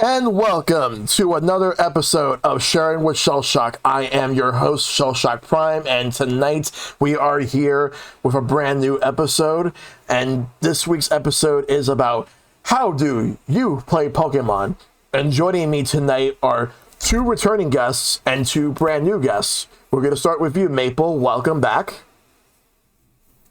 And welcome to another episode of Sharing with Shellshock. I am your host, ShellshockPrime, and tonight we are here with a brand new episode. And this week's episode is about how do you play Pokemon? And joining me tonight are two returning guests and two brand new guests. We're going to start with you, Maple. Welcome back.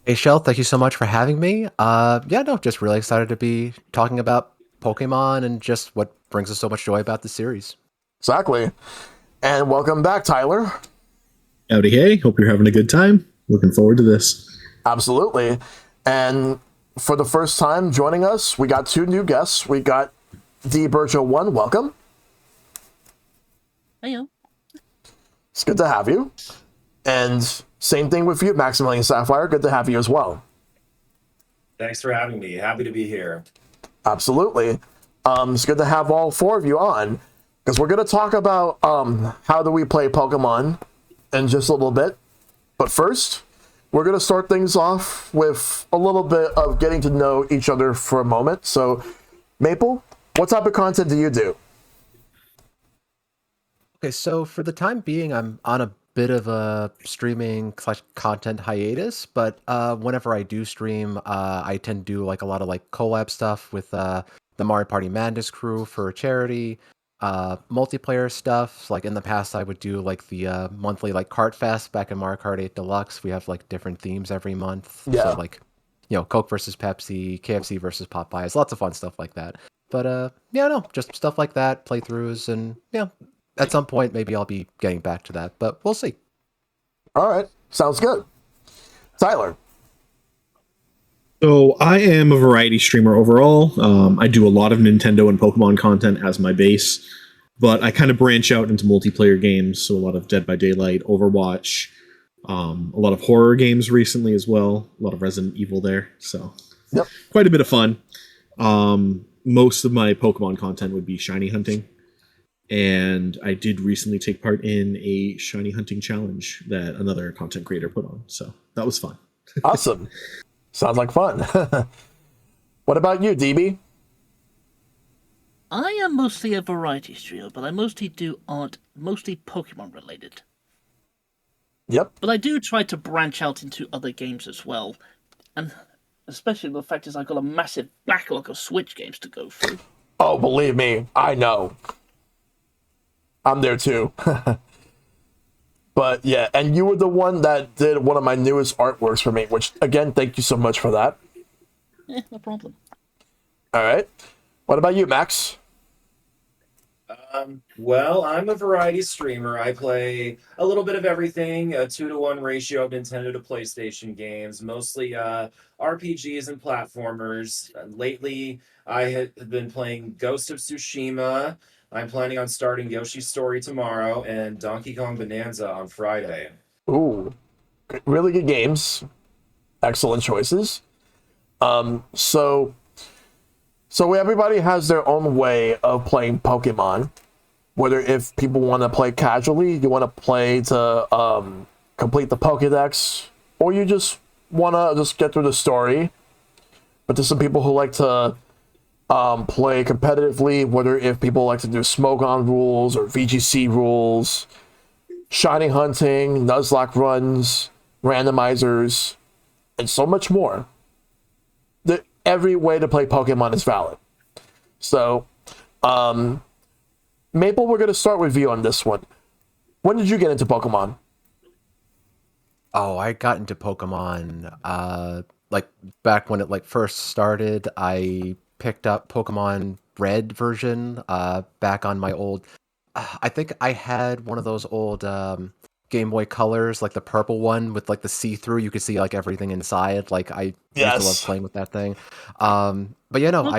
Hey, Shell, thank you so much for having me. Just really excited to be talking about Pokemon and just what brings us so much joy about the series. Exactly. And welcome back, Tyler. Howdy, hey. Hope you're having a good time. Looking forward to this. Absolutely. And for the first time joining us, we got two new guests. We got D. Bircho1. Welcome. Hey, It's good to have you. And same thing with you, MaximilianSapphire. Good to have you as well. Thanks for having me. Happy to be here. Absolutely. It's good to have all four of you on because we're going to talk about how do we play Pokemon in just a little bit. But first, we're going to start things off with a little bit of getting to know each other for a moment. So, Maple, what type of content do you do? Okay, so for the time being, I'm on a bit of a streaming / content hiatus, but whenever I do stream, I tend to do like a lot of like collab stuff with the Mario Party Madness crew for charity, multiplayer stuff. Like in the past, I would do like the monthly like Kart Fest back in Mario Kart 8 Deluxe. We have like different themes every month. Yeah. So like, Coke versus Pepsi, KFC versus Popeyes, lots of fun stuff like that. But just stuff like that, playthroughs, and at some point, maybe I'll be getting back to that, but we'll see. All right. Sounds good. Tyler. So I am a variety streamer overall. I do a lot of Nintendo and Pokemon content as my base, but I kind of branch out into multiplayer games. So a lot of Dead by Daylight, Overwatch, a lot of horror games recently as well. A lot of Resident Evil there. So Yep. Quite a bit of fun. Most of my Pokemon content would be shiny hunting. And I did recently take part in a shiny hunting challenge that another content creator put on. So that was fun. Awesome. Sounds like fun. What about you, DB? I am mostly a variety streamer, but I mostly do art, mostly Pokemon related. Yep. But I do try to branch out into other games as well. And especially the fact is I've got a massive backlog of Switch games to go through. Oh, believe me, I know. I'm there too. But yeah, and you were the one that did one of my newest artworks for me, which again, thank you so much for that. No problem. All right. What about you, Max? Well, I'm a variety streamer. I play a little bit of everything, a 2-to-1 ratio of Nintendo to PlayStation games, mostly RPGs and platformers. Lately, I have been playing Ghost of Tsushima. I'm planning on starting Yoshi's Story tomorrow and Donkey Kong Bonanza on Friday. Ooh, really good games. Excellent choices. So everybody has their own way of playing Pokemon. Whether if people want to play casually, you want to play to complete the Pokédex, or you just want to just get through the story. But there's some people who like to play competitively, whether if people like to do Smogon rules or VGC rules, shiny hunting, Nuzlocke runs, randomizers, and so much more. Every way to play Pokemon is valid. So, Maple, we're going to start with you on this one. When did you get into Pokemon? Oh, I got into Pokemon like back when it like first started. I picked up Pokemon Red version back on my old. I think I had one of those old Game Boy Colors, like the purple one with like the see-through. You could see like everything inside. Like I used to love playing with that thing. I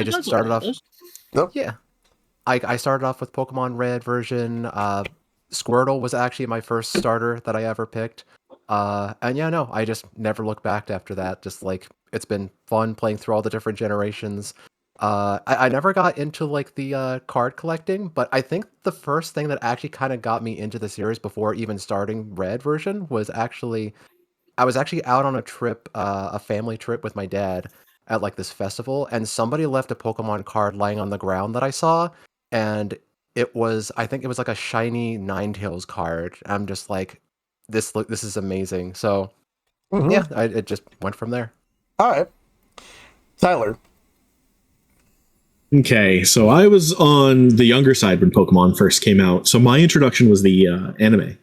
just started off. Nope. Yeah, I started off with Pokemon Red version. Squirtle was actually my first starter that I ever picked. I just never looked back after that. Just like it's been fun playing through all the different generations. I never got into like the card collecting, but I think the first thing that actually kind of got me into the series before even starting Red version was actually I was actually out on a trip, a family trip with my dad at like this festival, and somebody left a Pokemon card lying on the ground that I saw, and I think it was like a shiny Ninetales card. I'm just like, this is amazing. So yeah, it just went from there. All right. Tyler. Okay, so I was on the younger side when Pokemon first came out. So my introduction was the anime.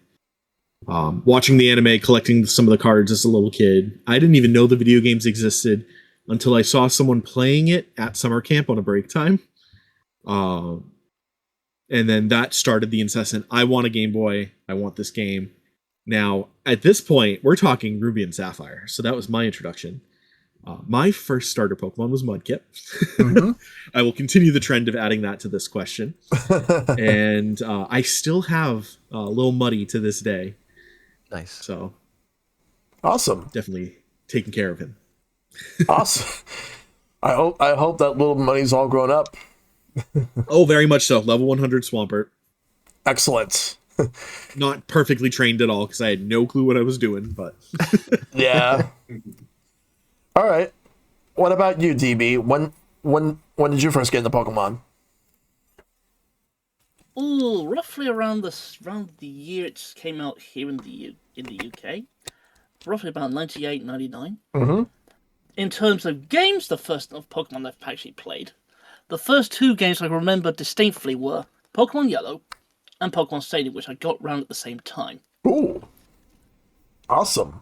Watching the anime, collecting some of the cards as a little kid. I didn't even know the video games existed until I saw someone playing it at summer camp on a break time. And then that started the incessant, I want a Game Boy, I want this game. Now, at this point, we're talking Ruby and Sapphire. So that was my introduction. My first starter Pokemon was Mudkip. I will continue the trend of adding that to this question. And I still have Lil Muddy to this day. Nice. So Awesome. definitely taking care of him. Awesome. I hope that little Muddy's all grown up. Oh, very much so. Level 100 Swampert. Excellent. Not perfectly trained at all because I had no clue what I was doing, but Yeah. All right. What about you, DB? When did you first get into Pokemon? Oh, roughly around the year it came out here in the UK, roughly about 98, 99. In terms of games, the first of Pokemon I've actually played, the first two games I remember distinctly were Pokemon Yellow and Pokemon Stadium, which I got round at the same time. Ooh. Awesome.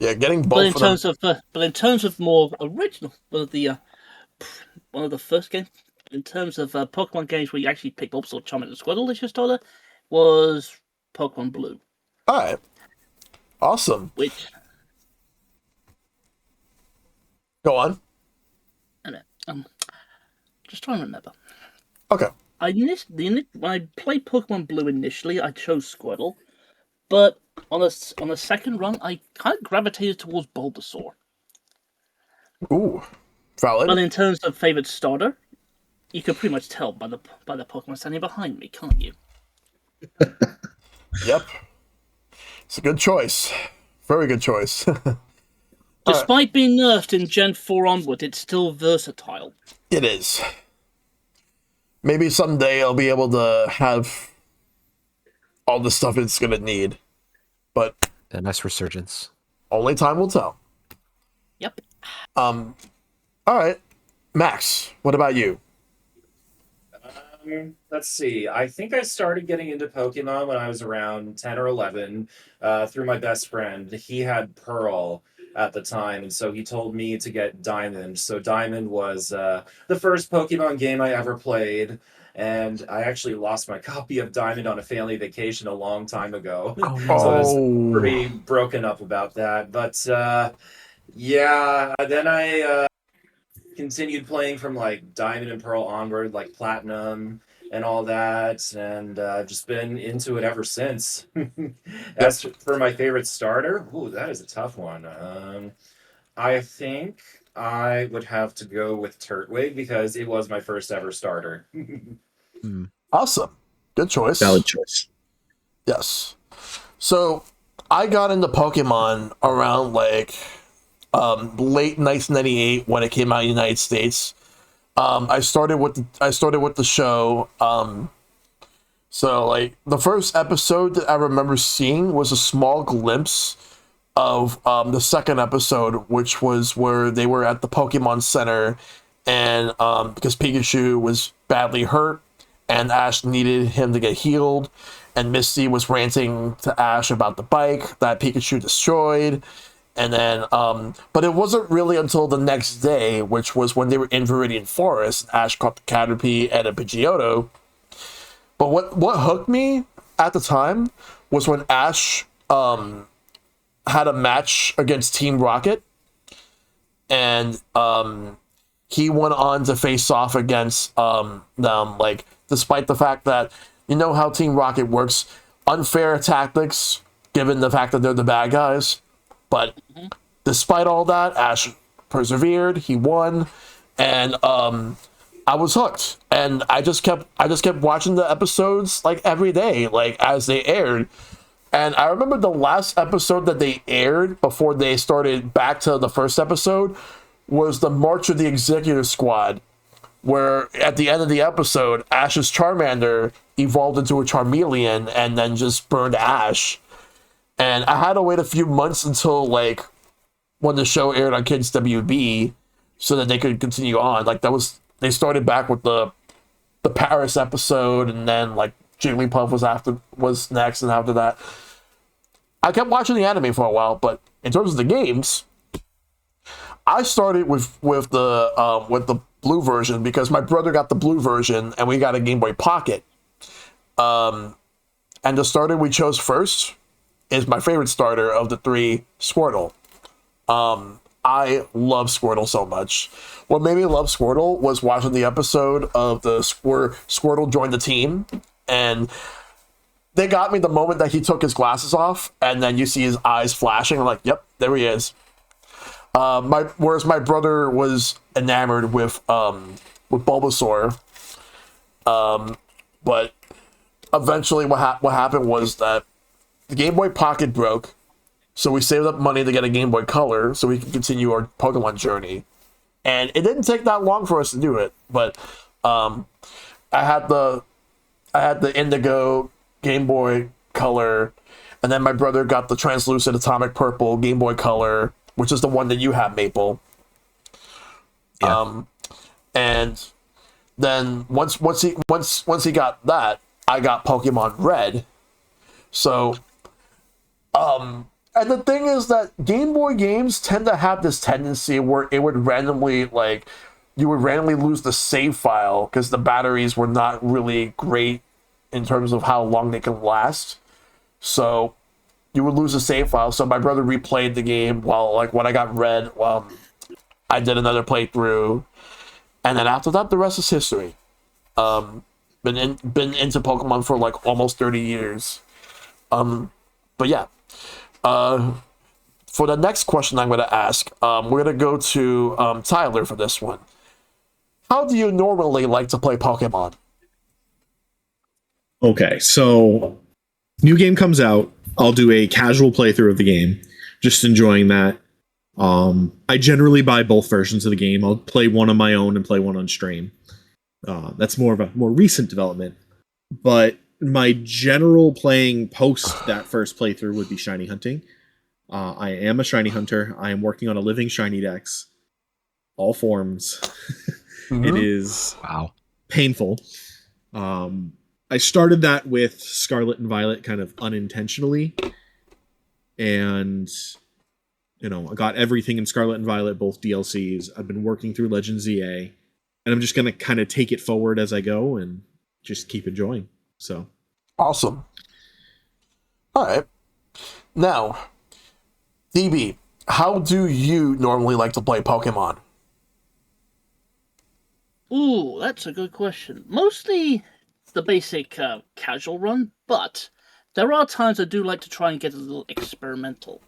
Yeah, getting both But in terms of more original, one of the first games in terms of Pokemon games where you actually pick up sort of Charmander and Squirtle as your starter was Pokemon Blue. All right. Awesome. Which, Go on. just trying to remember. Okay. When I played Pokemon Blue initially, I chose Squirtle, but on a second run, I kind of gravitated towards Bulbasaur. Ooh. Valid. But in terms of favorite starter, you can pretty much tell by the Pokemon standing behind me, can't you? Yep. It's a good choice. Very good choice. Despite being nerfed in Gen 4 onward, it's still versatile. It is. Maybe someday I'll be able to have all the stuff it's going to need. But A nice resurgence. only time will tell. Yep. All right. Max, what about you? Let's see. I think I started getting into Pokemon when I was around 10 or 11 through my best friend. He had Pearl at the time, and so he told me to get Diamond. So Diamond was the first Pokemon game I ever played, and I actually lost my copy of Diamond on a family vacation a long time ago. Oh, So I was Oh. pretty broken up about that. But yeah, then I continued playing from like Diamond and Pearl onward, like Platinum and all that, and I've just been into it ever since. As for my favorite starter, ooh, that is a tough one. I think I would have to go with Turtwig because it was my first ever starter. Awesome. Good choice. valid choice. Yes. So I got into Pokemon around like late 1998 when it came out in the United States. I started with the show. So like the first episode that I remember seeing was a small glimpse of the second episode, which was where they were at the Pokemon Center, and because Pikachu was badly hurt, and Ash needed him to get healed, and Misty was ranting to Ash about the bike that Pikachu destroyed. And then, but it wasn't really until the next day, which was when they were in Viridian Forest, Ash caught the Caterpie and a Pidgeotto. But what hooked me at the time was when Ash had a match against Team Rocket, and he went on to face off against them, like, despite the fact that, you know how Team Rocket works, unfair tactics, given the fact that they're the bad guys. But despite all that, Ash persevered. He won, and I was hooked. And I just kept watching the episodes like every day, like as they aired. And I remember the last episode that they aired before they started back to the first episode was the March of the Executive Squad, where at the end of the episode, Ash's Charmander evolved into a Charmeleon and then just burned Ash. And I had to wait a few months until like when the show aired on Kids WB so that they could continue on. Like they started back with the Paris episode, and then like Jigglypuff was next, and after that, I kept watching the anime for a while. But in terms of the games, I started with the blue version because my brother got the blue version and we got a Game Boy Pocket. And the starter we chose first is my favorite starter of the three, Squirtle. I love Squirtle so much. What made me love Squirtle was watching the episode of the Squirtle joined the team, and they got me the moment that he took his glasses off, and then you see his eyes flashing. I'm like, yep, there he is. Whereas my brother was enamored with Bulbasaur, but eventually what happened was that the Game Boy Pocket broke, so we saved up money to get a Game Boy Color so we could continue our Pokemon journey. And it didn't take that long for us to do it, but I had the Indigo Game Boy Color, and then my brother got the translucent Atomic Purple Game Boy Color, which is the one that you have, Maple. Yeah. And then once he got that, I got Pokemon Red. So, and the thing is that Game Boy games tend to have this tendency where it would randomly, like, you would randomly lose the save file because the batteries were not really great in terms of how long they can last. So you would lose the save file. So my brother replayed the game while, like, when I got Red, I did another playthrough. And then after that, the rest is history. Been into Pokemon for like almost 30 years. But yeah. For the next question I'm going to ask, we're going to go to Tyler for this one. How do you normally like to play Pokemon? Okay, so new game comes out. I'll do a casual playthrough of the game, just enjoying that. I generally buy both versions of the game. I'll play one on my own and play one on stream. That's more of a more recent development. But my general playing post that first playthrough would be shiny hunting. I am a shiny hunter. I am working on a living shiny dex. All forms. Mm-hmm. It is Wow. painful. I started that with Scarlet and Violet kind of unintentionally. And, you know, I got everything in Scarlet and Violet, both DLCs. I've been working through Legends EA. And I'm just going to kind of take it forward as I go and just keep enjoying. So Awesome. All right. Now, DB, how do you normally like to play Pokemon? Ooh, that's a good question. Mostly the basic casual run, but there are times I do like to try and get a little experimental.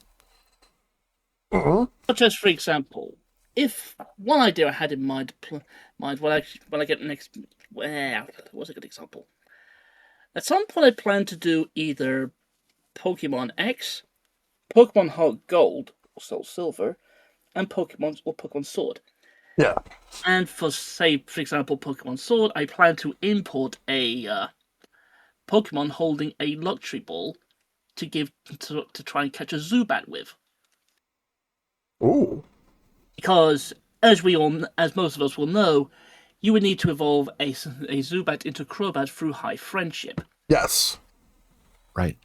Mm-hmm. Such as, for example, if one idea I had in mind when I get next, what's a good example? At some point, I plan to do either Pokemon X, Pokemon Heart Gold or Soul Silver, and Pokemon Sword. Yeah. And for example, Pokemon Sword, I plan to import a Pokemon holding a Luxury Ball to try and catch a Zubat with. Ooh. Because as most of us will know, you would need to evolve a Zubat into Crobat through high friendship. Yes. Right.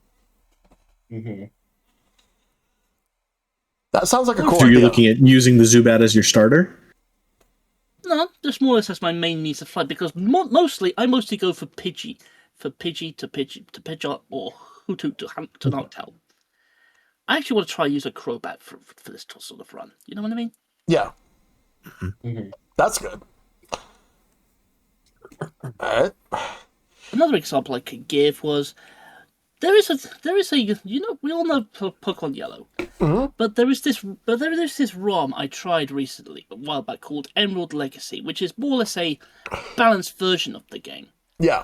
Mm-hmm. That sounds like a cool so you're idea. looking at using the Zubat as your starter? No, just more or less as my main means of flight, because I mostly go for Pidgey to Pidgeot or Hoothoot to Noctowl. I actually want to try use a Crobat for this sort of run. You know what I mean? Yeah. Mm-hmm. That's good. All right. Another example I could give was there is a you know, we all know Pokemon Yellow, Mm-hmm. but there is this ROM I tried recently a while back called Emerald Legacy, which is more or less a balanced version of the game. Yeah.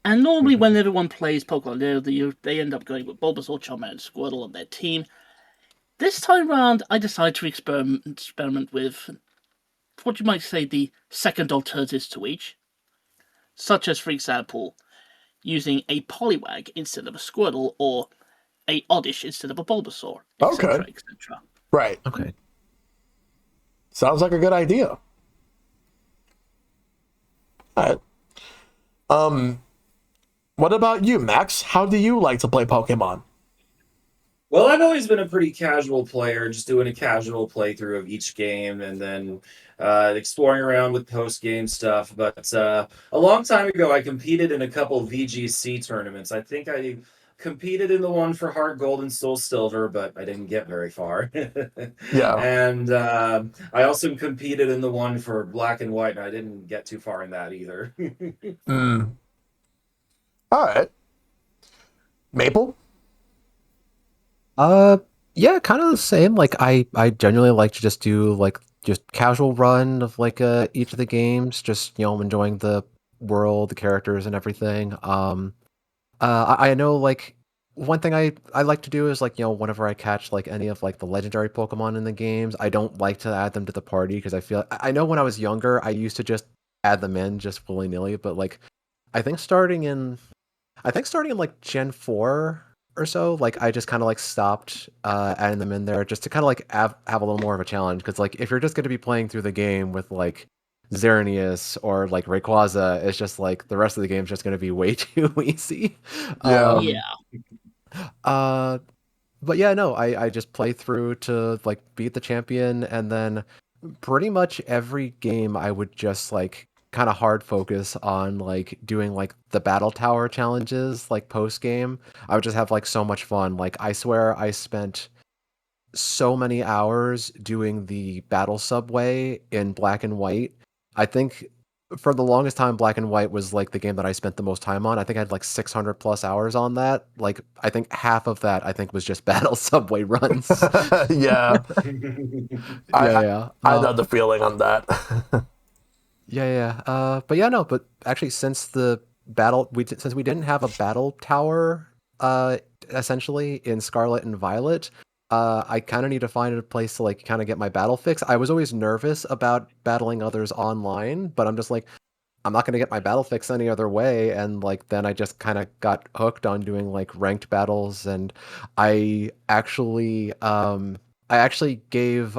And normally, when everyone plays Pokemon, they end up going with Bulbasaur, Charmander, and Squirtle on their team. This time round, I decided to experiment with what you might say, the second alternatives to each, such as, for example, using a Poliwag instead of a Squirtle, or a Oddish instead of a Bulbasaur, etc., Okay. etc. Right. Okay. Sounds like a good idea. All right. What about you, Max? How do you like to play Pokemon? Well, I've always been a pretty casual player, just doing a casual playthrough of each game and then exploring around with post-game stuff. But a long time ago, I competed in a couple VGC tournaments. I think I competed in the one for Heart Gold and Soul Silver, but I didn't get very far. Yeah. And I also competed in the one for Black and White, and I didn't get too far in that either. Mm. All right. Maple? Yeah, kind of the same. Like I genuinely like to just do like just casual run of like each of the games, just enjoying the world, the characters and everything. I know like one thing I like to do is like whenever I catch like any of like the legendary Pokemon in the games, I don't like to add them to the party because I know when I was younger I used to just add them in just willy-nilly, but like I think starting in like Gen 4 or so, like I just kind of like stopped adding them in there just to kind of like have a little more of a challenge, because like if you're just going to be playing through the game with like Xerneas or like Rayquaza, it's just like the rest of the game's just going to be way too easy. Yeah. Yeah. But yeah, no, I just play through to like beat the champion, and then pretty much every game I would just like kind of hard focus on like doing like the battle tower challenges like post game. I would just have like so much fun. Like I swear I spent so many hours doing the battle subway in Black and White. I think for the longest time Black and White was like the game that I spent the most time on. I think I had like 600 plus hours on that. Like I think half of that I think was just battle subway runs. Yeah. Yeah. I know the feeling on that. Yeah. But yeah, no. But actually, since since we didn't have a battle tower, essentially in Scarlet and Violet, I kind of need to find a place to like kind of get my battle fix. I was always nervous about battling others online, but I'm just like, I'm not gonna get my battle fix any other way. And like then I just kind of got hooked on doing like ranked battles, and I actually gave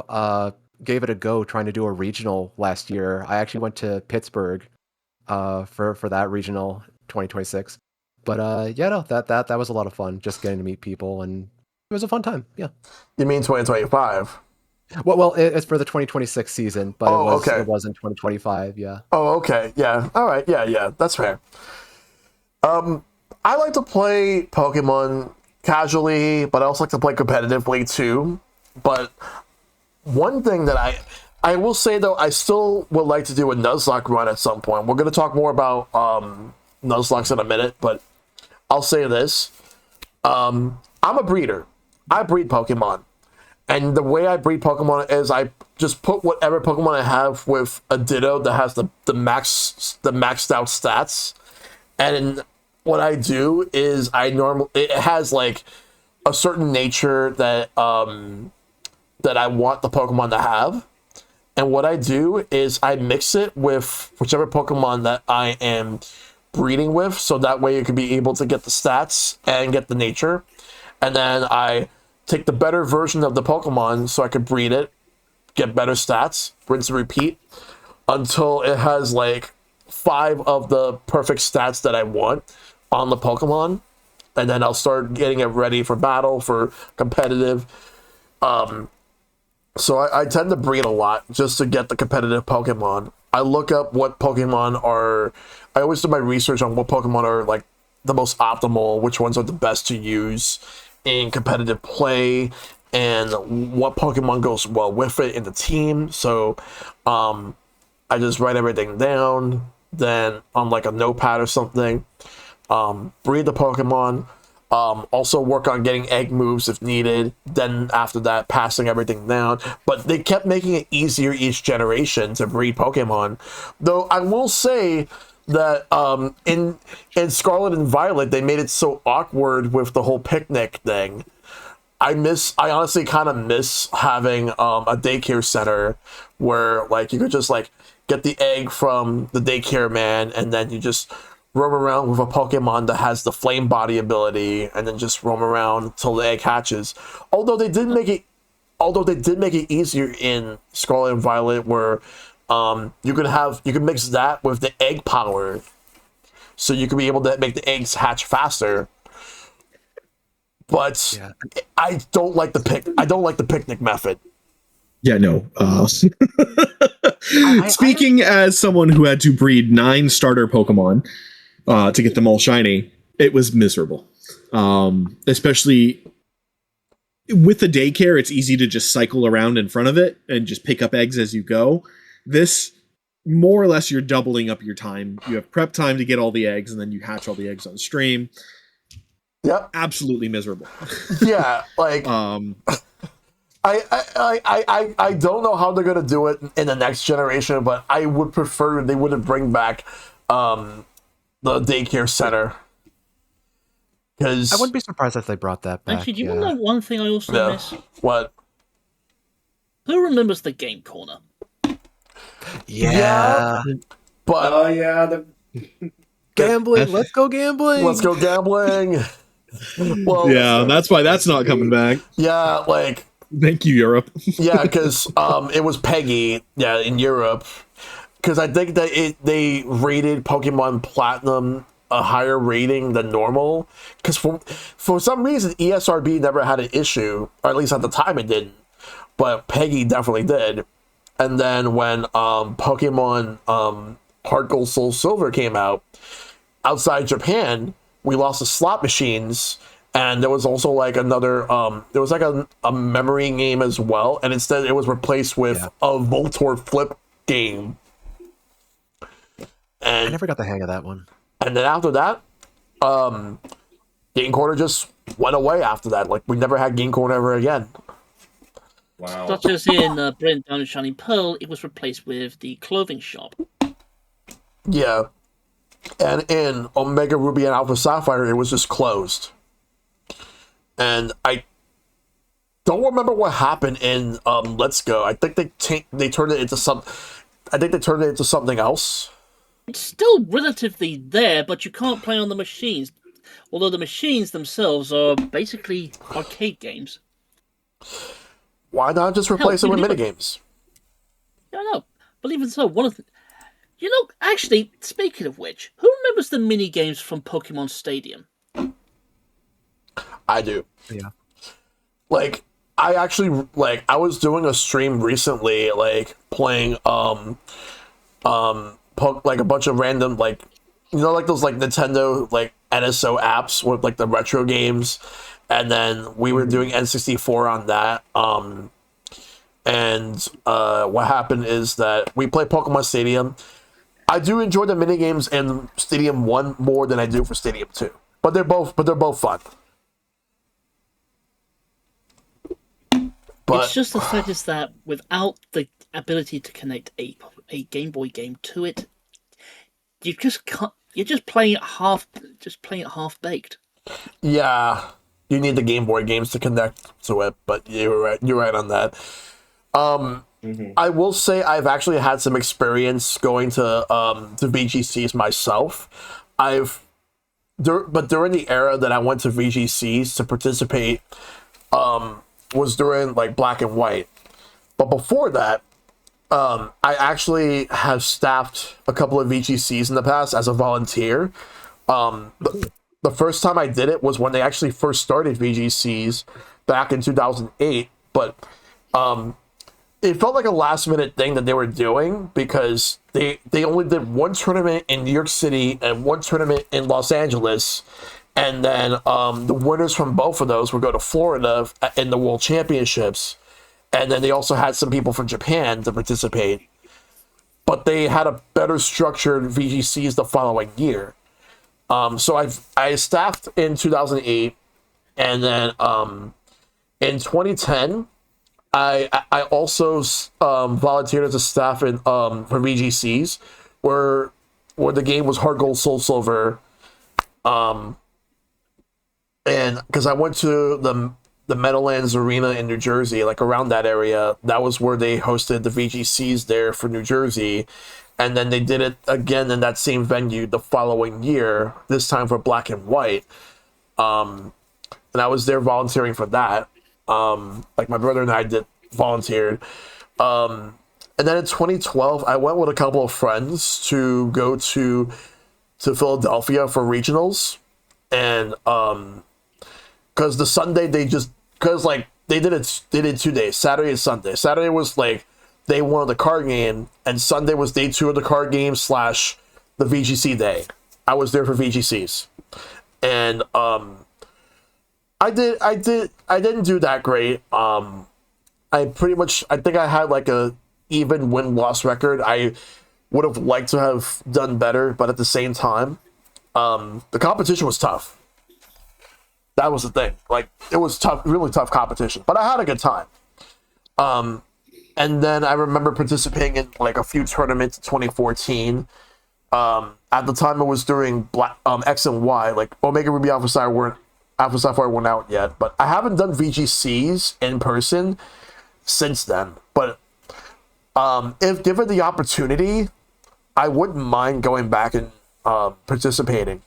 it a go trying to do a regional last year. I actually went to Pittsburgh for that regional 2026. But yeah, no, that was a lot of fun, just getting to meet people, and it was a fun time. Yeah. You mean 2025? Well, it's for the 2026 season, but okay. It was in 2025. Yeah. Oh, okay. Yeah. All right. Yeah. That's fair. I like to play Pokemon casually, but I also like to play competitively too. But one thing that I will say though, I still would like to do a Nuzlocke run at some point. We're going to talk more about Nuzlocks in a minute, but I'll say this. I'm a breeder. I breed Pokemon. And the way I breed Pokemon is I just put whatever Pokemon I have with a Ditto that has the maxed out stats. And what I do is it has like a certain nature that that I want the Pokemon to have. And what I do is I mix it with whichever Pokemon that I am breeding with, so that way you can be able to get the stats and get the nature. And then I take the better version of the Pokemon so I could breed it, get better stats, rinse and repeat, until it has like 5 of the perfect stats that I want on the Pokemon. And then I'll start getting it ready for battle, for competitive. So I tend to breed a lot just to get the competitive Pokemon. I look up what Pokemon are. I always do my research on what Pokemon are like the most optimal, which ones are the best to use in competitive play, and what Pokemon goes well with it in the team. So I just write everything down, then on like a notepad or something, breed the Pokemon. Also work on getting egg moves if needed. Then after that, passing everything down. But they kept making it easier each generation to breed Pokemon. Though I will say that in Scarlet and Violet, they made it so awkward with the whole picnic thing. I honestly kind of miss having a daycare center where like you could just like get the egg from the daycare man, and then you just roam around with a Pokemon that has the flame body ability, and then just roam around until the egg hatches. Although they did make it, although they did make it easier in Scarlet and Violet, where you can mix that with the egg power, so you can be able to make the eggs hatch faster. But Yeah. I don't like the picnic method. Yeah, no. Speaking as someone who had to breed 9 starter Pokemon to get them all shiny, it was miserable. Especially with the daycare, it's easy to just cycle around in front of it and just pick up eggs as you go. This, more or less, you're doubling up your time. You have prep time to get all the eggs, and then you hatch all the eggs on stream. Yep. Absolutely miserable. Yeah, like I don't know how they're gonna do it in the next generation, but I would prefer they wouldn't bring back the daycare center, because I wouldn't be surprised if they brought that back. Actually, do you want to know one thing I also miss? What? Who remembers the game corner? Yeah. But Oh yeah, Gambling. Let's go gambling. let's go gambling. Well, Yeah, that's why that's not coming back. yeah, like Thank you, Europe. yeah, because it was Peggy, yeah, in Europe, because I think that they rated Pokemon Platinum a higher rating than normal, because for some reason ESRB never had an issue, or at least at the time it didn't, but Peggy definitely did. And then when Pokemon Heart Gold Soul Silver came out outside Japan, we lost the slot machines, and there was also like another there was like a memory game as well, and instead it was replaced with a Voltorb flip game. I And never got the hang of that one. and then after that, Game Corner just went away after that. Like we never had Game Corner ever again. wow. Such as in Brilliant Diamond and Shining Pearl, it was replaced with the clothing shop. Yeah. And in Omega Ruby and Alpha Sapphire, it was just closed. And I don't remember what happened in Let's Go. I think they turned it into something else. It's still relatively there, but you can't play on the machines. Although the machines themselves are basically arcade games. Why not just replace it with minigames? Yeah, I know. But even so, one of the... You know, actually, speaking of which, who remembers the mini games from Pokemon Stadium? I do. Yeah. Like, I actually, like, I was doing a stream recently, like, playing, like, a bunch of random, like, you know, like those, like, Nintendo, like, NSO apps with, like, the retro games, and then we were doing N64 on that, and what happened is that we played Pokemon Stadium. I do enjoy the minigames in Stadium 1 more than I do for Stadium 2. But they're both fun. But It's just the fact is that without the ability to connect a Game Boy game to it, you just can't. You're just playing it half baked. yeah, you need the Game Boy games to connect to it, but you're right on that. I will say I've actually had some experience going to VGCs myself. But during the era that I went to VGCs to participate, was during like Black and White. But before that, I actually have staffed a couple of VGCs in the past as a volunteer. The first time I did it was when they actually first started VGCs back in 2008. But it felt like a last minute thing that they were doing, because they only did one tournament in New York City and one tournament in Los Angeles, and then the winners from both of those would go to Florida in the World Championships, and then they also had some people from Japan to participate, but they had a better structured VGCs the following year. So I staffed in 2008, and then in 2010. I also volunteered as a staff in for VGCs, where the game was Heart Gold Soul Silver, and because I went to the the Meadowlands Arena in New Jersey, like around that area. That was where they hosted the VGCs there for New Jersey. And then they did it again in that same venue the following year, this time for Black and White. And I was there volunteering for that. Like my brother and I did volunteered. And then in 2012, I went with a couple of friends to go to Philadelphia for regionals. And because the Sunday they did 2 days, Saturday and Sunday. Saturday was like day one of the card game, and Sunday was day two of the card game / the VGC day. I was there for VGCs, and I didn't do that great. I think I had like a even win-loss record. I would have liked to have done better, but at the same time, the competition was tough. That was the thing. Like, it was tough, really tough competition. But I had a good time. And then I remember participating in like a few tournaments in 2014. At the time, it was during X and Y. Like Omega Ruby Alpha Sapphire weren't out yet. But I haven't done VGCs in person since then. But if given the opportunity, I wouldn't mind going back and participating,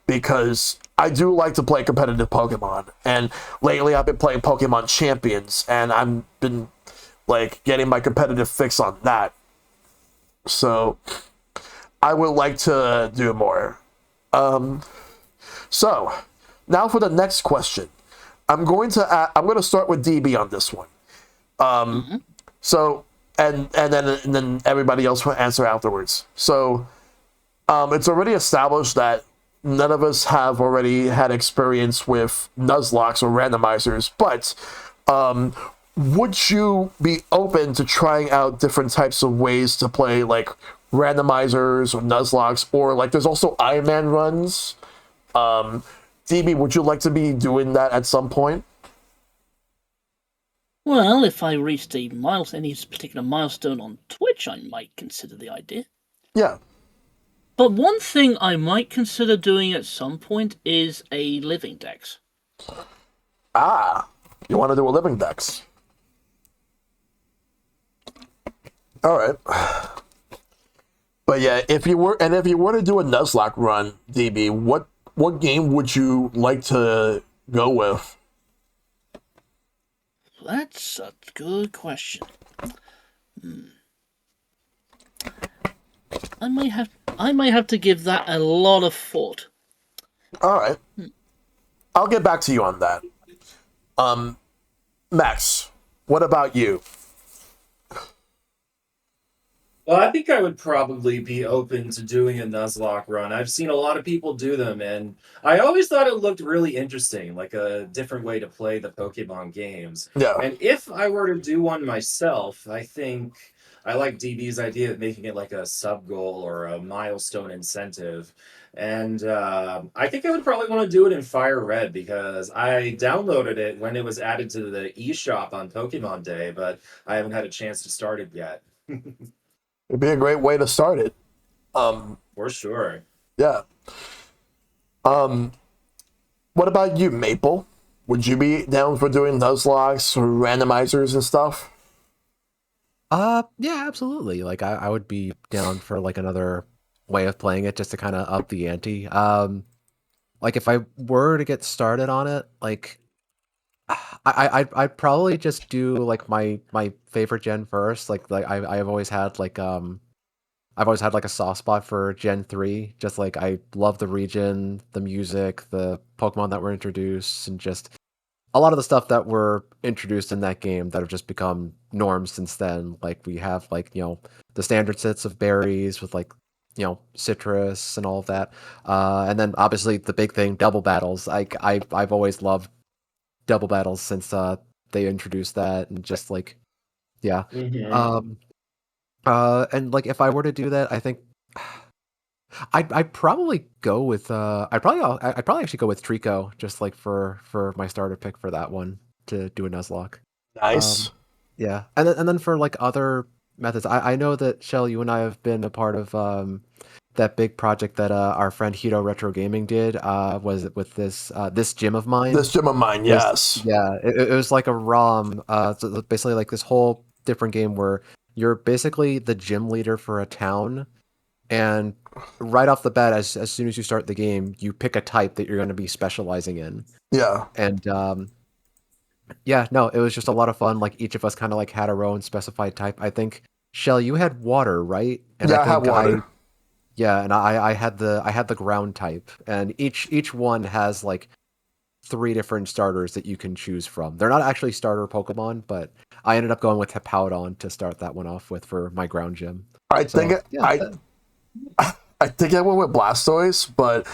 because I do like to play competitive Pokemon, and lately I've been playing Pokemon Champions, and I've been like getting my competitive fix on that. So I would like to do more. So now for the next question, I'm going to start with DB on this one. So and then everybody else will answer afterwards. So it's already established that none of us have already had experience with Nuzlocke or randomizers, but would you be open to trying out different types of ways to play, like randomizers or Nuzlocke, or like there's also Iron Man runs? DB, would you like to be doing that at some point? Well, if I reached any particular milestone on Twitch, I might consider the idea. Yeah. But one thing I might consider doing at some point is a living dex. Ah, you want to do a living dex? All right. But yeah, if you were to do a Nuzlocke run, DB, what game would you like to go with? That's a good question. I might have to give that a lot of thought. All right. I'll get back to you on that. Max, what about you? Well, I think I would probably be open to doing a Nuzlocke run. I've seen a lot of people do them, and I always thought it looked really interesting, like a different way to play the Pokemon games. Yeah. And if I were to do one myself, I think I like DB's idea of making it like a sub goal or a milestone incentive. And I think I would probably want to do it in Fire Red, because I downloaded it when it was added to the eShop on Pokemon Day, but I haven't had a chance to start it yet. It'd be a great way to start it. For sure. Yeah. What about you, Maple? Would you be down for doing Nuzlocke or randomizers and stuff? Yeah, absolutely. Like I would be down for like another way of playing it, just to kind of up the ante. Like if I were to get started on it, like I'd probably just do like my favorite gen first. Like I've always had like a soft spot for Gen 3. Just like I love the region, the music, the Pokemon that were introduced, and just a lot of the stuff that were introduced in that game that have just become norms since then. Like we have like, the standard sets of berries with like, citrus and all of that. And then obviously the big thing, double battles. I've always loved double battles since they introduced that, and just like, yeah. Mhm. And like if I were to do that, I think I'd probably go with I'd probably actually go with Trico, just like for my starter pick for that one, to do a Nuzlocke. Nice. Yeah, and then for like other methods, I know that Shell, you and I have been a part of that big project that our friend Hito Retro Gaming did was with this gym of mine. This gym of mine, It was- yes. yeah, it was like a ROM, so basically like this whole different game where you're basically the gym leader for a town, and right off the bat, as soon as you start the game, you pick a type that you're going to be specializing in, Yeah. and yeah, no, it was just a lot of fun. Like each of us kind of like had our own specified type. I think Shell, you had water, right? And Yeah, I think have water. yeah, and I had the ground type, and each one has like 3 different starters that you can choose from. They're not actually starter Pokemon, but I ended up going with Hippowdon to start that one off with for my ground gym. I So, think yeah, I think I went with Blastoise, but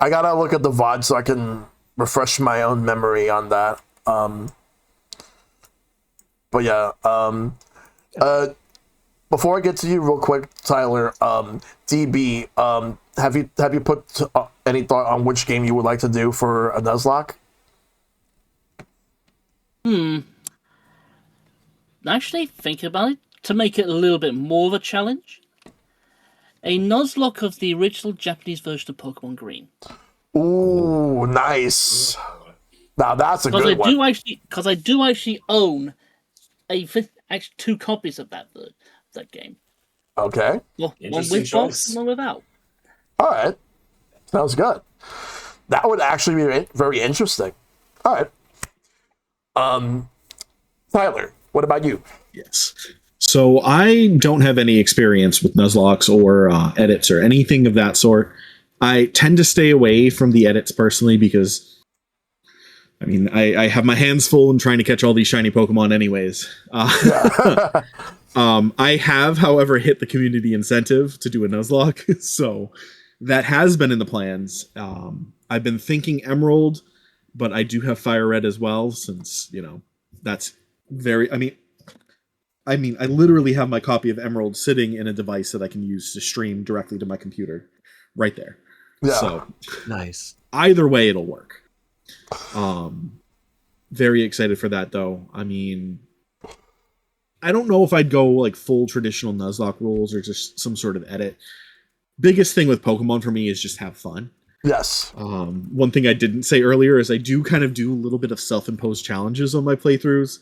I gotta look at the VOD so I can refresh my own memory on that. But yeah, before I get to you real quick, Tyler, DB, have you put any thought on which game you would like to do for a Nuzlocke? Actually, think about it to make it a little bit more of a challenge. A Nuzlocke of the original Japanese version of Pokemon Green. Ooh, nice. Now that's a Because good one. I do actually own actually 2 copies of that game. Okay. One Interesting with box choice. and one without. All right. Sounds good. That would actually be very interesting. All right. Tyler, what about you? Yes. So I don't have any experience with Nuzlocks or edits or anything of that sort. I tend to stay away from the edits personally because, I mean, I have my hands full in trying to catch all these shiny Pokemon anyways. I have, however, hit the community incentive to do a Nuzlocke, so that has been in the plans. I've been thinking Emerald, but I do have Fire Red as well, since, that's very... I literally have my copy of Emerald sitting in a device that I can use to stream directly to my computer, right there. Yeah. So nice. either way, it'll work. Very excited for that, though. I don't know if I'd go like full traditional Nuzlocke rules or just some sort of edit. Biggest thing with Pokemon for me is just have fun. Yes. One thing I didn't say earlier is I do kind of do a little bit of self-imposed challenges on my playthroughs.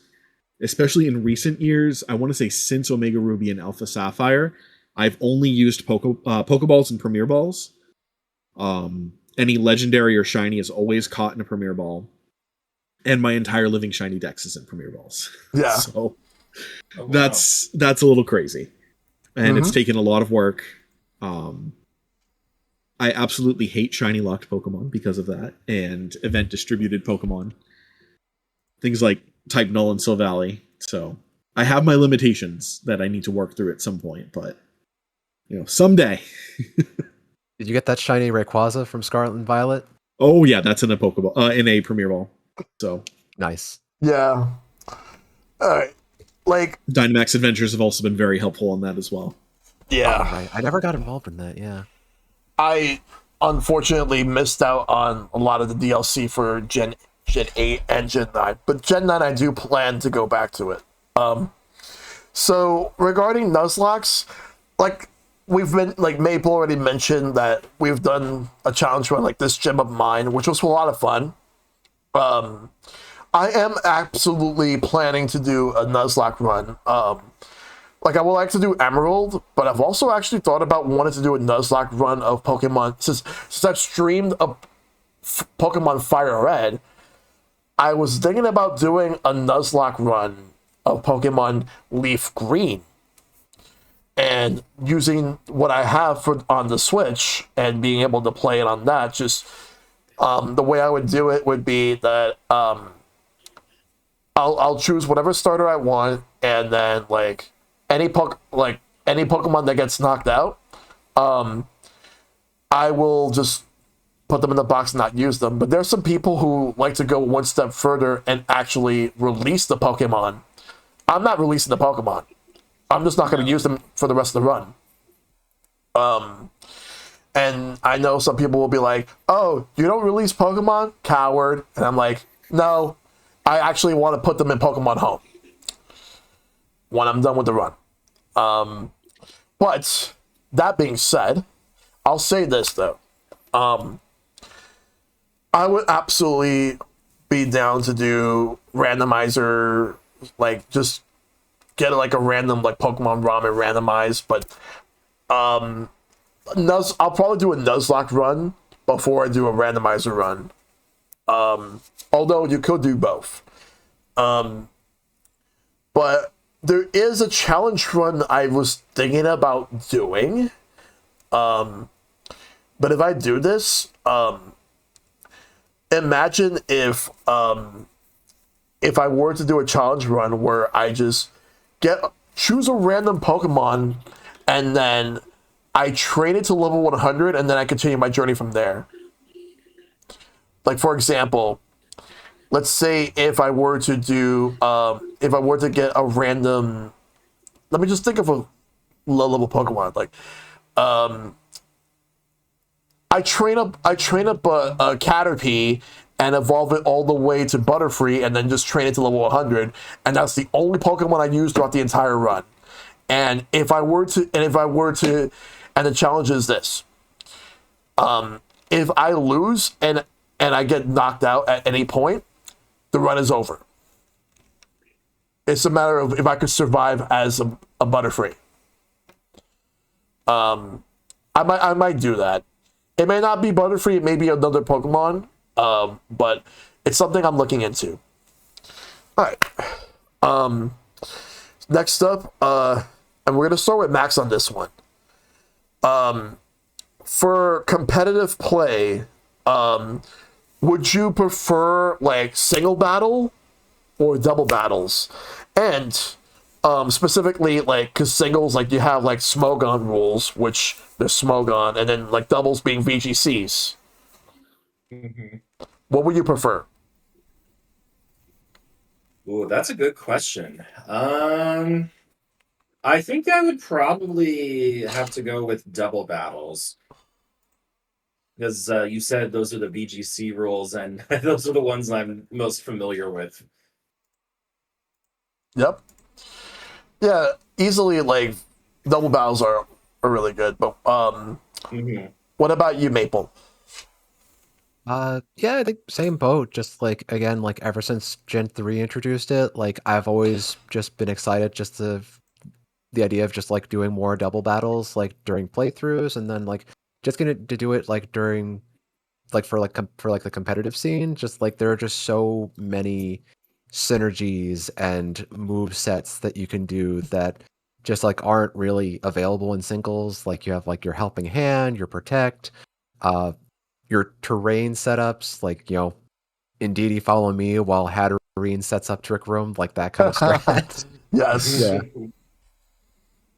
Especially in recent years, I want to say since Omega Ruby and Alpha Sapphire, I've only used Pokeballs and Premier Balls. Any legendary or shiny is always caught in a Premier Ball. And my entire living shiny dex is in Premier Balls. Yeah. So Oh, wow. that's a little crazy. And it's taken a lot of work. I absolutely hate shiny locked Pokemon because of that, and event distributed Pokemon. Things like Type Null and Silvally. So I have my limitations that I need to work through at some point, but someday. Did you get that shiny Rayquaza from Scarlet and Violet? Oh yeah, that's in a Pokeball, in a Premier Ball. So Nice. Yeah. All right. Like, Dynamax Adventures have also been very helpful on that as well. yeah. Right. I never got involved in that. Yeah. I unfortunately missed out on a lot of the DLC for Gen 8 and Gen 9, but Gen 9 I do plan to go back to it. So regarding Nuzlocks, like Maple already mentioned that we've done a challenge run like this gym of mine, which was a lot of fun. I am absolutely planning to do a Nuzlocke run. Like I would like to do Emerald, but I've also actually thought about wanting to do a Nuzlocke run of Pokemon since I've streamed a Pokemon Fire Red. I was thinking about doing a Nuzlocke run of Pokemon Leaf Green and using what I have on the Switch and being able to play it on that. Just the way I would do it would be that I'll choose whatever starter I want, and then like any Pokemon that gets knocked out, I will just put them in the box and not use them. But there's some people who like to go one step further and actually release the Pokemon. I'm not releasing the Pokemon. I'm just not going to use them for the rest of the run. And I know some people will be like, oh, you don't release Pokemon? Coward. And I'm like, no, I actually want to put them in Pokemon Home when I'm done with the run. But that being said, I'll say this though. I would absolutely be down to do randomizer, like just get like a random like Pokemon ramen randomized, but I'll probably do a Nuzlocke run before I do a randomizer run. Although you could do both. But there is a challenge run I was thinking about doing. But if I do this, imagine if I were to do a challenge run where I just choose a random Pokemon and then I train it to level 100 and then I continue my journey from there. Like for example, let's say if I were to get a random, let me just think of a low level Pokemon. Like, I train up a Caterpie and evolve it all the way to Butterfree, and then just train it to level 100, and that's the only Pokemon I use throughout the entire run. And if I were to, and the challenge is this: if I lose and I get knocked out at any point, the run is over. It's a matter of if I could survive as a Butterfree. I might do that. It may not be Butterfree, it may be another Pokemon, but it's something I'm looking into. All right. Next up, and we're gonna start with Max on this one. For competitive play, would you prefer like single battle or double battles? And specifically, like, because singles, like, you have like Smogon rules, which there's Smogon, and then like doubles being VGCs. Mm-hmm. What would you prefer? Ooh, that's a good question. I think I would probably have to go with double battles. Because you said those are the VGC rules, and those are the ones I'm most familiar with. Yep. Yeah, easily, like, double battles are really good. But what about you, Maple? Yeah, I think same boat. Just like again, like ever since Gen 3 introduced it, like I've always just been excited just to the idea of just like doing more double battles like during playthroughs, and then like just gonna to do it like during like for the competitive scene. Just like there are just so many synergies and move sets that you can do that just like aren't really available in singles. Like you have like your helping hand, your protect, your terrain setups, like, you know, Indeedee follow me while Hatterene sets up Trick Room, like that kind of strat. Yes. Yeah.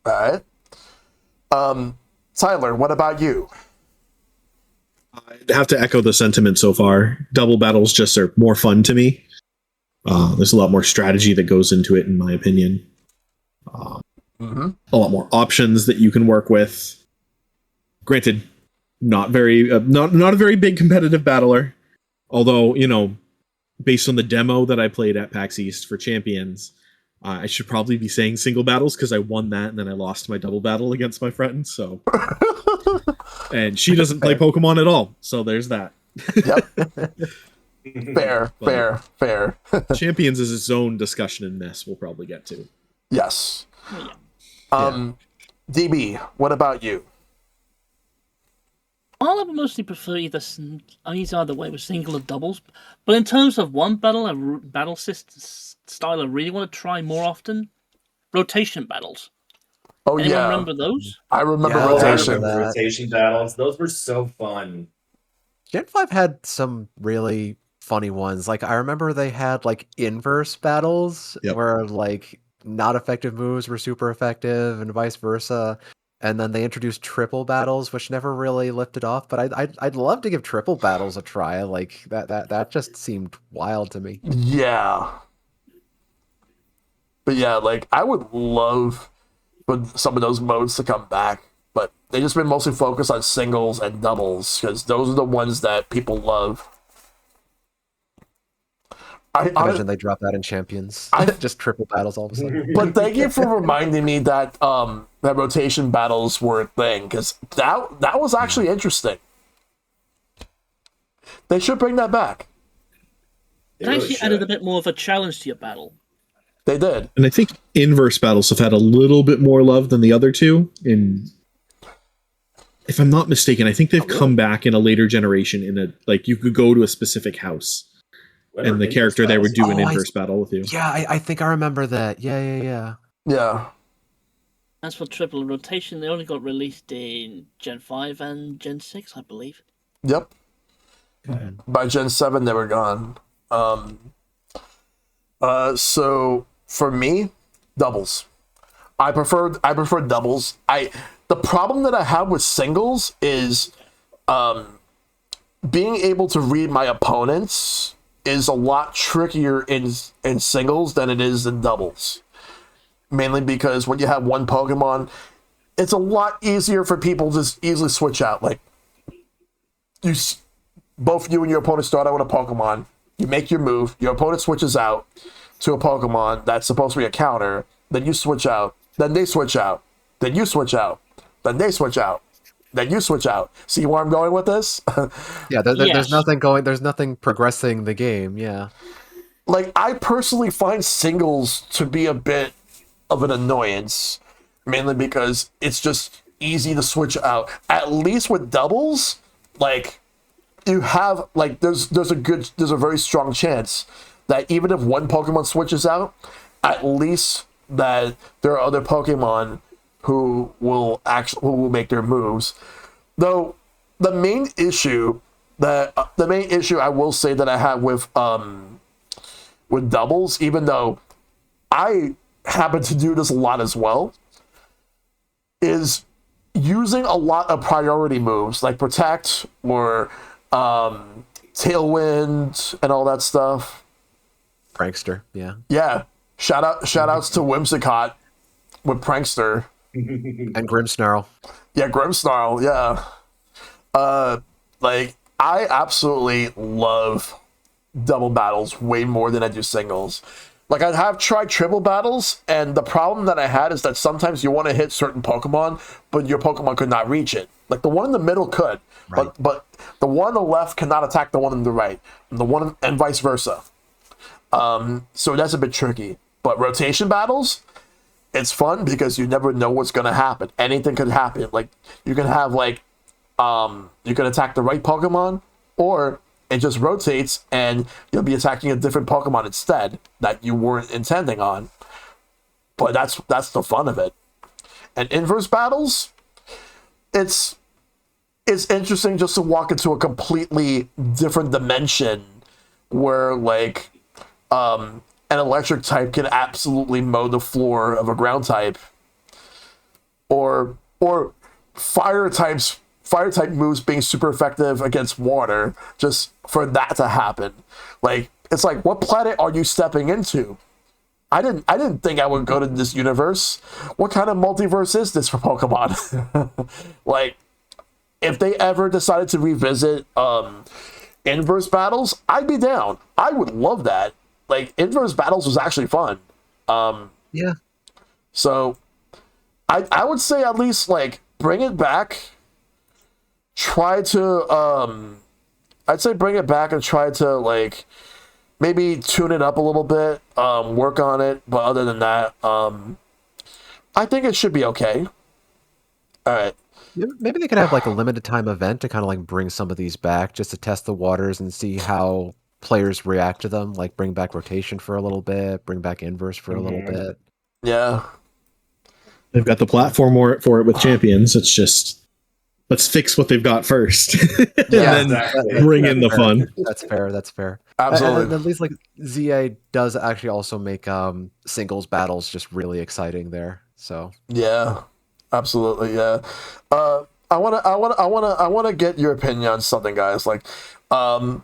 All right. Tyler, what about you? I'd have to echo the sentiment so far. Double battles just are more fun to me. There's a lot more strategy that goes into it, in my opinion. A lot more options that you can work with. Granted, not a very big competitive battler. Although, you know, based on the demo that I played at PAX East for Champions, I should probably be saying single battles because I won that and then I lost my double battle against my friend. So, and she doesn't play Pokemon at all. So there's that. Yep. Fair. Champions is its own discussion in this. We'll probably get to. Yes. DB, what about you? I would mostly prefer either way with single or doubles. But in terms of one battle, style I really want to try more often, rotation battles. Oh, Anyone yeah. remember those? I remember Yeah, rotation. I remember rotation battles. Those were so fun. Gen 5 had some really funny ones. Like I remember they had like inverse battles where like not effective moves were super effective and vice versa. And then they introduced triple battles, which never really lifted off. But I'd love to give triple battles a try. Like that just seemed wild to me. Yeah. But yeah, like I would love for some of those modes to come back, but they just been mostly focused on singles and doubles because those are the ones that people love. Imagine they drop that in Champions. Just triple battles all of a sudden. But thank you for reminding me that that rotation battles were a thing, because that was actually interesting. They should bring that back. It actually added a bit more of a challenge to your battle. They did. And I think inverse battles have had a little bit more love than the other two. If I'm not mistaken, I think they've come back in a later generation like you could go to a specific house and the character there would do an inverse battle with you. Yeah, I think I remember that. Yeah. As for triple rotation, they only got released in Gen 5 and Gen 6, I believe. Yep. By Gen 7, they were gone. So for me, doubles. I prefer doubles. The problem that I have with singles is being able to read my opponents is a lot trickier in singles than it is in doubles. Mainly because when you have one Pokemon, it's a lot easier for people to just easily switch out. Like, both you and your opponent start out with a Pokemon, you make your move, your opponent switches out to a Pokemon that's supposed to be a counter, then you switch out, then they switch out, then you switch out, then they switch out, then you switch out. See where I'm going with this? Yeah, there's nothing progressing the game, yeah. Like, I personally find singles to be a bit of an annoyance, mainly because it's just easy to switch out. At least with doubles, like, you have, like, there's a very strong chance that even if one Pokemon switches out, at least that there are other Pokemon who will make their moves. Though the main issue I will say that I have with doubles, even though I happen to do this a lot as well, is using a lot of priority moves like Protect or Tailwind and all that stuff. Prankster, yeah. Yeah. Shout outs to Whimsicott with Prankster. And Grimmsnarl. Yeah, Grimmsnarl, yeah. Like, I absolutely love double battles way more than I do singles. Like, I have tried triple battles, and the problem that I had is that sometimes you want to hit certain Pokemon, but your Pokemon could not reach it. Like, the one in the middle could, right. but the one on the left cannot attack the one on the right, and vice versa. So that's a bit tricky. But rotation battles, it's fun because you never know what's going to happen. Anything could happen. Like, you can have, like, you can attack the right Pokemon, or it just rotates and you'll be attacking a different Pokemon instead that you weren't intending on. But that's the fun of it. And inverse battles, it's interesting just to walk into a completely different dimension where, like, an electric type can absolutely mow the floor of a ground type, or fire type moves being super effective against water, just for that to happen. Like, it's like, what planet are you stepping into? I didn't think I would go to this universe. What kind of multiverse is this for Pokemon? Like, if they ever decided to revisit inverse battles, I'd be down. I would love that. Like, inverse battles was actually fun. Yeah. So I would say at least, like, bring it back. Try to I'd say bring it back and try to, like, maybe tune it up a little bit, work on it, but other than that, I think it should be okay. All right. Maybe they could have, like, a limited time event to kind of, like, bring some of these back just to test the waters and see how players react to them. Like, bring back rotation for a little bit, bring back inverse for a little bit. Yeah. They've got the platform for it with Champions. It's just, let's fix what they've got first. Yeah, and then bring in the fun. That's fair. Absolutely. And at least, like, ZA does actually also make singles battles just really exciting there. So yeah, absolutely. Yeah. I wanna get your opinion on something, guys. Like, what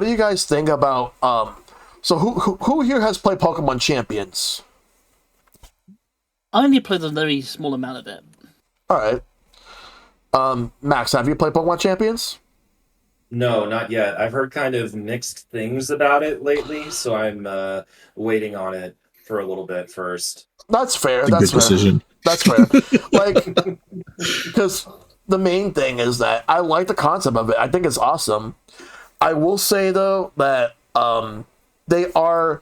do you guys think about so who here has played Pokemon Champions? I only played a very small amount of it. All right. Max, have you played Pokemon Champions? No, not yet. I've heard kind of mixed things about it lately, so I'm waiting on it for a little bit first. That's fair. It's a That's good fair. decision. That's fair. Like, because the main thing is that I like the concept of it. I think it's awesome. I will say though that they are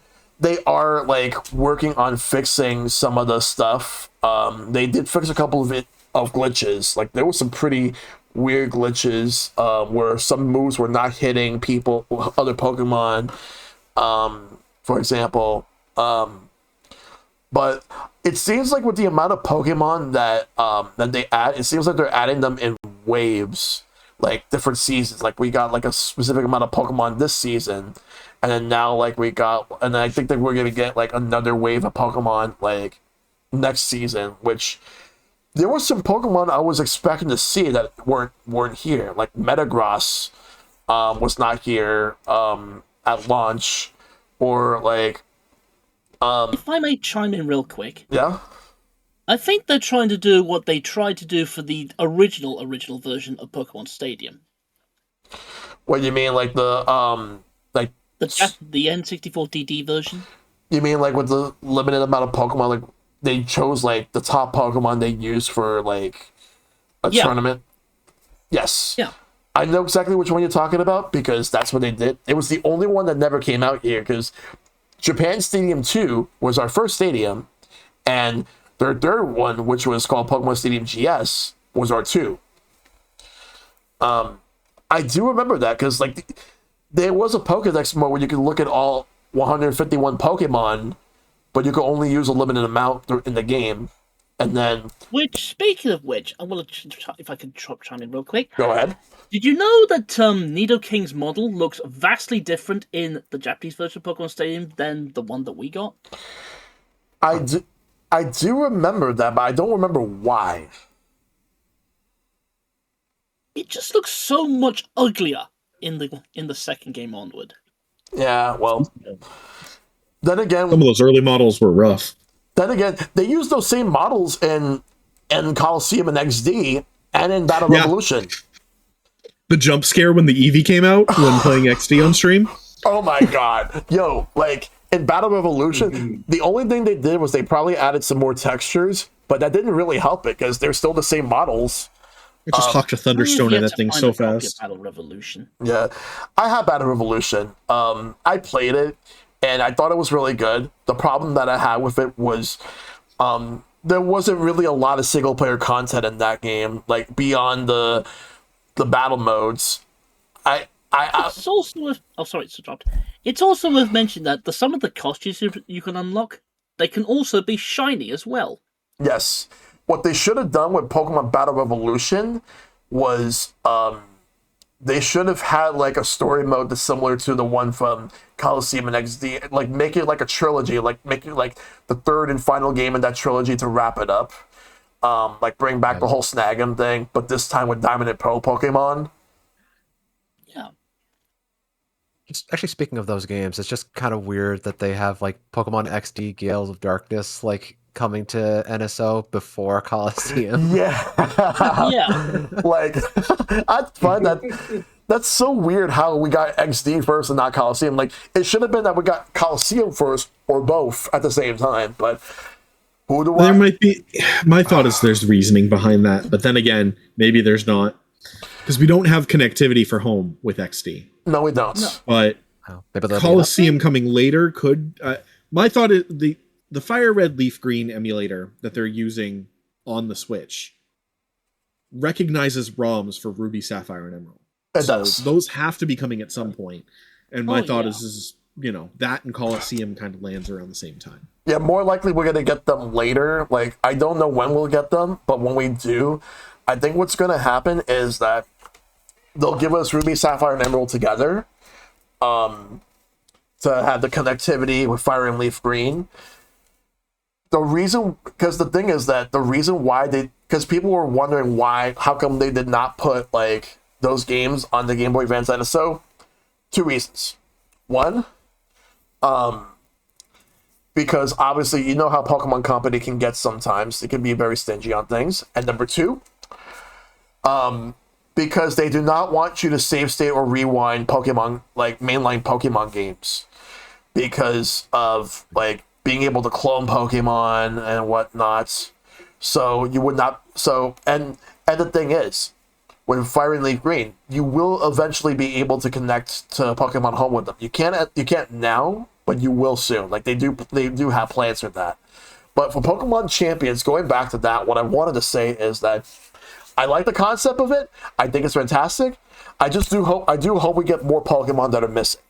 like working on fixing some of the stuff. They did fix a couple of glitches. Like there was some pretty weird glitches where some moves were not hitting people, other Pokemon. For example, but it seems like with the amount of Pokemon that they add, it seems like they're adding them in waves, like different seasons. Like we got like a specific amount of Pokemon this season, and then now like we got, and I think that we're gonna get like another wave of Pokemon like next season. Which there was some Pokemon I was expecting to see that weren't here. Like Metagross was not here at launch, or like If I may chime in real quick, yeah. I think they're trying to do what they tried to do for the original version of Pokemon Stadium. What you mean, like the like The N64DD version. you mean like with the limited amount of Pokemon, like they chose like the top Pokemon they used for like a Yeah. tournament? Yes. Yeah. I know exactly which one you're talking about because that's what they did. It was the only one that never came out here because Japan Stadium 2 was our first stadium, and their third one, which was called Pokemon Stadium GS, was our 2. I do remember that because like there was a Pokedex mode where you could look at all 151 Pokemon, but you could only use a limited amount in the game. And then, Which, speaking of which, I want to, if I could chime in real quick. go ahead. Did you know that Nidoking's model looks vastly different in the Japanese version of Pokemon Stadium than the one that we got? I do remember that, but I don't remember why. It just looks so much uglier in the second game onward. Yeah, well, then again, Some of those early models were rough. they used those same models in Coliseum and XD and in Battle Yeah. Revolution. The jump scare when the Eevee came out when playing XD on stream. Oh my god. Yo, like in Battle Revolution, the only thing they did was they probably added some more textures, but that didn't really help it because they're still the same models. It just hawked a Thunderstone Yet in that to thing find so a copy of fast. Battle Revolution. Yeah. I have Battle Revolution. I played it and I thought it was really good. The problem that I had with it was there wasn't really a lot of single player content in that game, like beyond the battle modes. It's also worth. Oh, sorry, it's dropped. It's also worth mentioning that some of the costumes you can unlock, they can also be shiny as well. Yes. What they should have done with Pokemon Battle Revolution was they should have had like a story mode that's similar to the one from Coliseum and XD. Like make it like a trilogy, like make it like the third and final game in that trilogy to wrap it up. Like bring back the whole Snag'em thing, but this time with Diamond and Pearl Pokemon. Yeah. Actually, speaking of those games, it's just kind of weird that they have like Pokemon XD Gales of Darkness like coming to NSO before Coliseum. Yeah. Yeah. Like I find that's so weird how we got XD first and not Coliseum. Like it should have been that we got Coliseum first or both at the same time. But who do There I? might be. My thought is there's reasoning behind that, but then again, maybe there's not because we don't have connectivity for home with XD. No, we don't. No. But Oh, maybe they'll be Coliseum coming later could. My thought is the Fire Red Leaf Green emulator that they're using on the Switch recognizes ROMs for Ruby, Sapphire, and Emerald. It So does. those have to be coming at some point. And my thought yeah. is that and Coliseum kind of lands around the same time. Yeah, more likely we're gonna get them later. Like I don't know when we'll get them, but when we do, I think what's gonna happen is that they'll give us Ruby, Sapphire, and Emerald together, to have the connectivity with Fire and Leaf Green. The reason, because the thing is that the reason why because people were wondering how come they did not put like those games on the Game Boy Advance NSO. 2 reasons. One, because obviously you know how Pokemon Company can get sometimes. It can be very stingy on things. And number two, because they do not want you to save state or rewind Pokemon, like mainline Pokemon games, because of like being able to clone Pokemon and whatnot. So you would not. So and the thing is, with Fire and Leaf Green, you will eventually be able to connect to Pokemon Home with them. You can't now, but you will soon. Like they do have plans for that. But for Pokemon Champions, going back to that, what I wanted to say is that I like the concept of it. I think it's fantastic. I do hope we get more Pokemon that are missing.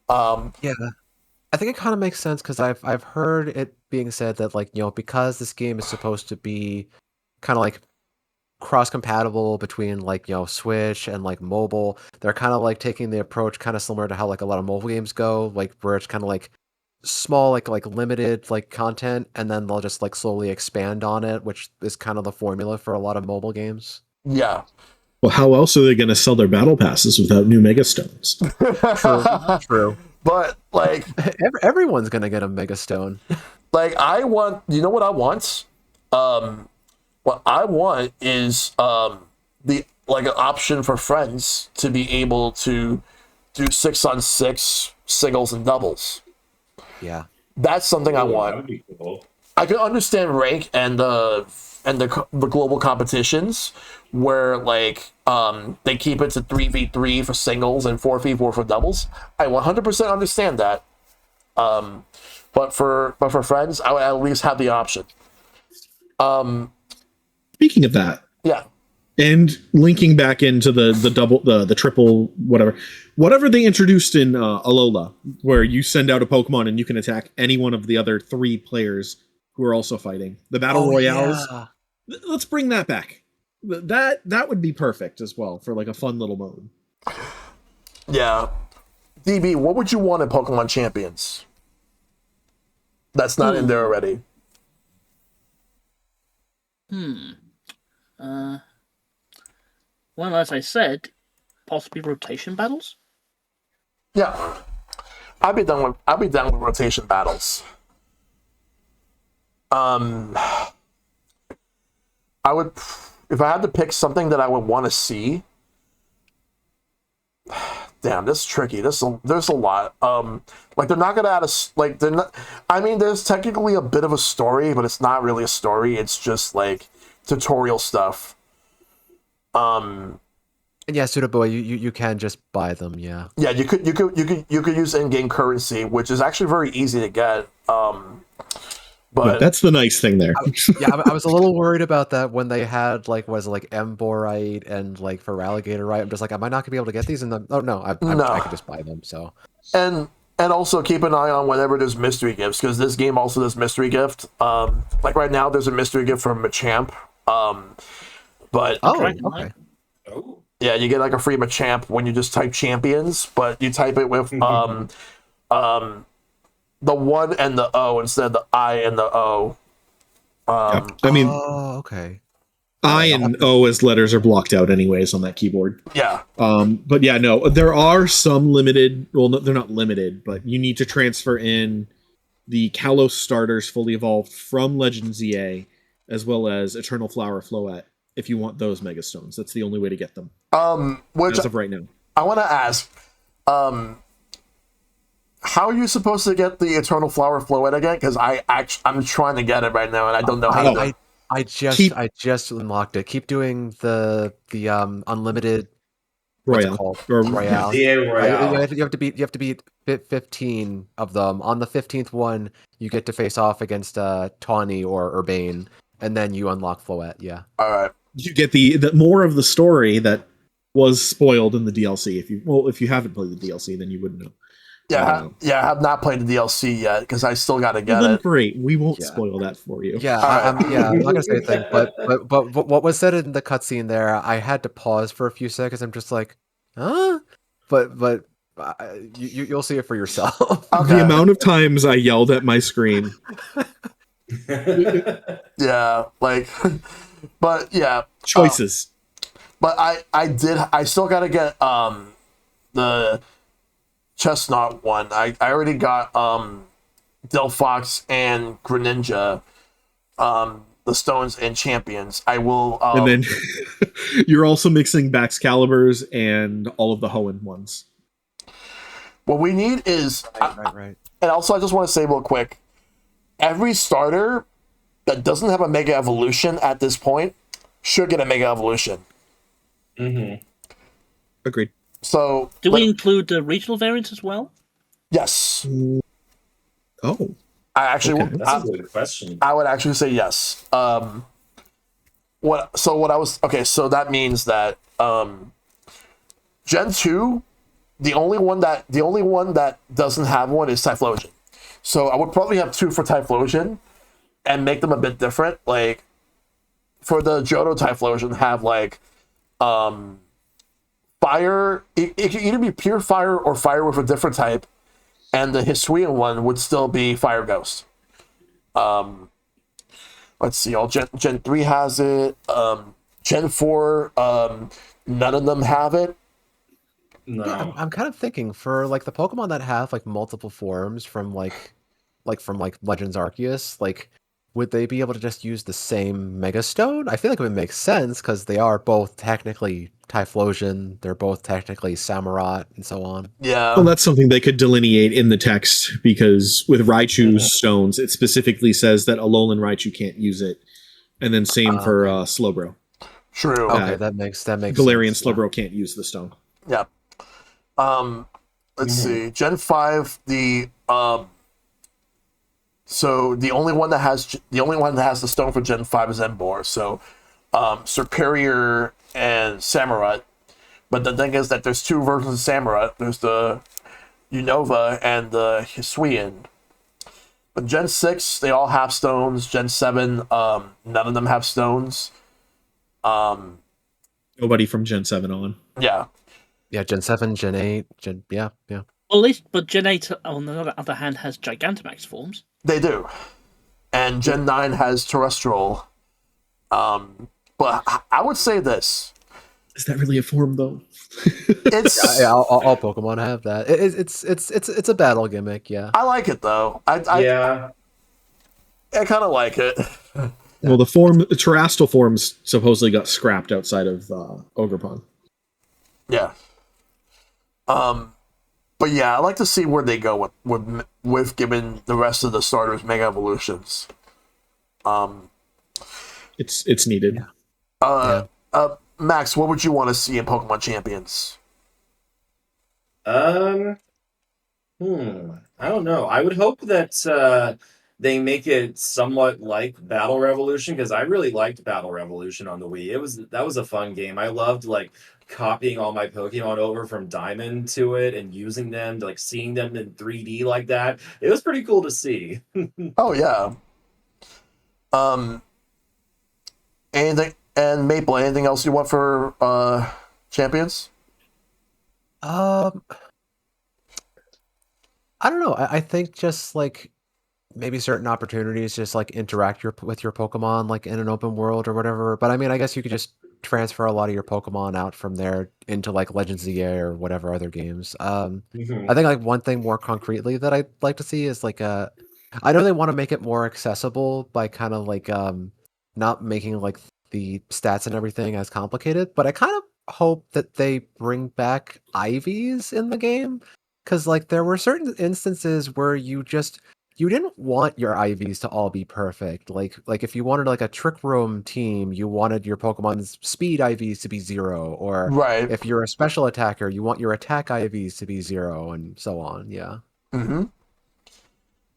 Yeah, I think it kind of makes sense because I've heard it being said that like because this game is supposed to be kind of like cross compatible between like Switch and like mobile, they're kind of like taking the approach kind of similar to how like a lot of mobile games go, like where it's kind of like small like limited like content, and then they'll just like slowly expand on it, which is kind of the formula for a lot of mobile games. Yeah. Well, how else are they going to sell their battle passes without new Mega Stones? True. But like everyone's gonna get a Mega Stone. like I want, you know what I want? What I want is the like an option for friends to be able to do 6-on-6 singles and doubles. Yeah. That's something I That want. would be cool. I can understand rank and the global competitions where like they keep it to 3v3 for singles and 4v4 for doubles. I 100% understand that. But for friends, I would at least have the option. Speaking of that, Yeah. and linking back into the double, the triple, whatever they introduced in Alola, where you send out a Pokemon and you can attack any one of the other 3 players who are also fighting. The battle royales. Yeah. Let's bring that back. That would be perfect as well for like a fun little mode. Yeah. DB, what would you want in Pokemon Champions? That's not in there already. Well, as I said, possibly rotation battles. Yeah. I'd be down with rotation battles. I would, if I had to pick something that I would want to see. Damn, this is tricky. There's a lot. Like they're not gonna add they're not. I mean, there's technically a bit of a story, but it's not really a story. It's just like tutorial stuff. And yeah, Sudaboy, you can just buy them. Yeah. Yeah, you could use in-game currency, which is actually very easy to get. But That's the nice thing there. I was a little worried about that when they had like Emborite and like Feraligatr, right? I'm just like, am I not gonna be able to get these? And oh no, I could just buy them. So and also keep an eye on whenever there's mystery gifts, because this game also does mystery gift. Like right now, there's a mystery gift from Machamp. But okay. Oh, yeah, you get like a free Machamp when you just type champions, but you type it with the 1 and the O instead of the I and the O. I mean, okay. I and O as letters are blocked out anyways on that keyboard. Yeah. But yeah, no, there are some limited. Well, no, they're not limited, but you need to transfer in the Kalos starters fully evolved from Legends EA, as well as Eternal Flower Floette, if you want those Mega Stones. That's the only way to get them. Which as of right now. I want to ask, how are you supposed to get the Eternal Flower Floette again? Because I'm trying to get it right now and I don't know how to. I just unlocked it. Keep doing the unlimited. What's it called? Royale. DA Royale. You have to beat 15 of them. On the 15th one, you get to face off against Tawny or Urbane, and then you unlock Floette. Yeah. All right. You get the more of the story that was spoiled in the DLC. If you haven't played the DLC, then you wouldn't know. Yeah, I have not played the DLC yet because I still got to get it. Great, we won't spoil that for you. Yeah, I'm not gonna say anything. But what was said in the cutscene there, I had to pause for a few seconds. I'm just like, huh? But you'll see it for yourself. Okay. The amount of times I yelled at my screen. Yeah, like, but yeah, Choices. but I still got to get the Chestnut one. I already got Delphox and Greninja. the stones in champions. I will. And then you're also mixing Baxcaliburs and all of the Hoenn ones. What we need is, Right. and also I just want to say real quick, every starter that doesn't have a Mega Evolution at this point should get a Mega Evolution. Mm-hmm. Agreed. So, Do we include the regional variants as well? yes. Oh. I actually, Okay. That's a good question. I would actually say yes. So that means that Gen 2, the only one that doesn't have one is Typhlosion. So I would probably have 2 for Typhlosion and make them a bit different. Like for the Johto Typhlosion, have like fire. It could either be pure fire or fire with a different type, and the Hisuian one would still be Fire Ghost. Let's see. All Gen 3 has it. Gen 4, none of them have it. No. Yeah, I'm kind of thinking for like the Pokemon that have like multiple forms from from Legends Arceus, like would they be able to just use the same Mega Stone? I feel like it would make sense because they are both technically Typhlosion, they're both technically Samurott, and so on. Yeah. Well, that's something they could delineate in the text, because with Raichu's stones, it specifically says that Alolan Raichu can't use it. And then same for Slowbro. True. Okay, that makes Galarian sense. Slowbro can't use the stone. Yeah. Let's see. Gen 5, so the only one that has the stone for Gen 5 is Emboar. So Superior and Samurott. But the thing is that there's 2 versions of Samurott. There's the Unova and the Hisuian. But Gen 6, they all have stones. Gen 7, none of them have stones. Nobody from Gen 7 on. Yeah. Yeah, Gen 7, Gen 8, yeah. Well, at least, but Gen 8, on the other hand, has Gigantamax forms. They do. And Gen 9 has Terrestrial. But I would say this. Is that really a form, though? It's Yeah, all Pokemon have that. It's a battle gimmick, yeah. I like it though. I kind of like it. Well, the terrestrial forms supposedly got scrapped outside of Ogerpon. Yeah. But yeah, I like to see where they go with giving the rest of the starters Mega Evolutions. It's needed. Max, what would you want to see in Pokemon Champions? I don't know. I would hope that they make it somewhat like Battle Revolution, because I really liked Battle Revolution on the Wii. That was a fun game. I loved like copying all my Pokemon over from Diamond to it and using them, like seeing them in 3D like that. It was pretty cool to see. Oh yeah. Maple, anything else you want for Champions? I don't know. I think just like maybe certain opportunities, just like interact with your Pokemon like in an open world or whatever. But I mean, I guess you could just transfer a lot of your Pokemon out from there into like Legends ZA or whatever other games. I think like one thing more concretely that I'd like to see is like I know they want to make it more accessible by kind of like not making like the stats and everything as complicated, but I kind of hope that they bring back IVs in the game, because like there were certain instances where you didn't want your IVs to all be perfect. Like if you wanted like a Trick Room team, you wanted your Pokemon's speed IVs to be 0, or Right. if you're a special attacker, you want your attack IVs to be 0, and so on. Yeah. Mm-hmm.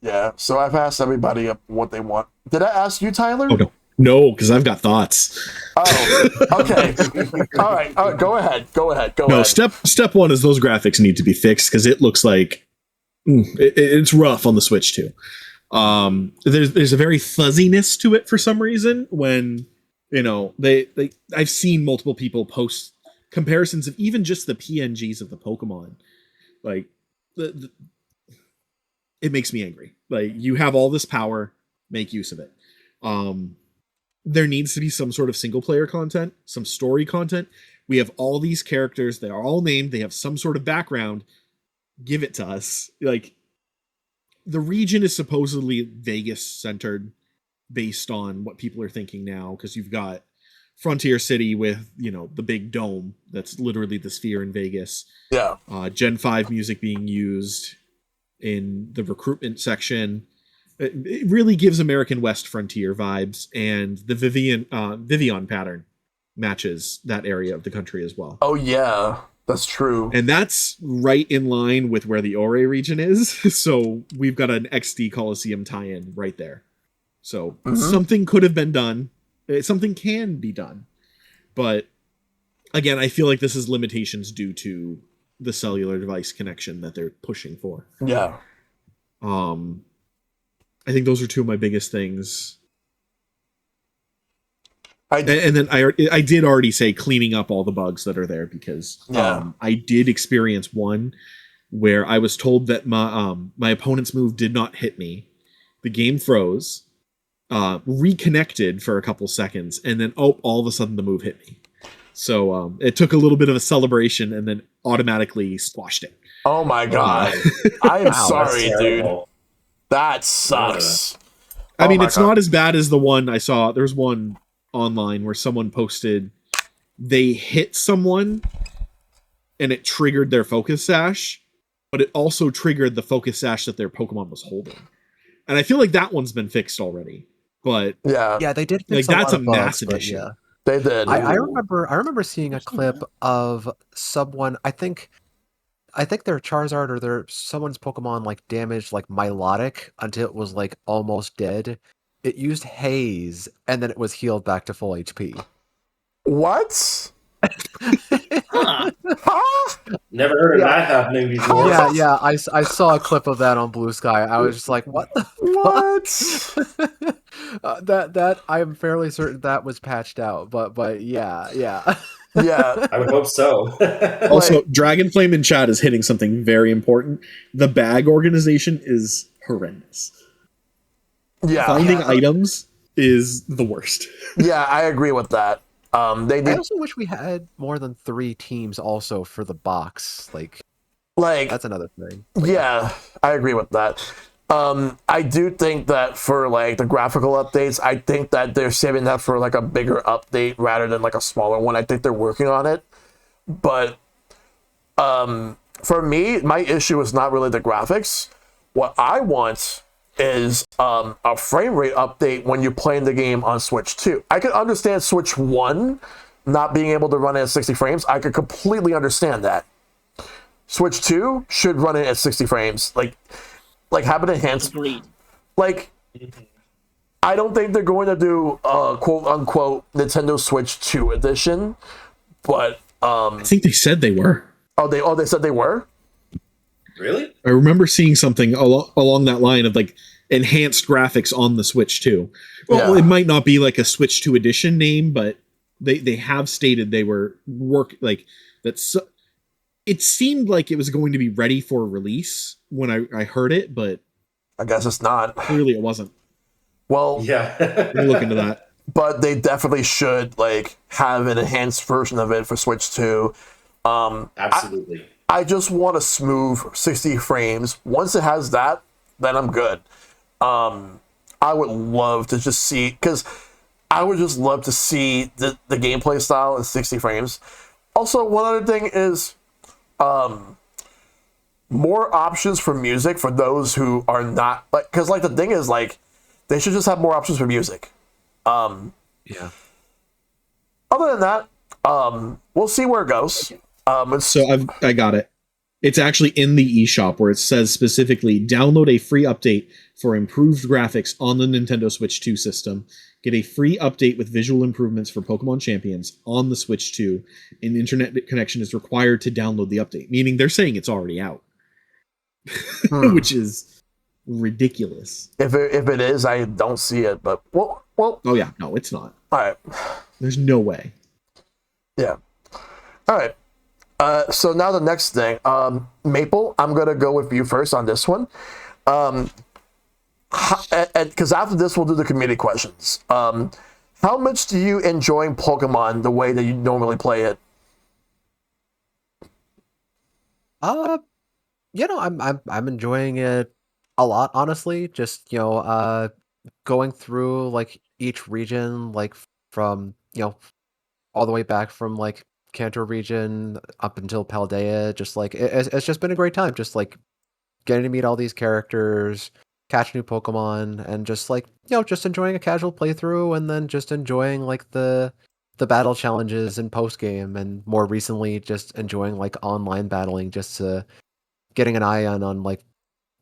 Yeah. So I've asked everybody what they want. Did I ask you, Tyler? Oh no. No, because I've got thoughts. Oh, okay. All right. Go ahead. No, step one is those graphics need to be fixed, because it looks like it's rough on the Switch too. There's a very fuzziness to it for some reason. When I've seen multiple people post comparisons of even just the PNGs of the Pokemon. Like it makes me angry. Like, you have all this power, make use of it. There needs to be some sort of single player content, some story content. We have all these characters, they are all named, they have some sort of background. Give it to us. Like, the region is supposedly Vegas centered. based on what people are thinking now, because you've got Frontier City with, the big dome that's literally the sphere in Vegas. Yeah. Gen 5 music being used in the recruitment section. It really gives American West Frontier vibes, and the Vivian pattern matches that area of the country as well. Oh yeah, that's true. And that's right in line with where the Ore region is. So we've got an XD Coliseum tie-in right there. So something could have been done. Something can be done. But again, I feel like this is limitations due to the cellular device connection that they're pushing for. Yeah. I think those are two of my biggest things. I And then I did already say cleaning up all the bugs that are there, because I did experience one where I was told that my opponent's move did not hit me. The game froze, reconnected for a couple seconds, and then all of a sudden the move hit me. So it took a little bit of a celebration and then automatically squashed it. Oh my god. I am sorry, dude. Terrible. That sucks. I mean, my it's God. not as bad as the one I saw. There's one online where someone posted they hit someone and it triggered their focus sash, but it also triggered the focus sash that their Pokemon was holding. And I feel like that one's been fixed already. But Yeah, they did. like, Fix that's lot a of bugs, massive but issue. Yeah. they did. I remember seeing a clip of someone. I think their Charizard or someone's Pokemon like damaged like Milotic until it was like almost dead. It used haze and then it was healed back to full HP. What? Huh. Huh? Never heard of that happening before. Yeah. I saw a clip of that on Blue Sky. I was just like, what the What? that I am fairly certain that was patched out, but yeah. Yeah. I would hope so. Also, Dragonflame in chat is hitting something very important. The bag organization is horrendous. Yeah. Finding items is the worst. Yeah, I agree with that. They I did also wish we had more than 3 teams also for the box. Like like that's another thing. yeah, I agree with that. I do think that for like the graphical updates, I think that they're saving that for like a bigger update rather than like a smaller one. I think they're working on it. But for me, my issue is not really the graphics. What I want is a frame rate update when you're playing the game on Switch 2. I could understand Switch 1 not being able to run it at 60 frames. I could completely understand that. Switch 2 should run it at 60 frames. Like have it enhanced. Agreed. Like, I don't think they're going to do a quote unquote Nintendo Switch 2 edition, but I think they said they were. they said they were? Really? I remember seeing something along that line of like enhanced graphics on the Switch 2. Well, Yeah. it might not be like a Switch 2 edition name, but they have stated they were it seemed like it was going to be ready for release when I heard it, but I guess it's not. clearly it wasn't. Well, Yeah. We'll look into that. but they definitely should like have an enhanced version of it for Switch 2. Absolutely. I just want a smooth 60 frames. Once it has that, then I'm good. I would love to just see, because I would just love to see the gameplay style in 60 frames. Also, one other thing is more options for music for those who are not, like, because like the thing is like they should just have more options for music. Yeah. Other than that, we'll see where it goes. So I got it. It's actually in the eShop where it says specifically download a free update for improved graphics on the Nintendo Switch 2 system. Get a free update with visual improvements for Pokemon Champions on the Switch 2. An internet connection is required to download the update, meaning they're saying it's already out, which is ridiculous. If it is, I don't see it. But well. Oh yeah, no, it's not. All right. There's no way. Yeah. All right. So now the next thing, Maple, I'm gonna go with you first on this one, because after this we'll do the community questions. How much do you enjoy Pokemon the way that you normally play it? I'm enjoying it a lot, honestly. Just going through like each region, like from all the way back from like Kanto region up until Paldea, just like it's just been a great time. Just like getting to meet all these characters, catch new Pokemon, and just like just enjoying a casual playthrough, and then just enjoying like the battle challenges and post game, and more recently just enjoying like online battling, just to getting an eye on like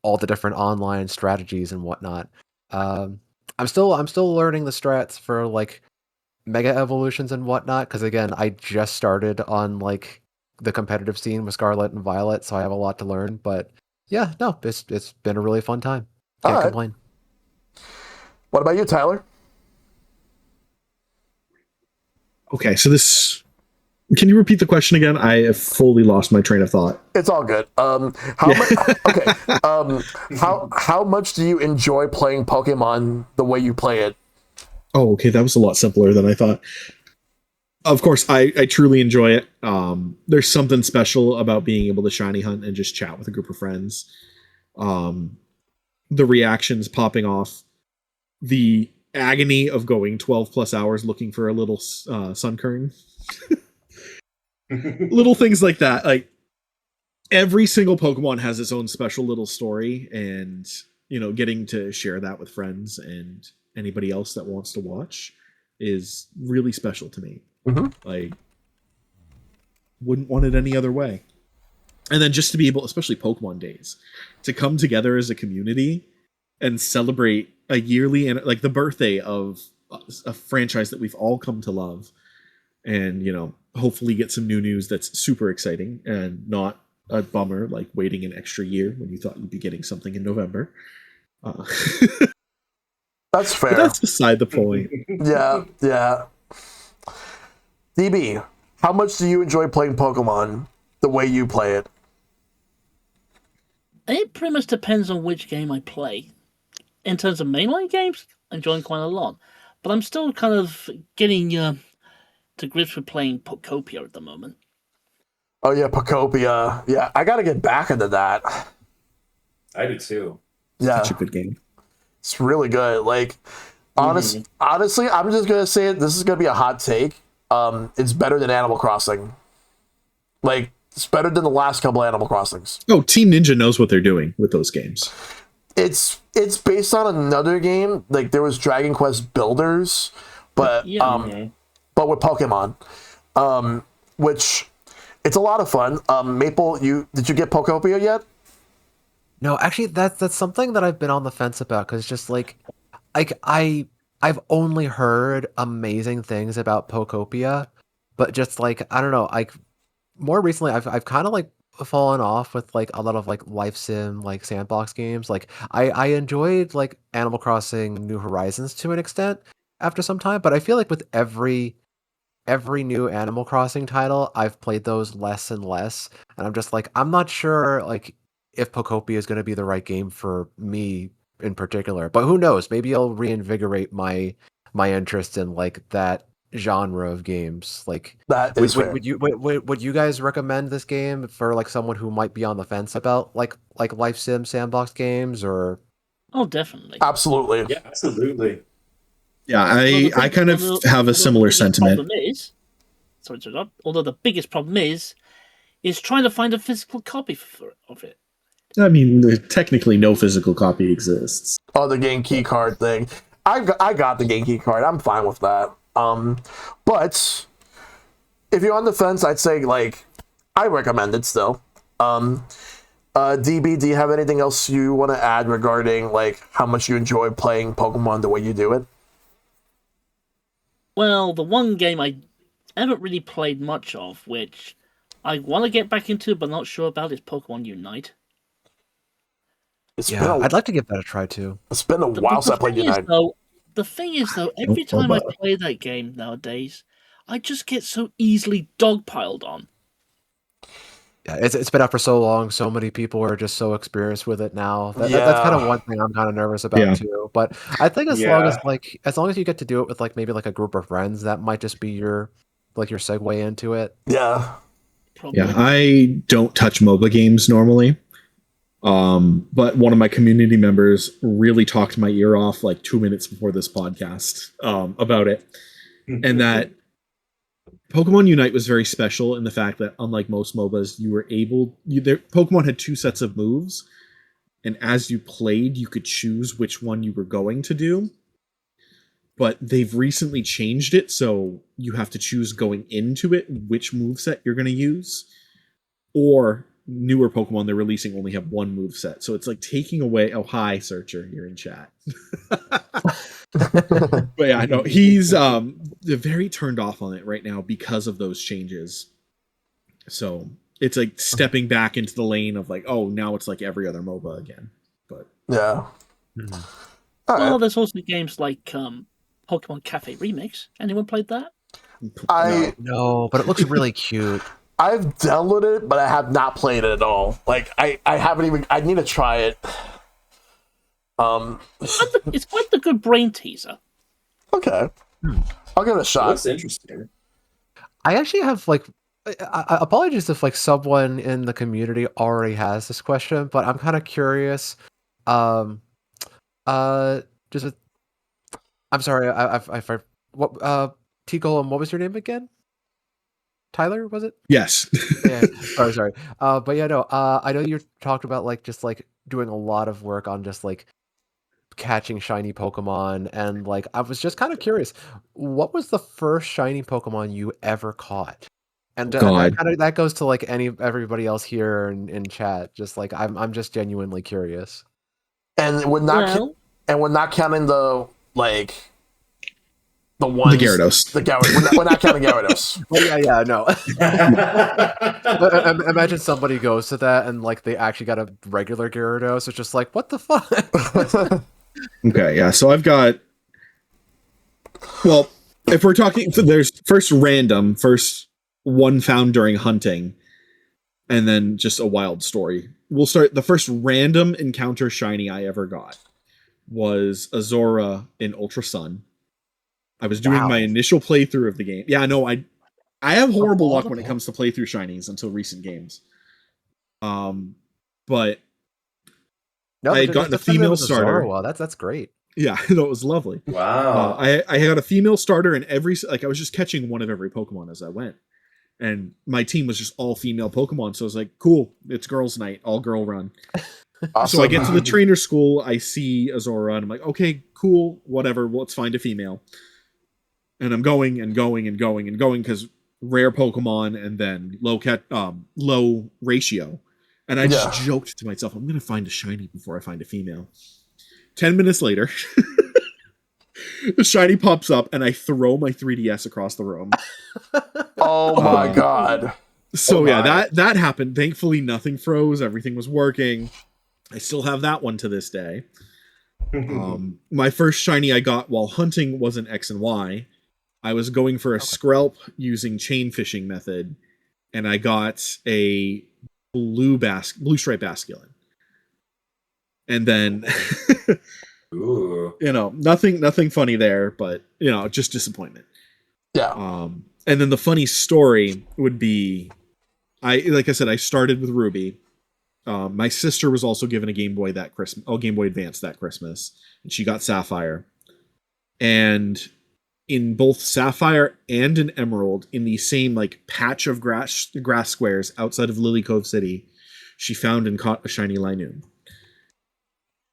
all the different online strategies and whatnot. I'm still learning the strats for like mega evolutions and whatnot, because again, I just started on like the competitive scene with Scarlet and Violet, so I have a lot to learn. But yeah, no, it's been a really fun time. All Can't right. complain. What about you, Tyler? Okay, so this. Can you repeat the question again? I have fully lost my train of thought. It's all good. Okay. How much do you enjoy playing Pokemon the way you play it? Oh, okay, that was a lot simpler than I thought. Of course, I truly enjoy it. There's something special about being able to shiny hunt and just chat with a group of friends. The reactions popping off, the agony of going 12 plus hours looking for a little Sunkern. Little things like that. Like every single Pokemon has its own special little story, and getting to share that with friends and anybody else that wants to watch is really special to me. Like, wouldn't want it any other way. And then just to be able, especially Pokemon days, to come together as a community and celebrate a yearly and like the birthday of a franchise that we've all come to love, and hopefully get some new news that's super exciting and not a bummer like waiting an extra year when you thought you'd be getting something in November. That's fair. But that's beside the point. Yeah. DB, how much do you enjoy playing Pokemon the way you play it? It pretty much depends on which game I play. In terms of mainline games, I'm enjoying quite a lot. But I'm still kind of getting to grips with playing Pokopia at the moment. Oh yeah, Pokopia. Yeah, I gotta get back into that. I do too. Yeah, Such a good game. it's really good. Like, honestly, I'm just gonna say it. This is gonna be a hot take. It's better than Animal Crossing. Like, it's better than the last couple Animal Crossings. Oh, Team Ninja knows what they're doing with those games. It's based on another game. Like, there was Dragon Quest Builders, but but with Pokemon, which it's a lot of fun. Maple, did you get Pokopia yet? No, actually, that's something that I've been on the fence about, because just like I've only heard amazing things about Pokopia, but just like I don't know, like more recently I've kind of like fallen off with like a lot of like life sim like sandbox games. Like I enjoyed like Animal Crossing New Horizons to an extent after some time, but I feel like with every new Animal Crossing title, I've played those less and less, and I'm just like I'm not sure like if Pokopia is going to be the right game for me in particular. But who knows? Maybe I'll reinvigorate my interest in like that genre of games. Like, That is fair. would you guys recommend this game for like someone who might be on the fence about like life sim sandbox games? Or Oh, definitely. Absolutely. Yeah, absolutely. Yeah, I kind of have a similar sentiment. Sorry to interrupt. Although the biggest problem is trying to find a physical copy of it. I mean, technically no physical copy exists. Oh, the game key card thing. I got the game key card. I'm fine with that. But if you're on the fence, I'd say like I recommend it still. DB, do you have anything else you want to add regarding like how much you enjoy playing Pokemon the way you do it? Well, the one game I haven't really played much of, which I want to get back into but not sure about, is Pokemon Unite. I'd like to give that a try too. It's been a while since I played Unite. The thing is, though, every time I play that game nowadays, I just get so easily dogpiled on. Yeah, it's been out for so long. So many people are just so experienced with it now. That's kind of one thing I'm kind of nervous about too. But I think as long as you get to do it with like maybe like a group of friends, that might just be your segue into it. Yeah. Probably. Yeah, I don't touch MOBA games normally. But one of my community members really talked my ear off like 2 minutes before this podcast about it, and that Pokemon Unite was very special in the fact that, unlike most MOBAs, you were Pokemon had 2 sets of moves, and as you played, you could choose which one you were going to do. But they've recently changed it, so you have to choose going into it which moveset you're going to use. Or newer Pokemon they're releasing only have one moveset. So it's like taking away... Oh, hi, Searcher. You're in chat. But yeah, I know. He's very turned off on it right now because of those changes. So it's like stepping back into the lane of like, oh, now it's like every other MOBA again. But yeah. Well, there's also games like Pokemon Cafe Remix. Anyone played that? No, but it looks really cute. I've downloaded it, but I have not played it at all. Like I haven't even. I need to try it. It's quite the good brain teaser. Okay, I'll give it a shot. Looks interesting. I actually have like, apologies if like someone in the community already has this question, but I'm kind of curious. I'm sorry, I what T Golem, what was your name again? Tyler, was it? yes. Yeah. Sorry. But yeah, no. I know you talked about like just like doing a lot of work on just like catching shiny Pokemon, and like I was just kind of curious, what was the first shiny Pokemon you ever caught? And that goes to like everybody else here in chat. Just like I'm just genuinely curious. And we're not counting the like the ones The Gyarados. We're not counting Gyarados. Yeah, no. Imagine somebody goes to that and like they actually got a regular Gyarados. It's just like, what the fuck? Okay, yeah. So I've got. Well, if we're talking, there's first one found during hunting, and then just a wild story. We'll start. The first random encounter shiny I ever got was Azora in Ultra Sun. I was doing my initial playthrough of the game. Yeah, no, I have horrible luck when it comes to playthrough shinies until recent games. But no, I had gotten a female starter. Wow, that's great. Yeah, that was lovely. Wow. I got a female starter, and I was just catching one of every Pokemon as I went. And my team was just all female Pokemon, so I was like, cool, it's girls' night, all girl run. Awesome. So I get to the trainer school, I see Azora, and I'm like, okay, cool, whatever, let's find a female. And I'm going because rare Pokemon and then low ratio. And I just joked to myself, I'm going to find a shiny before I find a female. 10 minutes later, the shiny pops up and I throw my 3DS across the room. Oh my god. So that happened. Thankfully, nothing froze. Everything was working. I still have that one to this day. My first shiny I got while hunting was an X and Y. I was going for a Skrelp using chain fishing method, and I got a blue stripe basculin. And then, Ooh. nothing funny there, but just disappointment. Yeah. And then the funny story would be, like I said, I started with Ruby. My sister was also given a Game Boy Game Boy Advance that Christmas, and she got Sapphire. And in both Sapphire and in Emerald, in the same like patch of grass squares outside of Lily Cove City, she found and caught a shiny Linoon.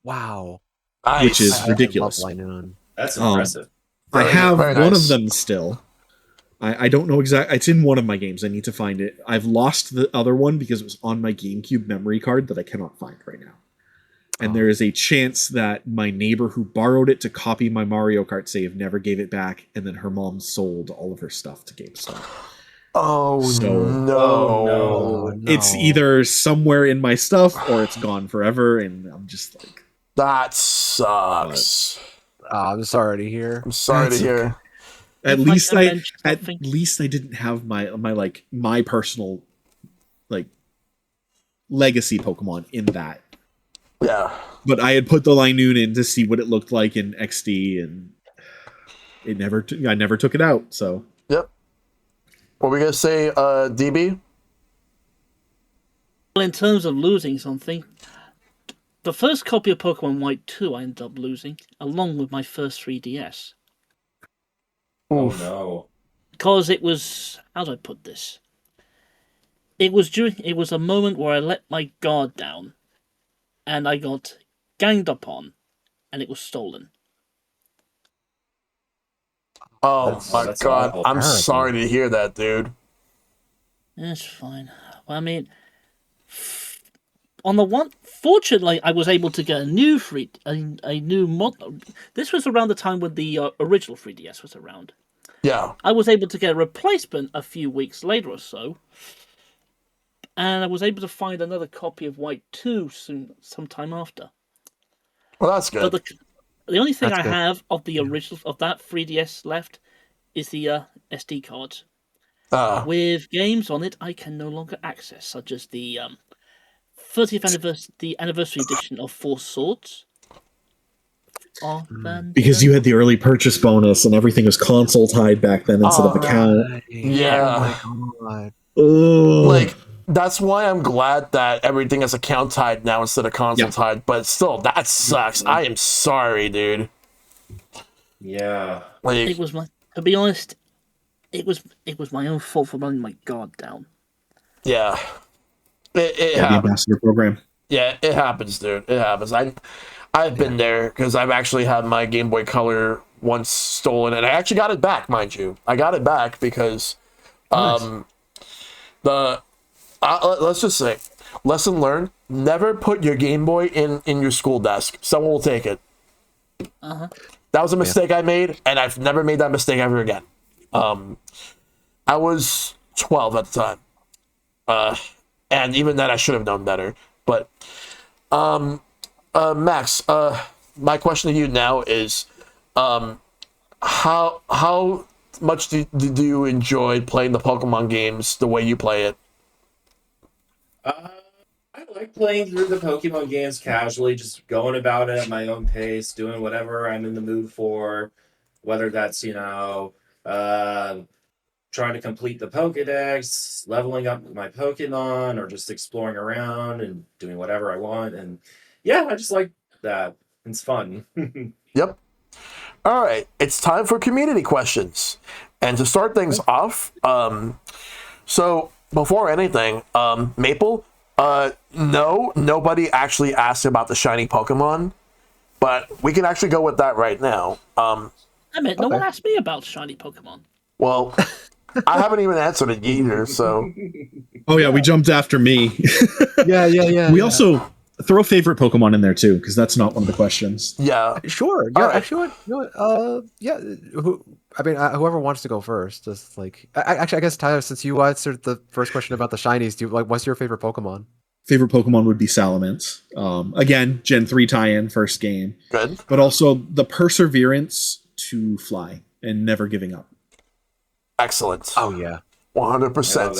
Wow. Nice. Which is ridiculous. That's impressive. I have one of them still. I don't know exactly. It's in one of my games. I need to find it. I've lost the other one because it was on my GameCube memory card that I cannot find right now. And there is a chance that my neighbor who borrowed it to copy my Mario Kart save never gave it back, and then her mom sold all of her stuff to GameStop. No. It's either somewhere in my stuff or it's gone forever, and I'm just like... That sucks. I'm sorry to hear. I'm sorry to hear. At least I didn't have my personal like legacy Pokemon in that. Yeah. But I had put the Linoon in to see what it looked like in XD, and I never took it out. So. Yep. What were we gonna say, DB? Well, in terms of losing something, the first copy of Pokemon White 2 I ended up losing, along with my first 3DS. Oh Oof. no. Because it was, how do I put this? It was a moment where I let my guard down, and I got ganged up on, and it was stolen. Oh my That's god. awful. I'm Terrible. sorry to hear that, dude. It's fine. Well, I mean, fortunately, I was able to get a new mod. This was around the time when the original 3DS was around. Yeah. I was able to get a replacement a few weeks later or so, and I was able to find another copy of White 2 sometime after. Well, that's good. But the only thing That's I good. have of the original of that 3DS left is the SD cards. With games on it I can no longer access, such as the 30th anniversary, the anniversary edition of Four Swords. Because you had the early purchase bonus and everything was console tied back then instead of account. Yeah. Oh my god. Ugh. Like, that's why I'm glad that everything is account tied now instead of console Yeah. tied, but still, that sucks. I am sorry, dude. Yeah. Like, It was to be honest, it was my own fault for letting my guard down. yeah. It the happens. ambassador program. Yeah, it happens, dude. It happens. I've been there because I've actually had my Game Boy Color once stolen, and I actually got it back, mind you. I got it back because let's just say, lesson learned: never put your Game Boy in your school desk. Someone will take it. That was a mistake I made, and I've never made that mistake ever again. I was 12 at the time, and even then I should have known better. But Max, my question to you now is, how much do you enjoy playing the Pokemon games the way you play it? I like playing through the Pokemon games casually, just going about it at my own pace, doing whatever I'm in the mood for, whether that's, trying to complete the Pokedex, leveling up my Pokemon, or just exploring around and doing whatever I want. And yeah, I just like that. It's fun. Yep. All right, it's time for community questions. And to start things off, so before anything, Maple, no, nobody actually asked about the shiny Pokemon, but we can actually go with that right now. I mean, no one asked me about shiny Pokemon. Well, I haven't even answered it either, so Oh yeah, we jumped after me. Yeah. We also throw favorite Pokemon in there too, because that's not one of the questions. yeah. Sure. Yeah. All right. Actually, yeah. Whoever wants to go first, just like, I guess Tyler, since you answered the first question about the shinies, what's your favorite Pokemon? Favorite Pokemon would be Salamence. Again, Gen 3 tie-in, first game. Good. But also the perseverance to fly and never giving up. Excellent. Oh yeah. 100%. I love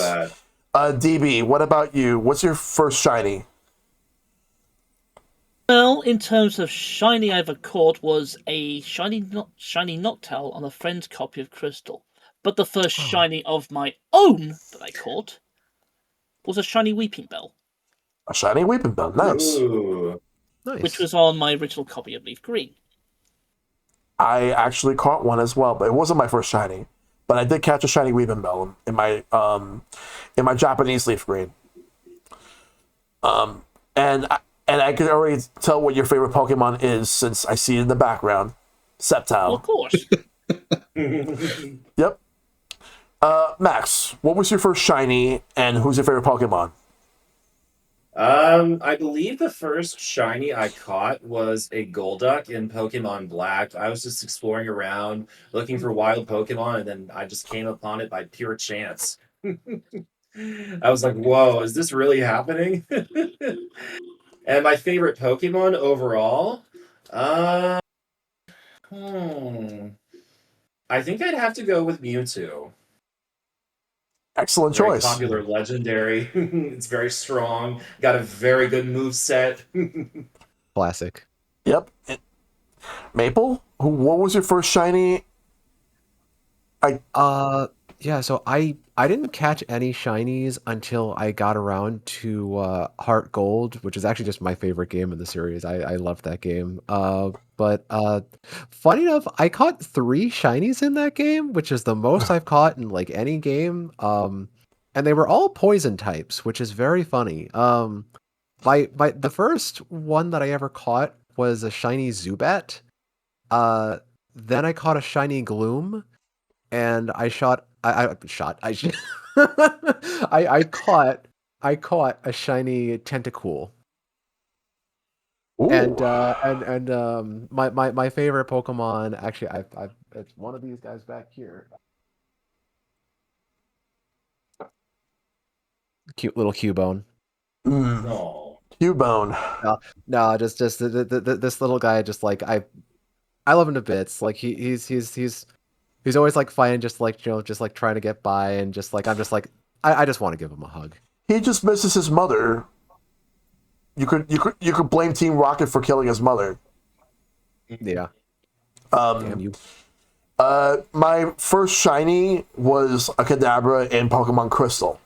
that. DB, what about you? What's your first shiny? Well, in terms of shiny I ever caught was a shiny Noctowl on a friend's copy of Crystal. But the first shiny of my own that I caught was a shiny Weeping Bell, A shiny Weeping Bell. Nice. Ooh. Nice. which was on my original copy of Leaf Green. I actually caught one as well, but it wasn't my first shiny. But I did catch a shiny Weeping Bell in my Japanese Leaf Green. And I can already tell what your favorite Pokemon is since I see it in the background. Well, of Sceptile. course. Yep. Max, what was your first shiny and who's your favorite Pokemon? I believe the first shiny I caught was a Golduck in Pokemon Black. I was just exploring around, looking for wild Pokemon, and then I just came upon it by pure chance. I was like, whoa, is this really happening? And my favorite Pokemon overall? I think I'd have to go with Mewtwo. Excellent Very choice. popular legendary. It's very strong. Got a very good moveset. Classic. Yep. Maple, what was your first shiny? Yeah, so I I didn't catch any shinies until I got around to Heart Gold, which is actually just my favorite game in the series. I love that game. But funny enough, I caught 3 shinies in that game, which is the most I've caught in like any game. And they were all poison types, which is very funny. My the first one that I ever caught was a shiny Zubat. Then I caught a shiny Gloom, and I shot. I sh- I caught a shiny Tentacool. Ooh. And my favorite Pokemon, actually, I've it's one of these guys back here. Cute little Cubone. No. Cubone. No, just this little guy. Just like I love him to bits. Like he's always like fighting, just like just like trying to get by, and just like I'm just like I just want to give him a hug. He just misses his mother. You could blame Team Rocket for killing his mother. Yeah. Damn you. My first shiny was a Kadabra in Pokemon Crystal.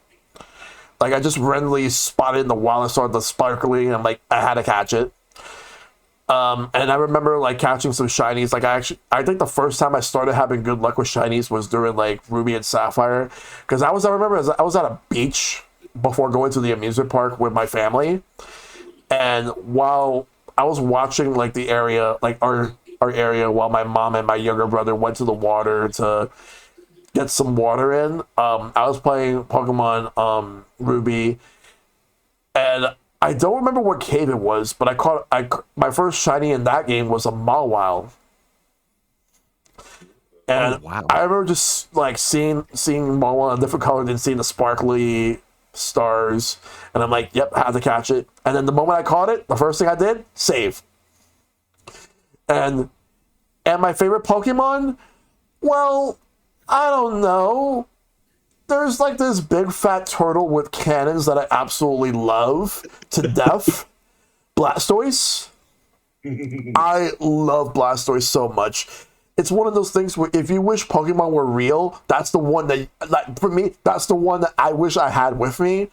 Like, I just randomly spotted in the wild and started the sparkly, and I'm like, I had to catch it. And I remember like catching some shinies. Like I think the first time I started having good luck with shinies was during like Ruby and Sapphire, because I was at a beach before going to the amusement park with my family, and while I was watching like the area, like our area, while my mom and my younger brother went to the water to get some water in, I was playing Pokemon Ruby, and I don't remember what cave it was, but my first shiny in that game was a Mawile. And Oh, wow. I remember just like seeing Mawile in a different color than seeing the sparkly stars. And I'm like, yep, I had to catch it. And then the moment I caught it, the first thing I did, save. And my favorite Pokemon? Well, I don't know. There's like this big fat turtle with cannons that I absolutely love to death. Blastoise. I love Blastoise so much. It's one of those things where if you wish Pokemon were real, that's the one that, like, for me, that's the one that I wish I had with me.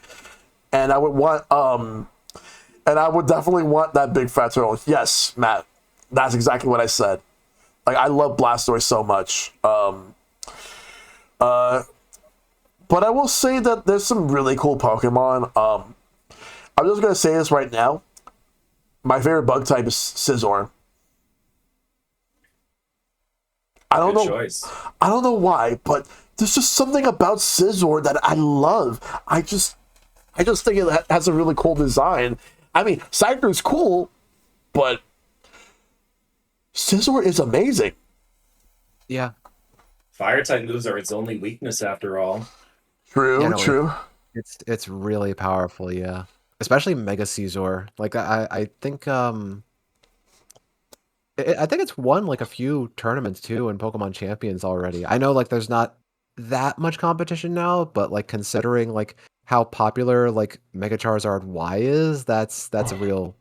And I would want and I would definitely want that big fat turtle. Yes, Matt. That's exactly what I said. Like, I love Blastoise so much. But I will say that there's some really cool Pokemon. I'm just going to say this right now. My favorite bug type is Scizor. I don't Good know. choice. I don't know why, but there's just something about Scizor that I love. I just think it has a really cool design. I mean, Scyther's cool, but Scizor is amazing. Yeah. Fire type moves are its only weakness after all. True, Yeah, no, true. It's really powerful, yeah. Especially Mega Caesar. Like I think I think it's won like a few tournaments too in Pokemon Champions already. I know like there's not that much competition now, but like considering like how popular like Mega Charizard Y is, that's a real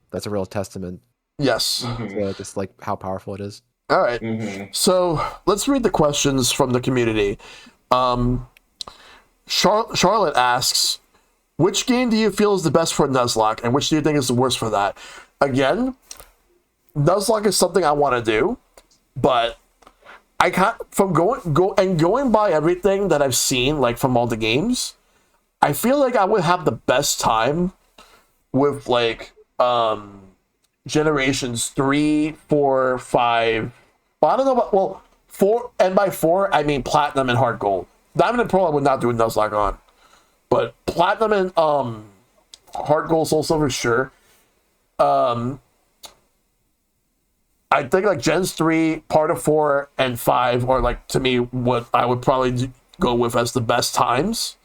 testament Yes. to just like how powerful it is. All right. So let's read the questions from the community. Charlotte asks, which game do you feel is the best for Nuzlocke, and which do you think is the worst for that? Again, Nuzlocke is something I want to do, but I can't, from going by everything that I've seen, like from all the games, I feel like I would have the best time with like generations 3, 4, 5. Well, I don't know about, well, 4, and by 4 I mean Platinum and Heart Gold. Diamond and Pearl I would not do a Nuzlocke on, but Platinum and Heart Gold, Soul Silver, sure. I think like Gens 3, part of 4, and 5 are like, to me, what I would probably go with as the best times.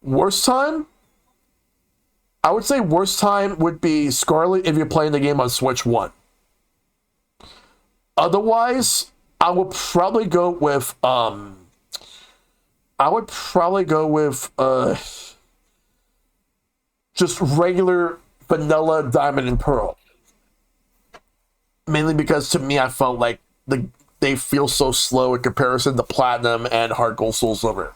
Worst time? I would say worst time would be Scarlet if you're playing the game on Switch 1. Otherwise, I would probably go with just regular vanilla Diamond and Pearl. Mainly because to me I felt like they feel so slow in comparison to Platinum and Heart Gold Soul Silver.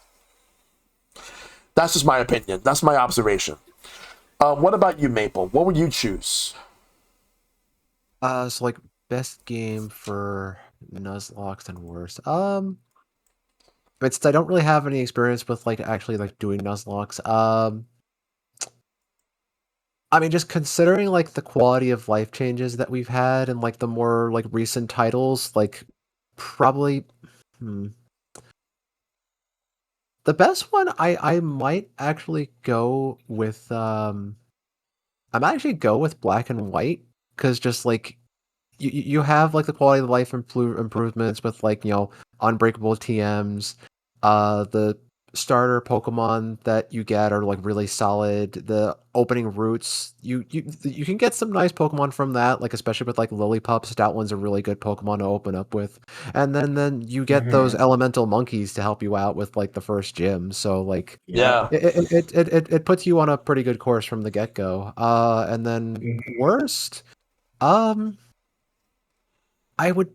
That's just my opinion. That's my observation. What about you, Maple? What would you choose? So like best game for Nuzlocke and worst. But since I don't really have any experience with like actually like doing Nuzlocke, I mean, just considering like the quality of life changes that we've had and like the more like recent titles, like probably the best one I might actually go with I might actually go with Black and White because just like you have like the quality of life improvements with like unbreakable TMs, the starter Pokemon that you get are like really solid. The opening routes, you can get some nice Pokemon from that, like especially with like Lillipup. Stoutland's a really good Pokemon to open up with, and then you get those elemental monkeys to help you out with like the first gym. So like Yeah. it puts you on a pretty good course from the get go. And then worst, I would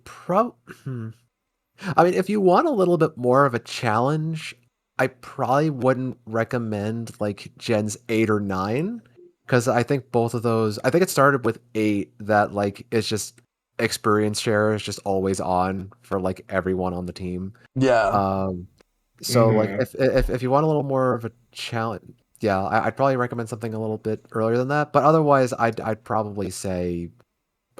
I mean, if you want a little bit more of a challenge, I probably wouldn't recommend like Gens 8 or 9 because I think both of those. I think it started with 8 that like it's just experience share is just always on for like everyone on the team. Yeah. So like if you want a little more of a challenge, yeah, I'd probably recommend something a little bit earlier than that. But otherwise, I'd probably say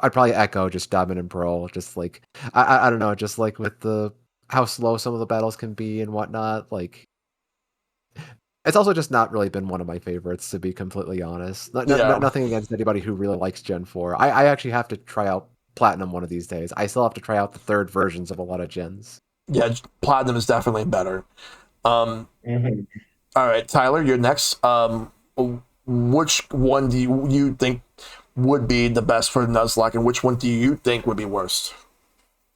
I'd probably echo just Diamond and Pearl. Just like I don't know, just like with the how slow some of the battles can be and whatnot. Like it's also just not really been one of my favorites, to be completely honest. Yeah. Nothing against anybody who really likes Gen 4. I actually have to try out Platinum one of these days. I still have to try out the third versions of a lot of gens. Yeah. Platinum is definitely better. All Mhm. right, Tyler, you're next. Which one do you think would be the best for Nuzlocke, and which one do you think would be worst?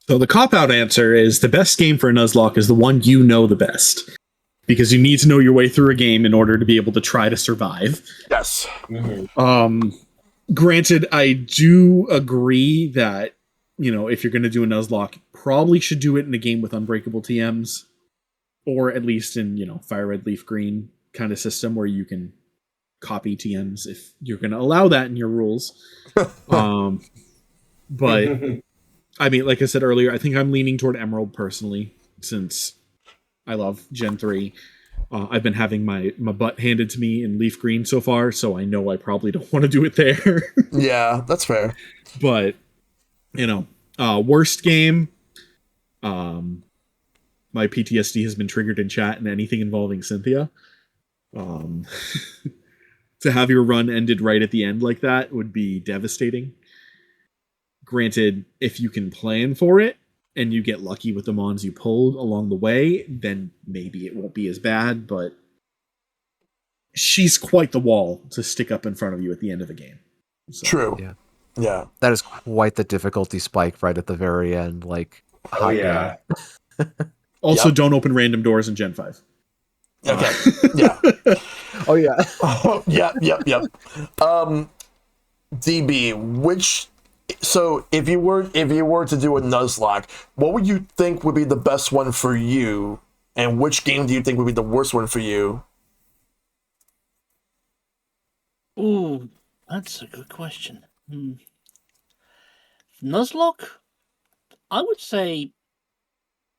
So the cop-out answer is the best game for a Nuzlocke is the one you know the best. Because you need to know your way through a game in order to be able to try to survive. Yes. Granted, I do agree that, if you're going to do a Nuzlocke, probably should do it in a game with unbreakable TMs. Or at least in, Fire Red, Leaf Green kind of system where you can copy TMs if you're going to allow that in your rules. But I mean, like I said earlier, I think I'm leaning toward Emerald personally, since I love Gen 3. I've been having my butt handed to me in Leaf Green so far, so I know I probably don't want to do it there. Yeah, that's fair. But, worst game, my PTSD has been triggered in chat, and anything involving Cynthia. To have your run ended right at the end like that would be devastating. Granted, if you can plan for it and you get lucky with the mons you pulled along the way, then maybe it won't be as bad, but she's quite the wall to stick up in front of you at the end of a game. So, True. Yeah. Yeah. That is quite the difficulty spike right at the very end. Like, Oh yeah. Also, Yep. don't open random doors in Gen 5. Okay. Yeah. Oh yeah. Oh, yep. DB, so if you were to do a Nuzlocke, what would you think would be the best one for you, and which game do you think would be the worst one for you? Ooh, that's a good question. Nuzlocke? I would say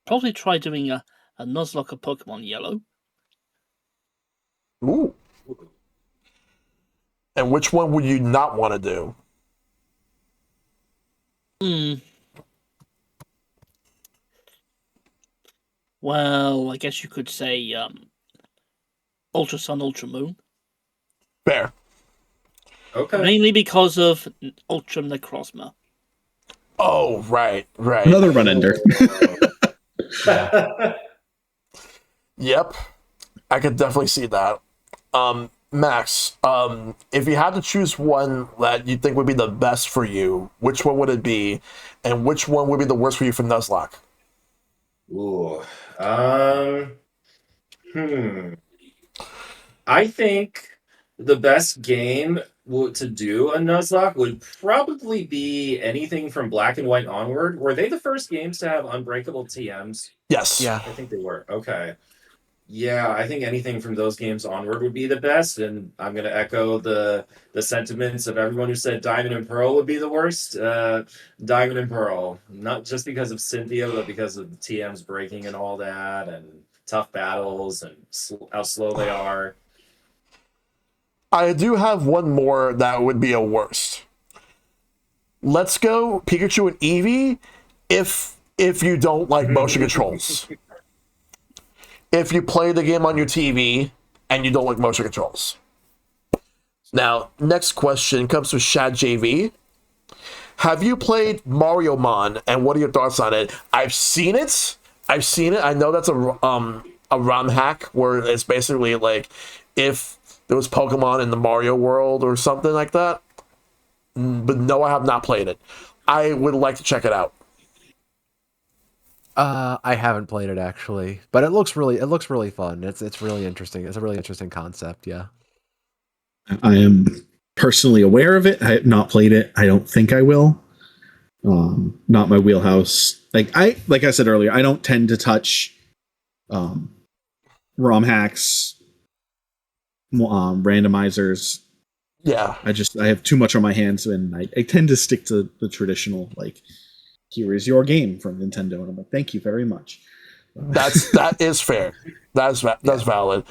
probably try doing a Nuzlocke of Pokemon Yellow. Ooh. And which one would you not want to do? Well, I guess you could say Ultra Sun, Ultra Moon. Fair. Okay. Mainly because of Ultra Necrozma. Oh, right. Another run ender. Yep. I could definitely see that. Max, if you had to choose one that you think would be the best for you, which one would it be? And which one would be the worst for you for Nuzlocke? Ooh. I think the best game to do a Nuzlocke would probably be anything from Black and White onward. Were they the first games to have unbreakable TMs? Yes. Yeah. I think they were. Okay. Yeah, I think anything from those games onward would be the best, and I'm gonna echo the sentiments of everyone who said Diamond and Pearl would be the worst. Diamond and Pearl, not just because of Cynthia, but because of the TMs breaking and all that, and tough battles and how slow they are. I do have one more that would be a worst. Let's Go Pikachu and Eevee if you don't like motion controls. If you play the game on your TV and you don't like motion controls. Now, next question comes from Shad JV. Have you played Mario Mon, and what are your thoughts on it? I've seen it. I know that's a ROM hack where it's basically like if there was Pokemon in the Mario world or something like that. But no, I have not played it. I would like to check it out. I haven't played it actually, but it looks really fun. It's really interesting. It's a really interesting concept. Yeah. I am personally aware of it. I have not played it. I don't think I will. Not my wheelhouse. Like I said earlier, I don't tend to touch ROM hacks, randomizers. Yeah. I have too much on my hands, and I tend to stick to the traditional, like, here is your game from Nintendo, and I'm like, thank you very much. That is fair. That's valid.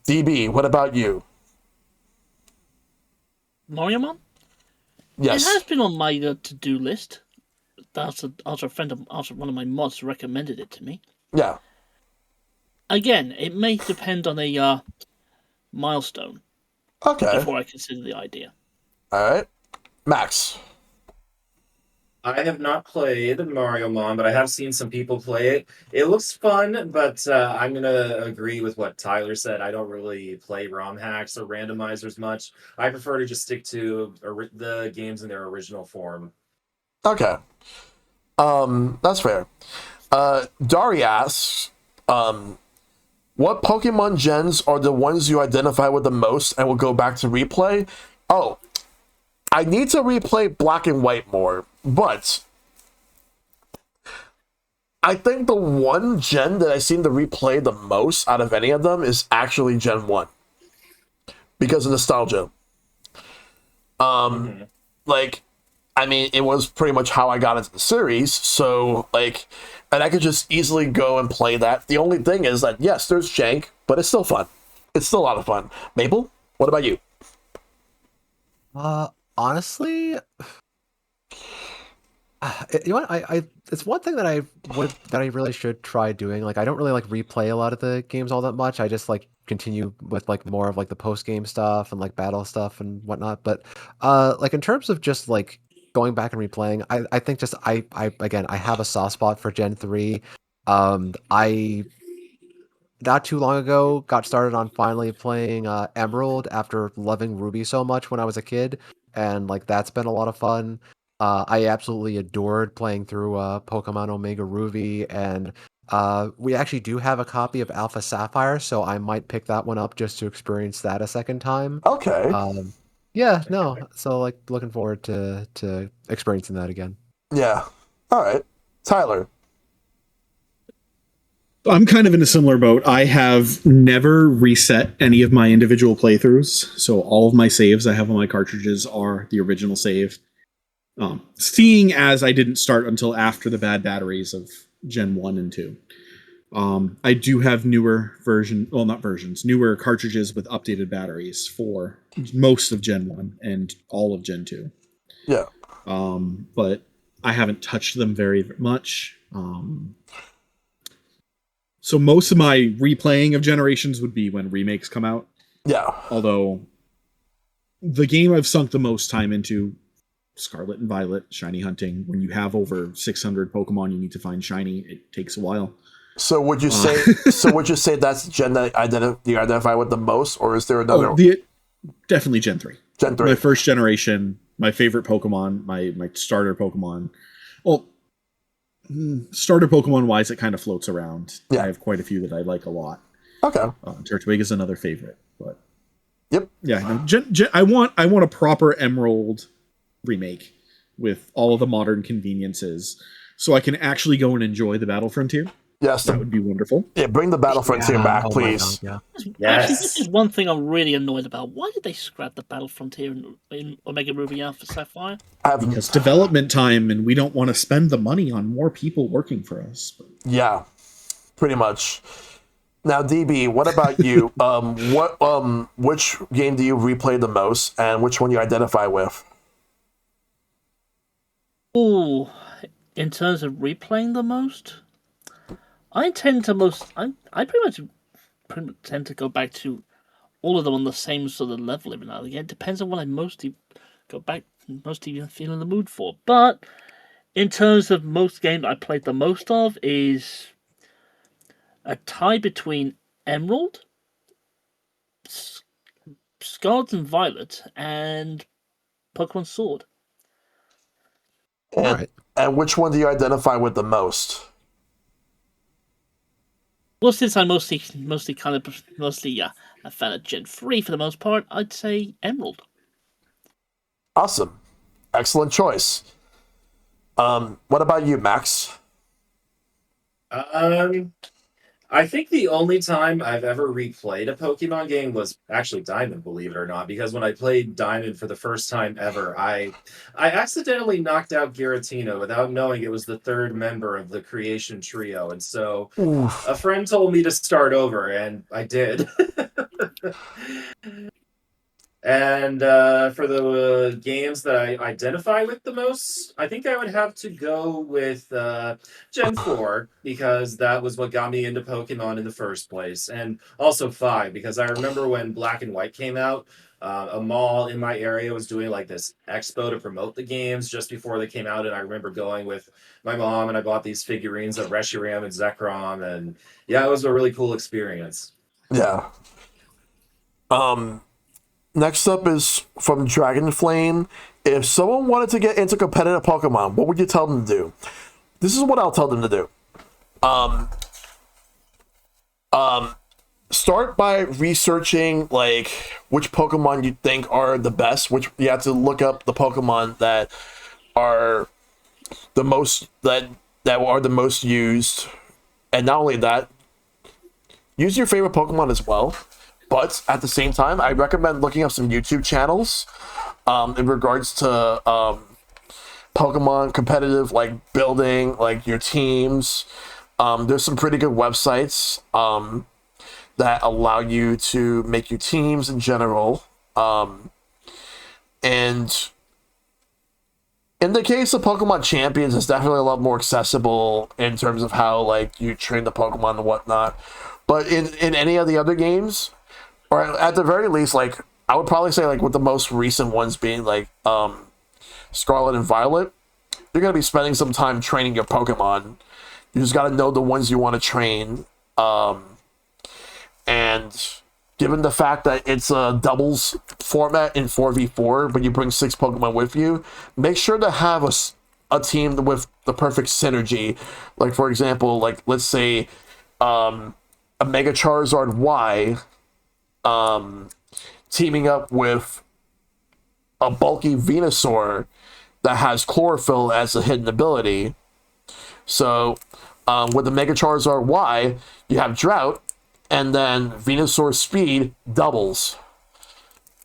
DB, what about you? Mario Man? Yes. It has been on my to-do list. After one of my mods recommended it to me. Yeah. Again, it may depend on a milestone Okay. before I consider the idea. All right. Max. I have not played Mario Mon, but I have seen some people play it. It looks fun, but I'm gonna agree with what Tyler said. I don't really play ROM hacks or randomizers much. I prefer to just stick to the games in their original form. Okay. That's fair. Dari asks, what Pokemon gens are the ones you identify with the most and will go back to replay? Oh, I need to replay Black and White more, but I think the one gen that I seem to replay the most out of any of them is actually Gen 1 because of nostalgia. Like, I mean, it was pretty much how I got into the series, so, like, and I could just easily go and play that. The only thing is that, yes, there's jank, but it's still fun. It's still a lot of fun. Maple, what about you? Honestly, you know what? I it's one thing that I really should try doing. Like, I don't really like replay a lot of the games all that much. I just like continue with like more of like the post game stuff and like battle stuff and whatnot. But like in terms of just like going back and replaying, I think just I again I have a soft spot for Gen 3. I not too long ago got started on finally playing Emerald after loving Ruby so much when I was a kid, and like that's been a lot of fun. I absolutely adored playing through Pokemon Omega Ruby, and we actually do have a copy of Alpha Sapphire, so I might pick that one up just to experience that a second time. Okay. Yeah, no, so like looking forward to experiencing that again. Yeah. All right. Tyler. I'm kind of in a similar boat. I have never reset any of my individual playthroughs, so all of my saves I have on my cartridges are the original save. Seeing as I didn't start until after the bad batteries of Gen 1 and 2. I do have newer cartridges with updated batteries for most of Gen 1 and all of Gen 2. Yeah. But I haven't touched them very much. So most of my replaying of Generations would be when remakes come out. Yeah. Although the game I've sunk the most time into, Scarlet and Violet, shiny hunting. When you have over 600 Pokemon you need to find shiny, it takes a while. So would you say? Would you say that's the gen that you identify with the most, or is there another? Definitely Gen 3. Gen 3. My first generation, my favorite Pokemon, my starter Pokemon. Well, starter Pokemon wise, it kind of floats around. Yeah. I have quite a few that I like a lot. Okay. Turtwig is another favorite, but yep. Yeah, I want a proper Emerald remake with all of the modern conveniences, so I can actually go and enjoy the Battle Frontier. Yes, That would be wonderful. bring the Battle Frontier back, oh my please. God, yeah. Actually, this Yes. is one thing I'm really annoyed about. Why did they scrap the Battle Frontier in Omega Ruby Alpha Sapphire? Because development time, and we don't want to spend the money on more people working for us. Yeah, pretty much. Now, DB, what about you? Which game do you replay the most, and which one you identify with? Ooh, in terms of replaying the most, I pretty much tend to go back to all of them on the same sort of level every now and again. It depends on what I mostly feel in the mood for. But in terms of most games I played the most of is a tie between Emerald, Scarlet and Violet, and Pokemon Sword. And, Alright. and which one do you identify with the most? Well, since I'm mostly a fan of Gen 3 for the most part, I'd say Emerald. Awesome. Excellent choice. What about you, Max? I think the only time I've ever replayed a Pokemon game was actually Diamond, believe it or not, because when I played Diamond for the first time ever, I accidentally knocked out Giratina without knowing it was the third member of the Creation Trio, and so Oof. a friend told me to start over, and I did. And for the games that I identify with the most, I think I would have to go with Gen 4, because that was what got me into Pokemon in the first place. And also 5, because I remember when Black and White came out, a mall in my area was doing like this expo to promote the games just before they came out. And I remember going with my mom, and I bought these figurines of Reshiram and Zekrom. And yeah, it was a really cool experience. Yeah. Next up is from Dragonflame. If someone wanted to get into competitive Pokemon, what would you tell them to do? This is what I'll tell them to do. Start by researching like which Pokemon you think are the best. Which you have to look up the Pokemon that are the most used, and not only that, use your favorite Pokemon as well. But at the same time, I recommend looking up some YouTube channels in regards to Pokemon competitive, like building like your teams. There's some pretty good websites that allow you to make your teams in general. And in the case of Pokemon Champions, it's definitely a lot more accessible in terms of how like you train the Pokemon and whatnot. But in any of the other games, or at the very least, like I would probably say like with the most recent ones being like Scarlet and Violet, you're gonna be spending some time training your Pokemon. You just gotta know the ones you want to train. And given the fact that it's a doubles format in 4v4, but you bring 6 Pokemon with you, make sure to have a team with the perfect synergy. Like for example, like let's say a Mega Charizard Y teaming up with a bulky Venusaur that has Chlorophyll as a hidden ability. So with the Mega Charizard Y, you have Drought, and then Venusaur's speed doubles.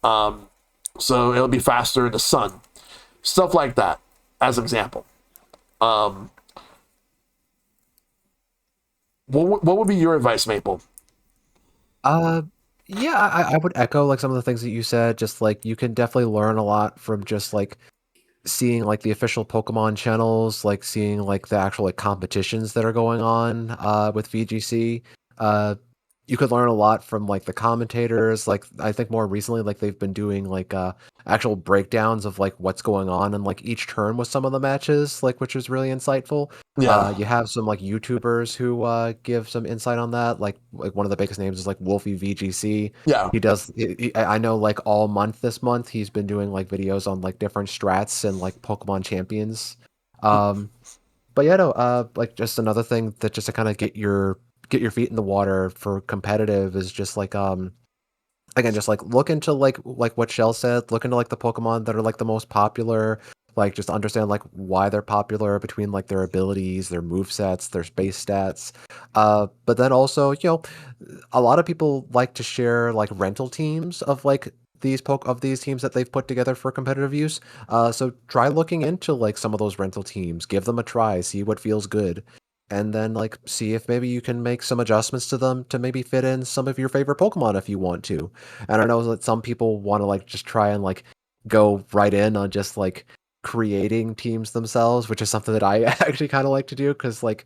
So it'll be faster in the sun. Stuff like that, as an example. What would be your advice, Maple? Yeah, I would echo like some of the things that you said. Just like you can definitely learn a lot from just like seeing like the official Pokemon channels, like seeing like the actual like competitions that are going on with VGC. You could learn a lot from like the commentators. Like I think more recently, like they've been doing like actual breakdowns of like what's going on in like each turn with some of the matches, like which is really insightful. Yeah. You have some like YouTubers who give some insight on that. Like one of the biggest names is like Wolfie VGC. Yeah. He does. I know like all month this month he's been doing like videos on like different strats and like Pokemon champions. But yeah, no. Like just another thing that just to kind of get your feet in the water for competitive is just like again just like look into like what Shell said. Look into like the Pokemon that are like the most popular. like just understand like why they're popular between like their abilities, their move sets, their base stats. But then also, a lot of people like to share like rental teams of like these teams that they've put together for competitive use. So try looking into like some of those rental teams, give them a try, see what feels good, and then like see if maybe you can make some adjustments to them to maybe fit in some of your favorite Pokemon if you want to. And I know that some people want to like just try and like go right in on just like creating teams themselves, which is something that I actually kind of like to do because like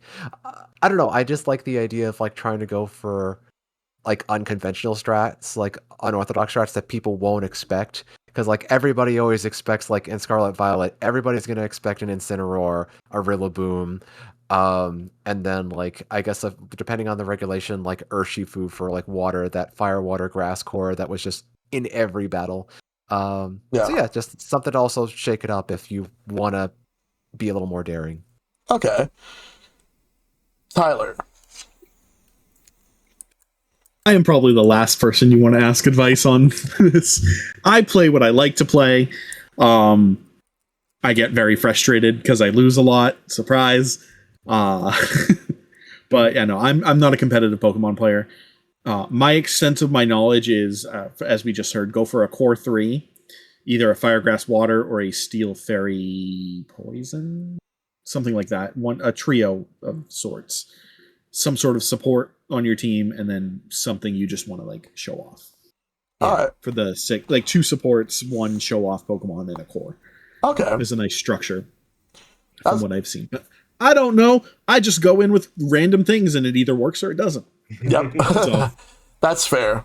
I don't know, I just like the idea of like trying to go for like unconventional strats, like unorthodox strats that people won't expect. Because like everybody always expects, like in Scarlet Violet, everybody's gonna expect an Incineroar, a Rillaboom, and then like I guess depending on the regulation, like Urshifu for like water, that fire water grass core that was just in every battle. So yeah, just something to also shake it up if you want to be a little more daring. Okay. Tyler. I am probably the last person you want to ask advice on this. I play what I like to play. I get very frustrated because I lose a lot. Surprise. But yeah, no, I'm not a competitive Pokemon player. My extent of my knowledge is, as we just heard, go for a core 3, either a Fire Grass Water or a Steel Fairy Poison, something like that. A trio of sorts. Some sort of support on your team, and then something you just want to like show off. All right. For the 2 supports, 1 show off Pokemon, and a core. Okay. There's a nice structure from what I've seen. But I don't know. I just go in with random things, and it either works or it doesn't. Yep. So, that's fair.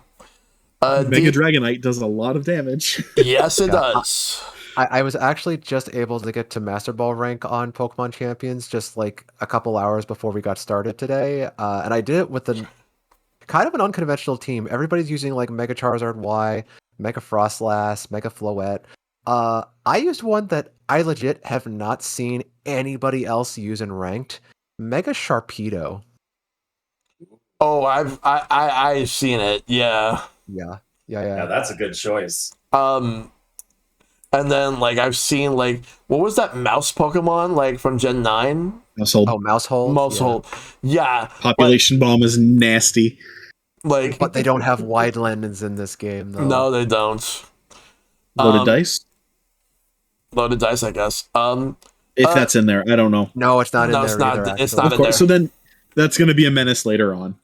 Mega Dragonite does a lot of damage. Yes, it does. I was actually just able to get to Master Ball rank on Pokemon Champions just like a couple hours before we got started today. And I did it with kind of an unconventional team. Everybody's using like Mega Charizard Y, Mega Frostlass, Mega Floette. I used one that I legit have not seen anybody else use in ranked. Mega Sharpedo. Oh, I've seen it. Yeah. Yeah. Yeah, that's a good choice. And then like I've seen like what was that mouse Pokemon like from Gen 9? Mousehold. Oh, Mousehold. Mousehold. Yeah. Population Bomb is nasty. Like But they don't have wide lenses in this game though. no, they don't. Loaded dice? Loaded dice, I guess. If that's in there, I don't know. No, it's not in there. it's not. Either, It's actually. not Of in course. there. So then that's going to be a menace later on.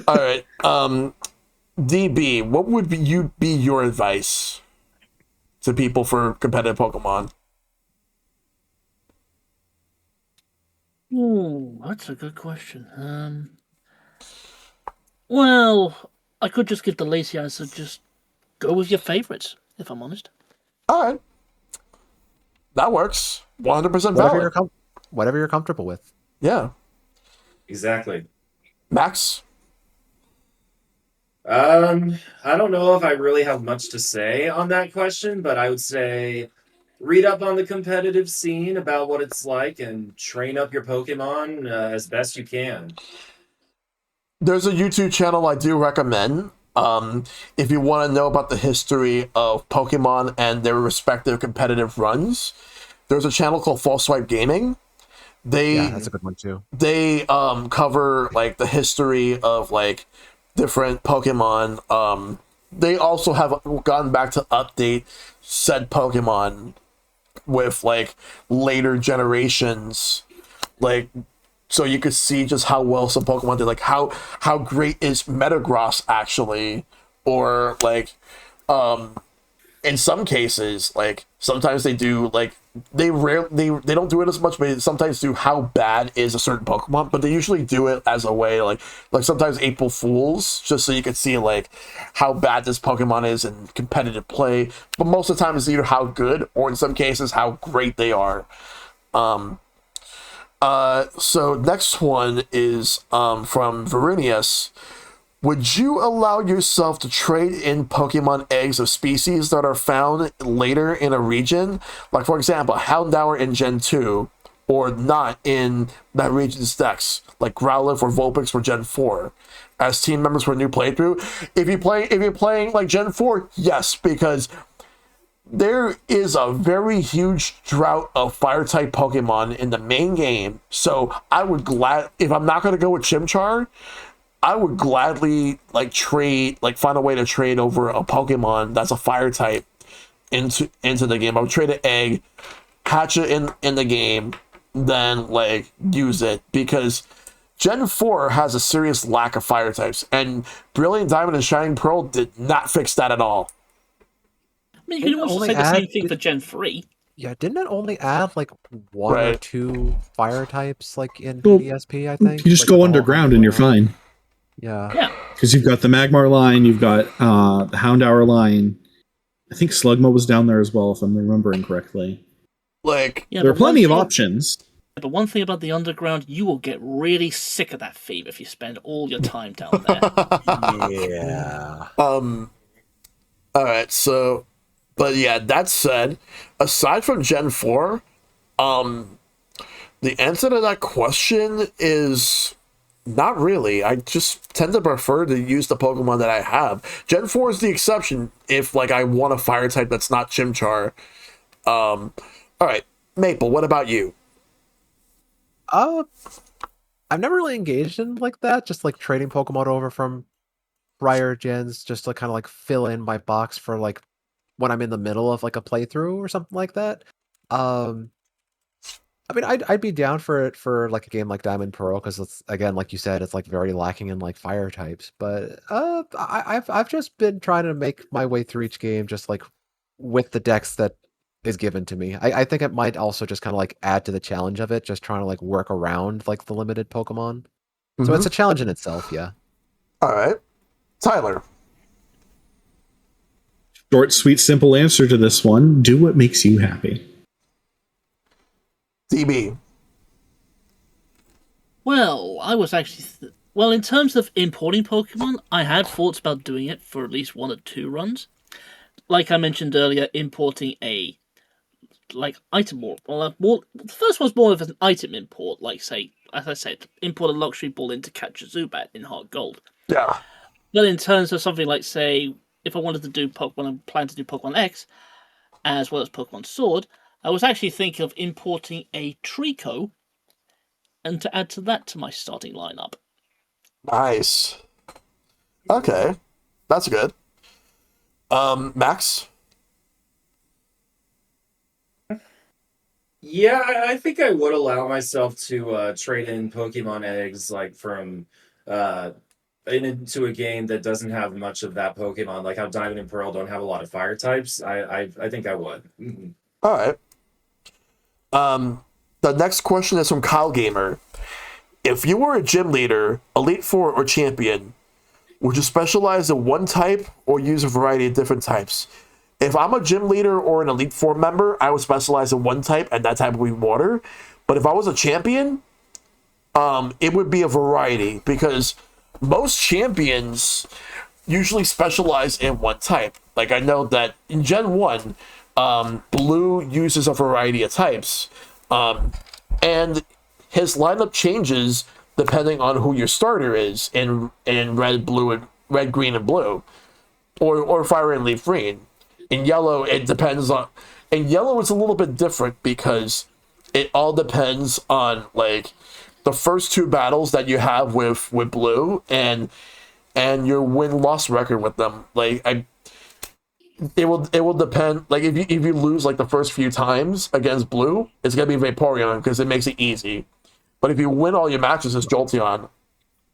All right. DB, what would be your advice to people for competitive Pokemon? Oh, that's a good question. Well, I could just give the lazy answer. Just go with your favorites, if I'm honest. All right. That works. 100% Whatever valid. whatever you're comfortable with. Yeah. Exactly. Max? I don't know if I really have much to say on that question, but I would say read up on the competitive scene about what it's like and train up your Pokemon as best you can. There's a YouTube channel I do recommend. If you want to know about the history of Pokemon and their respective competitive runs, there's a channel called False Swipe Gaming. Yeah, that's a good one too. They cover like the history of like different Pokemon. They also have gone back to update said Pokemon with like later generations, like so you could see just how well some Pokemon did, like how great is Metagross actually, or like in some cases, like sometimes they do like they don't do it as much, but they sometimes do how bad is a certain Pokemon, but they usually do it as a way like sometimes April Fools, just so you can see like how bad this Pokemon is in competitive play. But most of the time it's either how good or in some cases how great they are. So next one is from Verunius. Would you allow yourself to trade in Pokemon eggs of species that are found later in a region? Like, for example, Houndour in Gen 2, or not in that region's decks, like Growlithe or Vulpix for Gen 4, as team members for a new playthrough? If you're playing like Gen 4, yes, because there is a very huge drought of fire type Pokemon in the main game. So I would if I'm not gonna go with Chimchar, I would gladly like find a way to trade over a Pokemon that's a fire type into the game. I would trade an egg, hatch it in the game, then like use it, because Gen 4 has a serious lack of fire types, and Brilliant Diamond and Shining Pearl did not fix that at all. I mean, you can also say the same thing for Gen 3. Yeah, didn't it only add like one or Right. two fire types like in Well, PDSP, I think? You just Like, go all underground and you're fine. Yeah. Yeah. Because you've got the Magmar line, you've got the Houndour line. I think Slugma was down there as well, if I'm remembering correctly. Like, Yeah, There are but one plenty of thing- options. But one thing about the underground, you will get really sick of that theme if you spend all your time down there. Yeah. all right, so, but yeah, that said, aside from Gen 4, the answer to that question is not really. I just tend to prefer to use the Pokemon that I have. Gen 4 is the exception if, like, I want a fire type that's not Chimchar. All right, Maple, what about you? I've never really engaged in like that, just like trading Pokemon over from prior gens, just to kind of like fill in my box for like when I'm in the middle of like a playthrough or something like that. I mean, I'd be down for it for like a game like Diamond Pearl, because it's, again, like you said, it's like very lacking in like fire types. But I've just been trying to make my way through each game just like with the decks that is given to me. I think it might also just kind of like add to the challenge of it, just trying to like work around like the limited Pokemon. So it's a challenge in itself, yeah. All right, Tyler. Short, sweet, simple answer to this one. Do what makes you happy. DB. Well, I was actually... well, in terms of importing Pokemon, I had thoughts about doing it for at least 1 or 2 runs. Like I mentioned earlier, importing a item more. Well, the first one's more of an item import, like, say, as I said, import a luxury ball into catch a Zubat in Heart Gold. Yeah. But in terms of something like, say, if I wanted to do Pokemon, I plan to do Pokemon X, as well as Pokemon Sword, I was actually thinking of importing a Trico and to add to that to my starting lineup. Nice. Okay, that's good. Max. Yeah, I think I would allow myself to trade in Pokemon eggs, like from into a game that doesn't have much of that Pokemon, like how Diamond and Pearl don't have a lot of fire types. I think I would. Mhm. All right. The next question is from Kyle Gamer. If you were a gym leader, Elite Four, or champion, would you specialize in one type or use a variety of different types? If I'm a gym leader or an Elite Four member, I would specialize in one type, and that type would be water. But if I was a champion, it would be a variety, because most champions usually specialize in one type. Like, I know that in Gen 1, Blue uses a variety of types, and his lineup changes depending on who your starter is in red, blue, and red, green, and blue, or fire and leaf green. In yellow, it depends on. In yellow, it's a little bit different because it all depends on like the first 2 battles that you have with blue and your win-loss record with them. Like it will depend. Like if you lose like the first few times against blue, it's gonna be Vaporeon because it makes it easy. But if you win all your matches, it's Jolteon.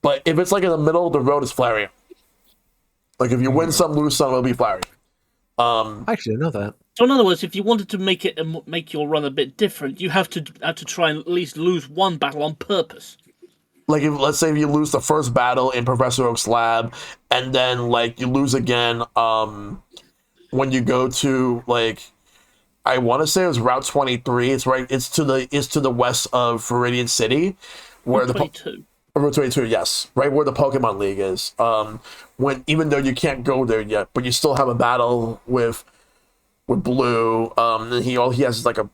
But if it's like in the middle of the road, it's Flareon. Like if you win some, lose some, it'll be Flareon. I actually didn't know that. So in other words, if you wanted to make your run a bit different, you have to try and at least lose one battle on purpose. Like if, let's say if you lose the first battle in Professor Oak's lab, and then like you lose again when you go to like, I want to say it was Route 23. It's right. It's to the west of Viridian City, where the 22. Route 22, yes, right where the Pokemon League is. When even though you can't go there yet, but you still have a battle with Blue. And he has like a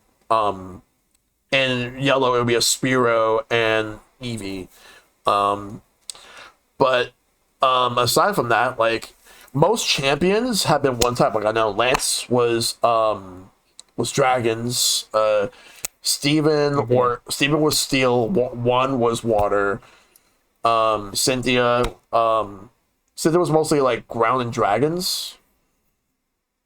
and yellow it would be a Spearow and Eevee. But aside from that, like most champions have been one type. Like I know Lance was dragons. Steven was steel. One was water. Cynthia was mostly like ground and dragons.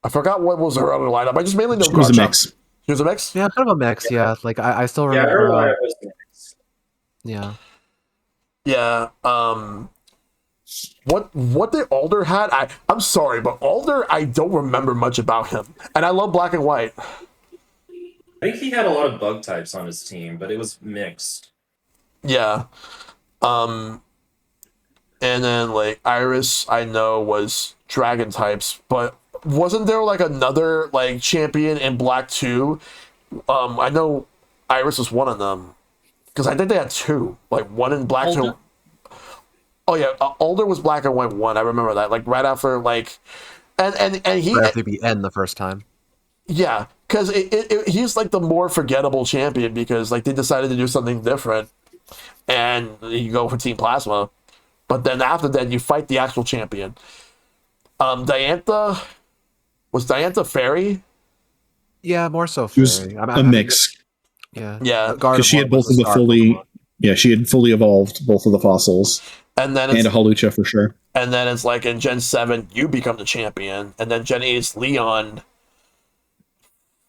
I forgot what was her other lineup. I just mainly know She was a Garchomp. mix. She was a mix? Yeah, kind of a mix. Yeah, like I still Yeah, her remember. lineup was nice. Yeah. Yeah. What the Alder had? I'm sorry, but Alder, I don't remember much about him. And I love black and white. I think he had a lot of bug types on his team, but it was mixed. Yeah. And then like Iris, I know was dragon types, but wasn't there like another like champion in black too? I know Iris was one of them because I think they had two, like one in black Alder? too. Oh yeah, Alder was black and white one. I remember that. Like right after like, and he Right after the end the first time. yeah, because he's like the more forgettable champion because like they decided to do something different, and you go for Team Plasma, but then after that you fight the actual champion. Diantha was Diantha Fairy? Yeah, more so She was fairy. a mix. Yeah. Yeah, Because she had both of the fully... Yeah, she had fully evolved both of the fossils. and then And a Hawlucha for sure. and then it's like in Gen 7 you become the champion, and then Gen 8 is Leon.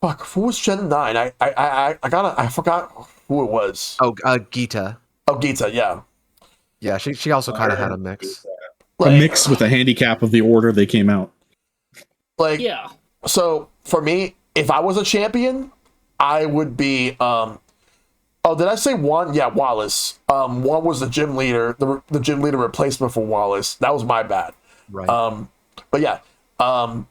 Fuck, who was Gen 9? I forgot who it was. Oh, Gita. Oh, Gita, yeah. Yeah, she also kind of had a mix. Like, A mix with a handicap of the order they came out. like Yeah. so for me, if I was a champion, I would be oh, did I say Juan? Yeah, Wallace. Juan was the gym leader, the gym leader replacement for Wallace. That was my bad. Right. But yeah, I'll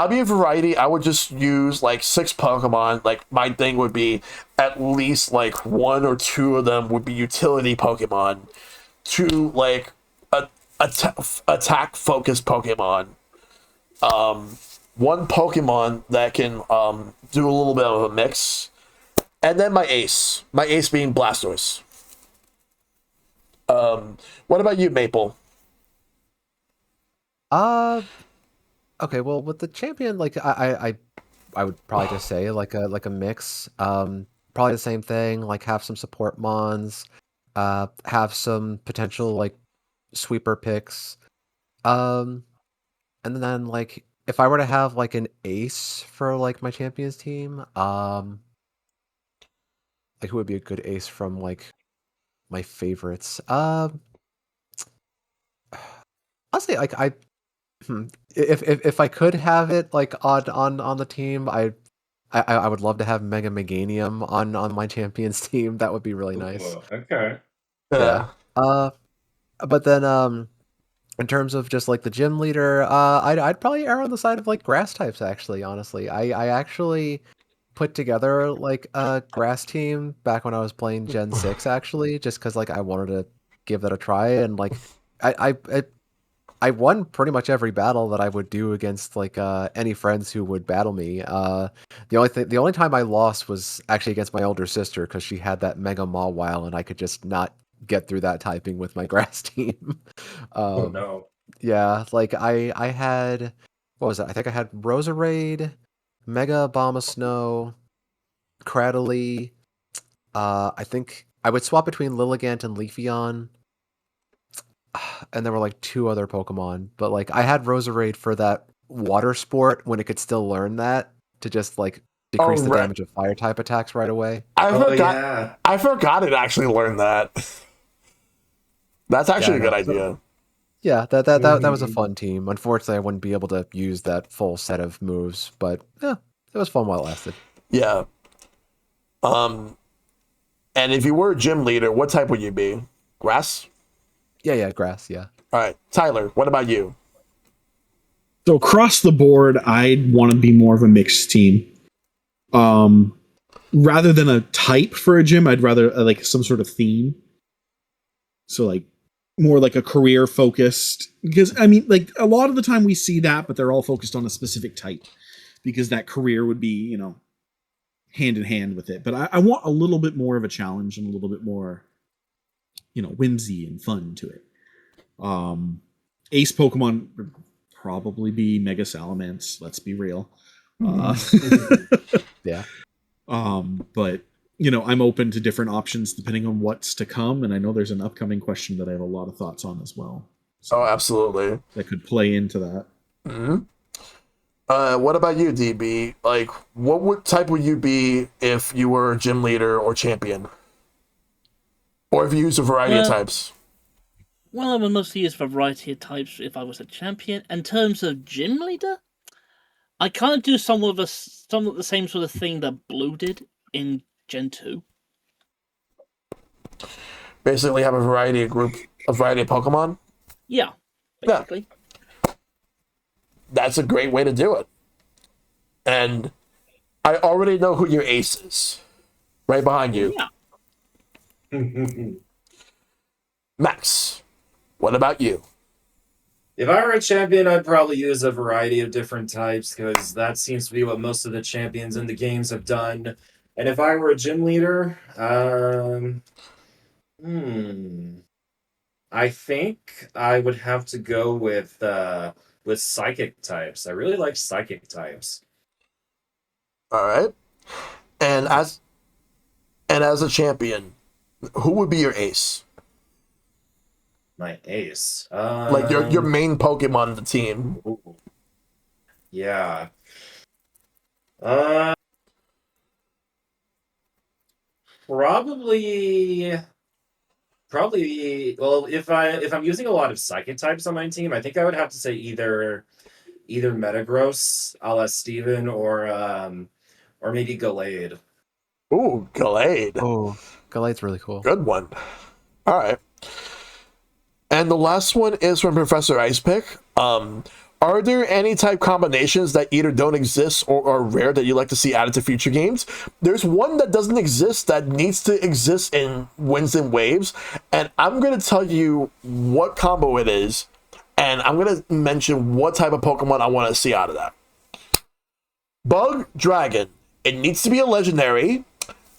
be a variety. I would just use like 6 Pokemon. Like my thing would be at least like 1 or 2 of them would be utility Pokemon, 2 like attack focused Pokemon, 1 Pokemon that can do a little bit of a mix, and then my ace being Blastoise. What about you, Maple? Okay, well, with the champion, like I would probably just say like a mix. Probably the same thing. Like have some support mons, have some potential like sweeper picks, and then like if I were to have like an ace for like my champions team, like who would be a good ace from like my favorites? Honestly, like if I could have it like on the team, I would love to have Mega Meganium on my champions team. That would be really nice. Ooh, okay. Yeah. But then in terms of just like the gym leader, I'd probably err on the side of like grass types. Actually, honestly, I actually put together like a grass team back when I was playing Gen 6. Actually, just because like I wanted to give that a try, and like I won pretty much every battle that I would do against like any friends who would battle me. The only time I lost was actually against my older sister because she had that Mega Mawile and I could just not get through that typing with my grass team. Oh no. Yeah, like I had, what was it? I think I had Roserade, Mega Abomasnow, Cradily. I think I would swap between Lilligant and Leafeon. And there were like 2 other Pokemon, but like I had Roserade for that water sport when it could still learn that to just like decrease the right. damage of fire type attacks right away. Yeah. I forgot it actually learned that. That's actually a good idea. Yeah, that was a fun team. Unfortunately, I wouldn't be able to use that full set of moves, but yeah, it was fun while it lasted. Yeah. And if you were a gym leader, what type would you be? Grass? Yeah, grass, yeah. All right, Tyler, what about you? So across the board, I'd want to be more of a mixed team. Rather than a type for a gym, I'd rather like some sort of theme. So like more like a career focused, because I mean, like a lot of the time we see that, but they're all focused on a specific type because that career would be, you know, hand in hand with it. But I want a little bit more of a challenge and a little bit more, you know, whimsy and fun to it. Ace Pokemon probably be Mega Salamence. Let's be real. Yeah. But I'm open to different options depending on what's to come, and I know there's an upcoming question that I have a lot of thoughts on as well. So Oh, absolutely. that could play into that. Mm-hmm. What about you, DB? Like, type would you be if you were a gym leader or champion? Or if you use a variety of types? Well, I would mostly use a variety of types if I was a champion. In terms of gym leader, I kind of do somewhat the same sort of thing that Blue did in Gen 2. Basically have a variety of Pokemon? Yeah, basically. Yeah. That's a great way to do it. And I already know who your ace is. Right behind you. Yeah. Max, what about you? If I were a champion, I'd probably use a variety of different types because that seems to be what most of the champions in the games have done. And if I were a gym leader, I think I would have to go with psychic types. I really like psychic types. All right. And as a champion, who would be your ace? My ace. Like your main Pokemon in the team. Ooh. Yeah. Probably. Well, if I'm using a lot of psychic types on my team, I think I would have to say either Metagross, a la Steven, or maybe Gallade. Ooh, Gallade. Oh, Gallade's really cool. Good one. All right. And the last one is from Professor Icepick. Are there any type combinations that either don't exist or are rare that you'd like to see added to future games? There's one that doesn't exist that needs to exist in Winds and Waves, and I'm going to tell you what combo it is, and I'm going to mention what type of Pokemon I want to see out of that. Bug Dragon. It needs to be a legendary,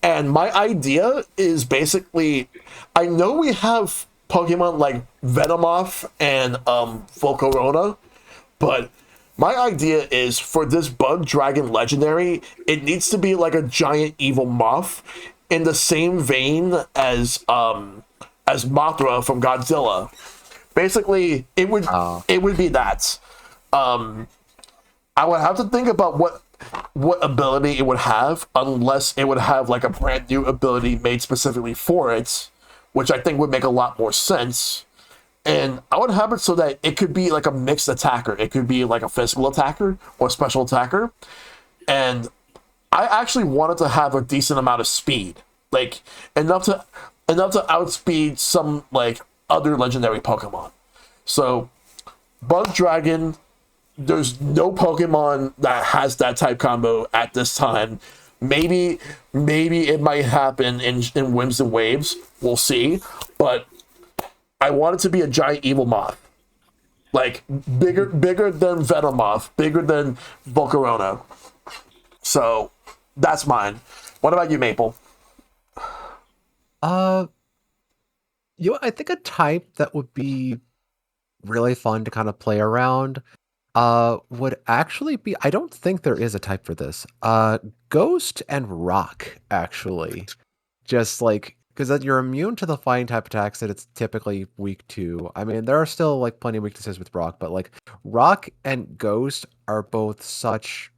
and my idea is basically, I know we have Pokemon like Venomoth and Volcarona, but my idea is for this Bug Dragon legendary, it needs to be like a giant evil moth in the same vein as Mothra from Godzilla. Basically, it would be that. I would have to think about what ability it would have, unless it would have like a brand new ability made specifically for it, which I think would make a lot more sense. And I would have it so that it could be like a mixed attacker. It could be like a physical attacker or special attacker. And I actually wanted to have a decent amount of speed, like enough to outspeed some like other legendary Pokemon. So Bug Dragon, there's no Pokemon that has that type combo at this time. Maybe it might happen in Winds and Waves. We'll see. But I want it to be a giant evil moth. Like bigger than Venomoth, bigger than Volcarona. So that's mine. What about you, Maple? I think a type that would be really fun to kind of play around would actually be, I don't think there is a type for this. Ghost and Rock, actually. Just like, because you're immune to the fighting type attacks that it's typically weak to. I mean, there are still like plenty of weaknesses with Rock, but like Rock and Ghost are both such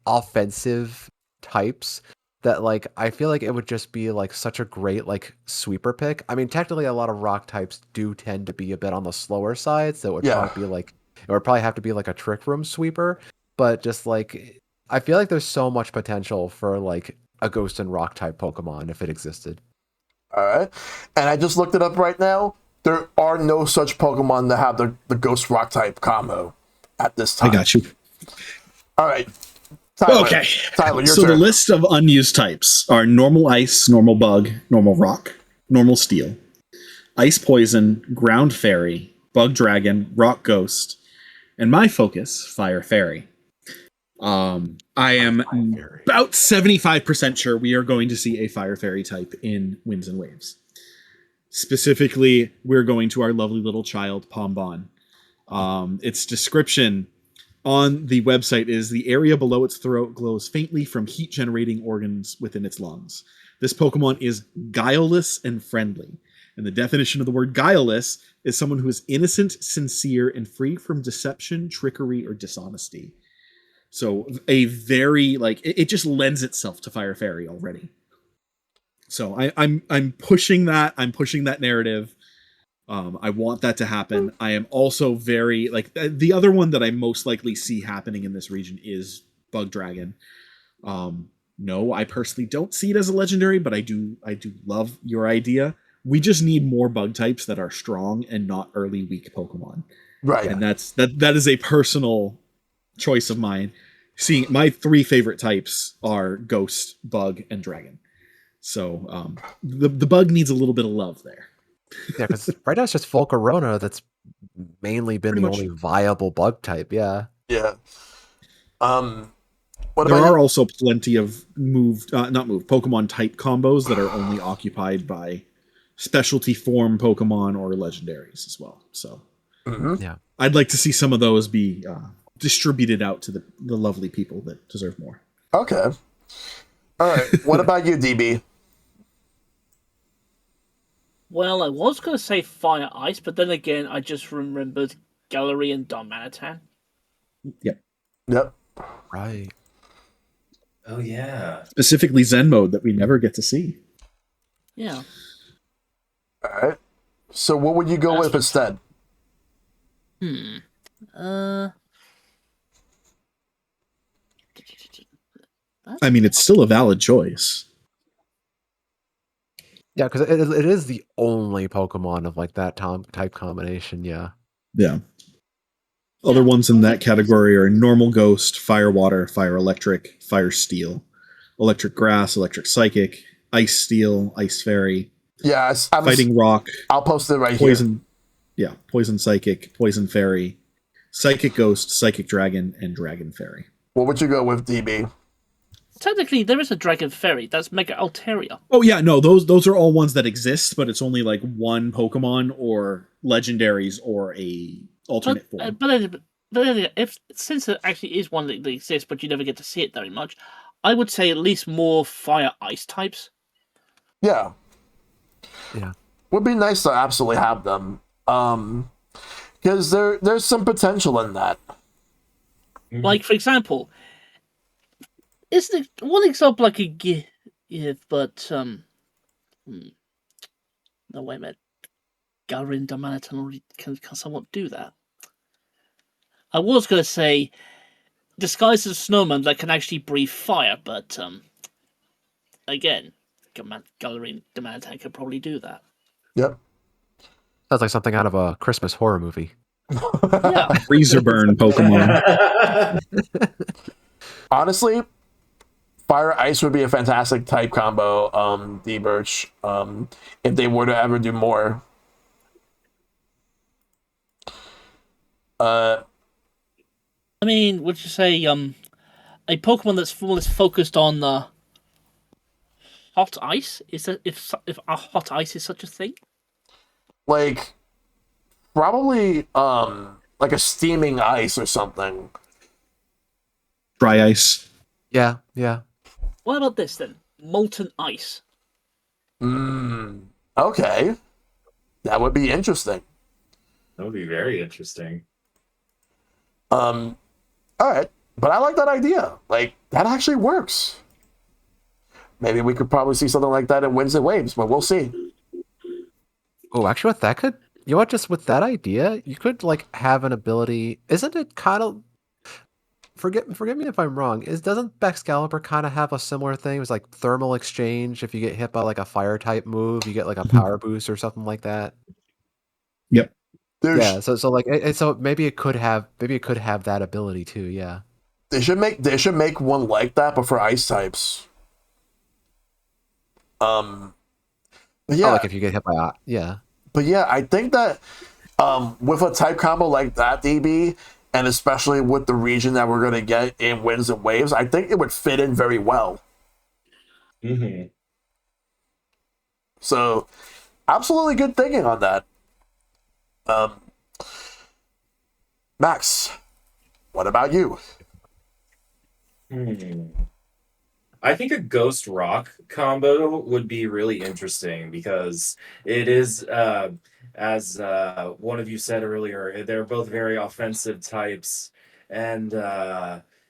offensive types that like I feel like it would just be like such a great like sweeper pick. I mean, technically a lot of Rock types do tend to be a bit on the slower side, so it would probably be like it would probably have to be like a Trick Room sweeper, but just like I feel like there's so much potential for like a Ghost and Rock type Pokemon if it existed. All right. And I just looked it up right now. There are no such Pokemon that have the Ghost Rock type combo at this time. I got you. All right. Tyler, Okay. Tyler, your so turn. the list of unused types are normal ice, normal bug, normal rock, normal steel, ice poison, ground fairy, bug dragon, rock ghost, and my focus, fire fairy. I am about 75% sure we are going to see a fire fairy type in Winds and Waves. Specifically, we're going to our lovely little child, Pombon. Its description on the website is the area below its throat glows faintly from heat generating organs within its lungs. This Pokemon is guileless and friendly. And the definition of the word guileless is someone who is innocent, sincere, and free from deception, trickery, or dishonesty. So a very it just lends itself to Fire Fairy already. So I'm pushing that. I'm pushing that narrative. I want that to happen. I am also very the other one that I most likely see happening in this region is Bug Dragon. No, I personally don't see it as a legendary, but I do love your idea. We just need more bug types that are strong and not early weak Pokemon. Right. And that is a personal choice of mine. Seeing my 3 favorite types are Ghost, Bug, and Dragon. So the bug needs a little bit of love there. Yeah, because right now it's just Volcarona that's mainly been Pretty the much. only viable bug type. Yeah. Yeah. What There about are you? also plenty of Pokemon type combos that are only occupied by specialty form Pokemon or legendaries as well. So Mhm. Yeah. I'd like to see some of those be distributed out to the lovely people that deserve more. Okay. All right. What about you, DB? Well, I was going to say Fire Ice, but then again, I just remembered Gallery and Darmanitan. Yep. Yep. Right. Oh yeah. Specifically Zen mode that we never get to see. Yeah. All right. So what would you go That's with instead? I mean, it's still a valid choice. Yeah, because it is the only Pokemon of like that type combination. Yeah. Yeah. Other ones in that category are Normal Ghost, Fire Water, Fire Electric, Fire Steel, Electric Grass, Electric Psychic, Ice Steel, Ice Fairy, Yeah, Fighting Rock, I'll post it right Poison, yeah, Poison Psychic, Poison Fairy, Psychic Ghost, Psychic Dragon, and Dragon Fairy. here. What would you go with, DB? Technically, there is a Dragon Fairy. That's Mega Altaria. Oh yeah, no, those are all ones that exist, but it's only like one Pokemon or legendaries or a alternate form. If since it actually is one that exists, but you never get to see it very much, I would say at least more Fire Ice types. Yeah. Yeah. Would be nice to absolutely have them. Because there's some potential in that. Like, for example, is the one example I could give, but no, wait a minute. Gallery and Darmanitan already can somewhat do that. I was going to say disguised as a snowman that can actually breathe fire, but again, Gallery and Darmanitan could probably do that. Yep. Sounds like something out of a Christmas horror movie. Yeah. Freezer burn Pokemon. Honestly, Fire Ice would be a fantastic type combo, D-Birch, if they were to ever do more. I mean, would you say a Pokemon that's more or less focused on hot ice? Is that if a hot ice is such a thing? Like, probably, like a steaming ice or something. Dry Ice. Yeah. Yeah. What about this then? Molten ice. Okay. That would be interesting. That would be very interesting. All right, but I like that idea. Like, that actually works. Maybe we could probably see something like that in Winds and Waves, but we'll see. Oh, actually, what that could, you know what? Just with that idea, you could like have an ability. Isn't it kind of? Forget me if I'm wrong. Doesn't Excalibur kind of have a similar thing? It was like thermal exchange. If you get hit by like a fire type move, you get like a power boost or something like that. Yep. Yeah. So like so maybe it could have that ability too. Yeah. They should make one like that, but for ice types. But yeah, Oh, like if you get hit by yeah. but yeah, I think that with a type combo like that, DB, and especially with the region that we're gonna get in Winds and Waves, I think it would fit in very well. Mm-hmm. So, absolutely good thinking on that. Max, what about you? I think a Ghost Rock combo would be really interesting because it is, as one of you said earlier, they're both very offensive types, and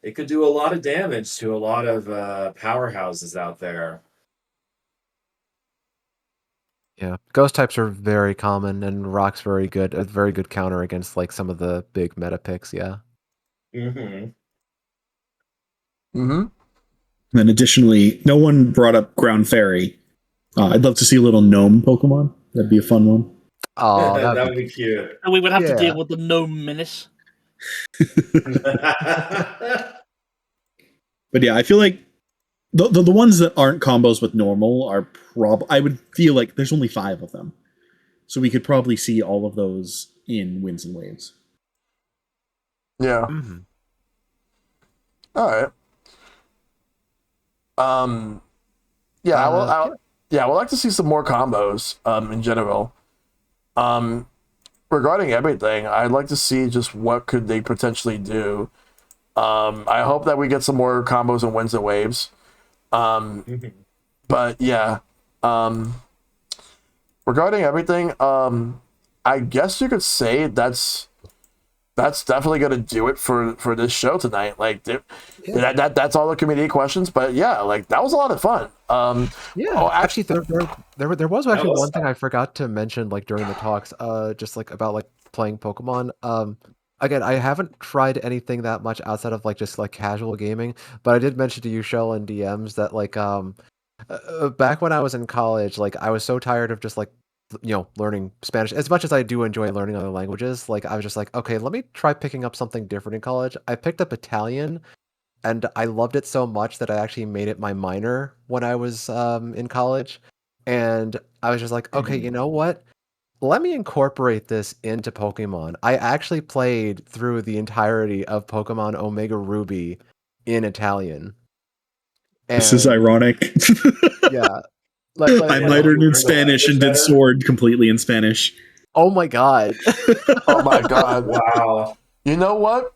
it could do a lot of damage to a lot of powerhouses out there. Yeah, ghost types are very common, and rock's very good. A very good counter against like some of the big meta picks. Yeah. Mm-hmm. Mm-hmm. And then additionally, no one brought up Ground Fairy. I'd love to see a little gnome Pokemon. That'd be a fun one. Oh, That that'd would be cute. And we would have to Yeah. deal with the gnome menace. But yeah, I feel like the ones that aren't combos with normal are I would feel like there's only 5 of them. So we could probably see all of those in Winds and Waves. Yeah. Mhm. All right. Yeah, I would like to see some more combos. In general. Regarding everything, I'd like to see just what could they potentially do. I hope that we get some more combos in Winds and Waves. But yeah. Regarding everything, I guess you could say that's definitely gonna do it for this show tonight. Like that's all the community questions. But yeah, like that was a lot of fun. Yeah, actually, there was actually was one thing I forgot to mention, like during the talks, just like about like playing Pokemon. Again, I haven't tried anything that much outside of like just like casual gaming, but I did mention to you, Shell, and DMs that like back when I was in college, like I was so tired of just like learning Spanish. As much as I do enjoy learning other languages, like I was just like, okay, let me try picking up something different in college. I picked up Italian, and I loved it so much that I actually made it my minor when I was in college. And I was just like, okay, you know what? Let me incorporate this into Pokemon. I actually played through the entirety of Pokemon Omega Ruby in Italian. This is And ironic. yeah, I mitered in Spanish and did Sword completely in Spanish. oh my god. Oh my god! Wow. You know what?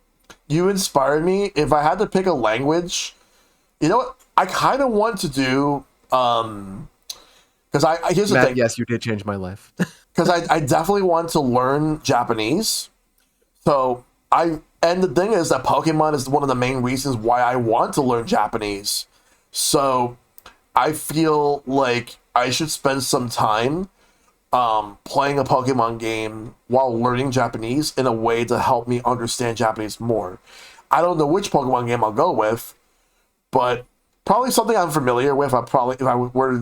You inspired me. If I had to pick a language, you know what? I kind of want to do because here's the Matt, thing. yes, you did change my life. Because I definitely want to learn Japanese. So and the thing is that Pokemon is one of the main reasons why I want to learn Japanese. So I feel like I should spend some time playing a Pokemon game while learning Japanese in a way to help me understand Japanese more. I don't know which Pokemon game I'll go with, but probably something I'm familiar with. If I were,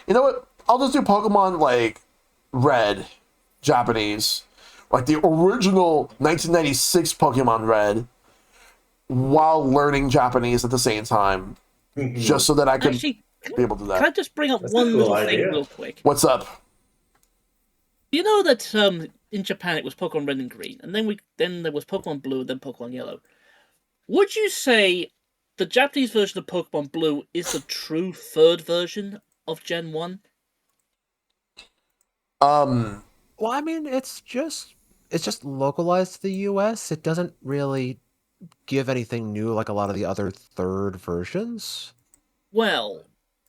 you know what? I'll just do Pokemon like Red, Japanese, like the original 1996 Pokemon Red, while learning Japanese at the same time, just so that I could Actually, be able to do can I that. just bring up That's a one cool little idea. thing real quick? What's up? You know that in Japan it was Pokemon Red and Green, and then there was Pokemon Blue, and then Pokemon Yellow. Would you say the Japanese version of Pokemon Blue is the true third version of Gen 1? Um, Well, I mean, it's just localized to the US. It doesn't really give anything new like a lot of the other third versions. Well,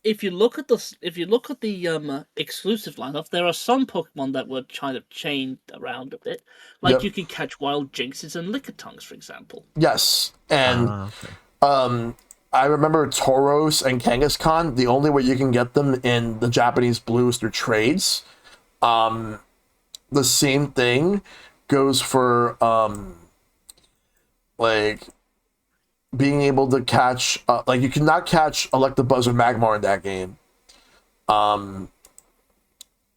if you look at the exclusive lineup, there are some Pokemon that were kind of chained around a bit, like Yep. you can catch wild Jinxes and Lickitungs, for example. yes, and Okay. I remember Tauros and Kangaskhan. The only way you can get them in the Japanese Blue is through trades. The same thing goes for like being able to catch like you cannot catch Electabuzz or Magmar in that game.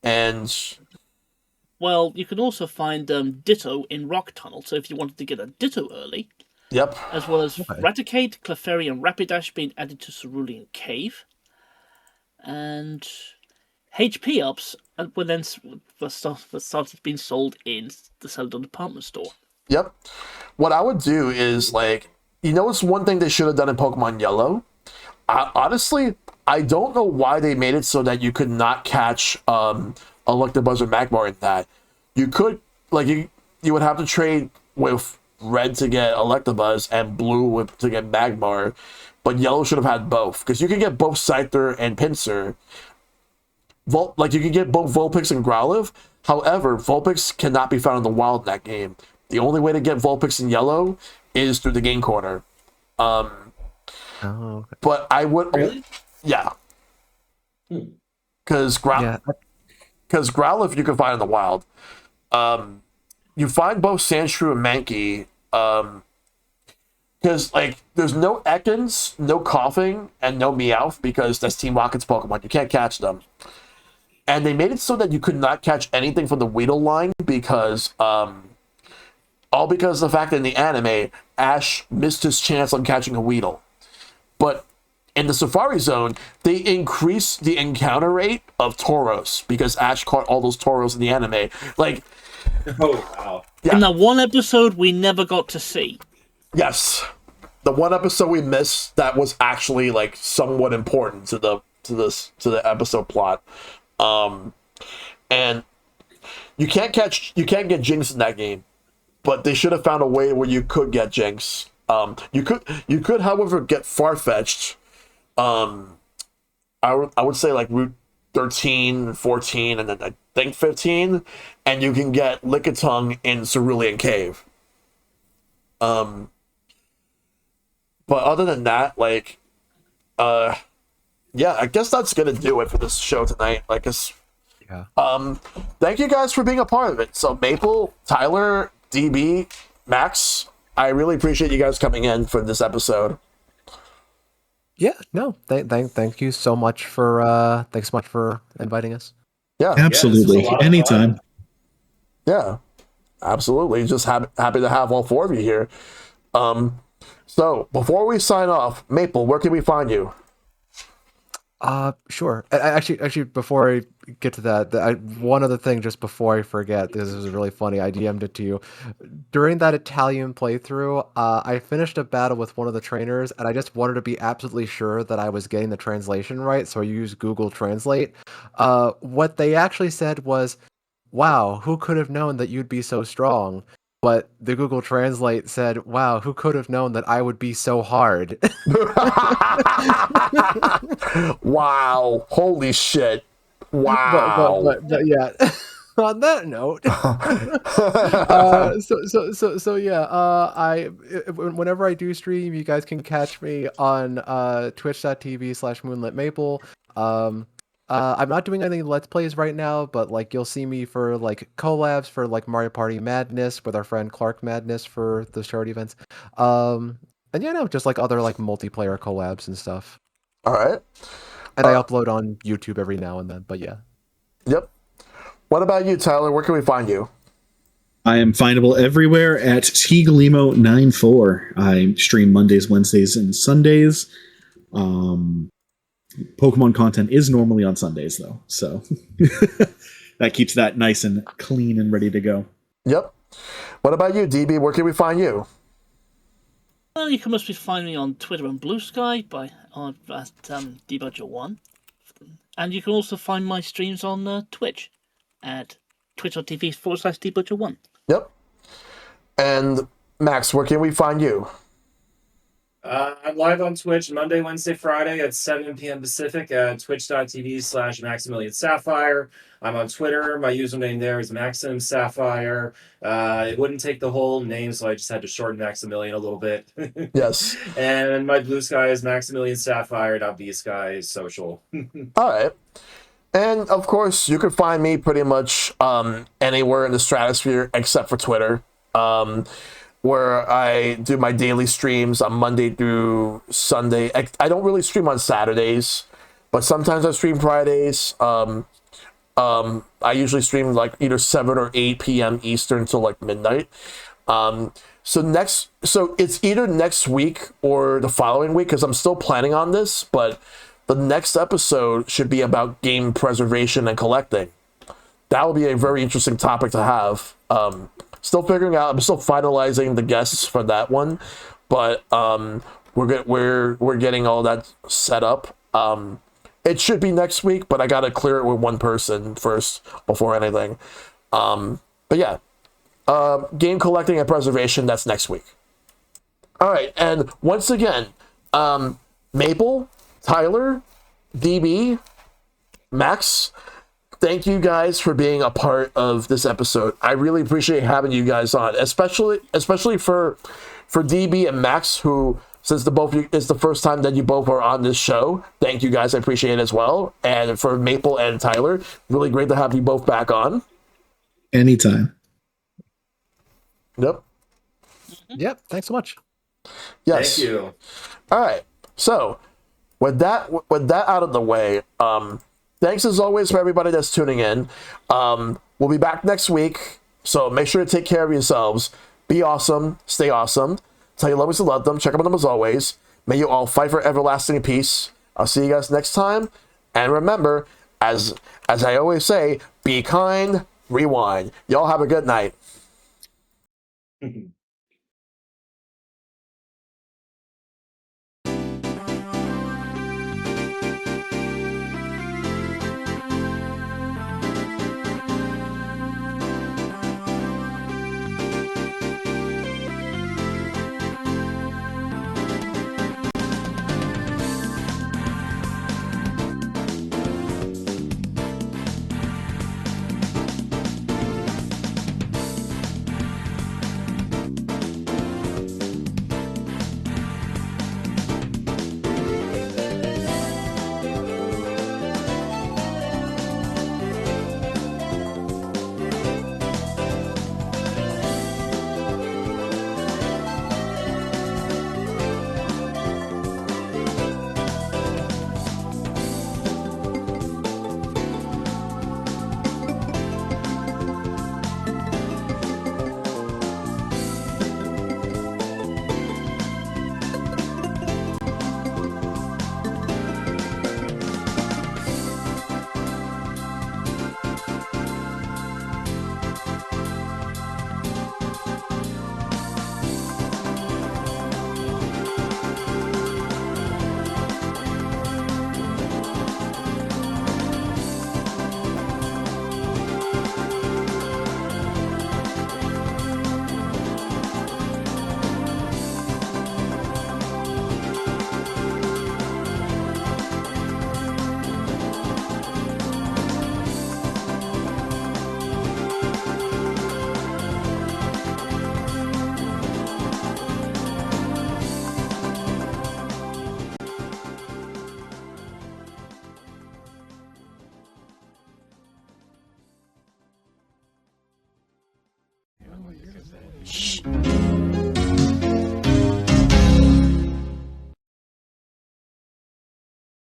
And Well, you can also find Ditto in Rock Tunnel, so if you wanted to get a Ditto early, yep, as well as Okay. Raticate, Clefairy, and Rapidash being added to Cerulean Cave. And HP ups were then started being sold in the Celadon department store. yep. What I would do is like, you know, it's one thing they should have done in Pokemon Yellow. Honestly, I don't know why they made it so that you could not catch Electabuzz or Magmar in that. You could like you would have to trade with red to get Electabuzz and blue to get Magmar, but yellow should have had both, because you can get both Scyther and Pinsir. You can get both Vulpix and Growlithe. However, Vulpix cannot be found in the wild in that game. The only way to get Vulpix in yellow is through the game corner. Oh, okay. But I would, Really? yeah, because Growlithe you can find in the wild. You find both Sandshrew and Mankey. Because there's no Ekans, no Coughing, and no Meowth, because that's Team Rocket's Pokemon. You can't catch them. And they made it so that you could not catch anything from the Weedle line because, all because of the fact that in the anime, Ash missed his chance on catching a Weedle. But in the Safari Zone, they increased the encounter rate of Tauros because Ash caught all those Tauros in the anime. Oh wow! Yeah. In that one episode we never got to see. Yes, the one episode we missed that was actually somewhat important to the episode plot. And you can't get Jinx in that game, but they should have found a way where you could get Jinx. You could, however, get Farfetch'd. I would say Route 13, 14, and then I think 15, and you can get Lickitung in Cerulean Cave. But other than that, yeah, I guess that's gonna do it for this show tonight. Yeah. Thank you guys for being a part of it. So Maple, Tyler, DB, Max, I really appreciate you guys coming in for this episode. Yeah, no, thank you so much for thanks so much for inviting us. Yeah, Absolutely. this was a lot of Anytime. fun. yeah, absolutely. Just happy to have all four of you here. So before we sign off, Maple, where can we find you? Sure. Actually, before I get to that, one other thing just before I forget, this is really funny. I DM'd it to you. During that Italian playthrough, I finished a battle with one of the trainers, and I just wanted to be absolutely sure that I was getting the translation right, so I used Google Translate. What they actually said was, "Wow, who could have known that you'd be so strong?" But the Google Translate said, "Wow, who could have known that I would be so hard?" Wow! Holy shit! Wow! But yeah. On that note, so yeah. Whenever I do stream, you guys can catch me on twitch.tv/MoonlitMaple. I'm not doing any Let's Plays right now, but you'll see me for collabs for Mario Party Madness with our friend Clark Madness for the charity events. And yeah, no, just other multiplayer collabs and stuff. All right. And I upload on YouTube every now and then, but yeah. Yep. What about you, Tyler? Where can we find you? I am findable everywhere at Tgalimo94. I stream Mondays, Wednesdays, and Sundays. Pokemon content is normally on Sundays, though, so that keeps that nice and clean and ready to go. Yep. What about you, DB? Where can we find you? Well, you can mostly find me on Twitter and Blue Sky at debudger1. And you can also find my streams on Twitch at twitch.tv/debudger1. Yep. And Max, where can we find you? I'm live on Twitch Monday, Wednesday, Friday at 7 p.m. Pacific at twitch.tv/MaximilianSapphire. I'm on Twitter. My username there is MaximSapphire. It wouldn't take the whole name, so I just had to shorten Maximilian a little bit. Yes. And my Blue Sky is MaximilianSapphire.bsky social. All right. And of course, you can find me pretty much anywhere in the stratosphere except for Twitter. Where I do my daily streams on Monday through Sunday. I don't really stream on Saturdays, but sometimes I stream Fridays. I usually stream either 7 or 8 p.m. Eastern till midnight. So it's either next week or the following week, because I'm still planning on this, but the next episode should be about game preservation and collecting. That will be a very interesting topic to have. Still figuring out. I'm still finalizing the guests for that one, but we're getting all that set up. It should be next week, but I gotta clear it with one person first before anything. But yeah, game collecting and preservation. That's next week. All right, and once again, Maple, Tyler, DB, Max, thank you guys for being a part of this episode. I really appreciate having you guys on, especially for DB and Max, who, since it's the first time that you both are on this show. Thank you guys, I appreciate it as well. And for Maple and Tyler, really great to have you both back on. Anytime. Yep. Yep. Thanks so much. Yes. Thank you. All right. So with that out of the way, thanks as always for everybody that's tuning in. We'll be back next week, so make sure to take care of yourselves. Be awesome. Stay awesome. Tell your lovers to love them. Check on them as always. May you all fight for everlasting peace. I'll see you guys next time. And remember, as I always say, be kind, rewind. Y'all have a good night.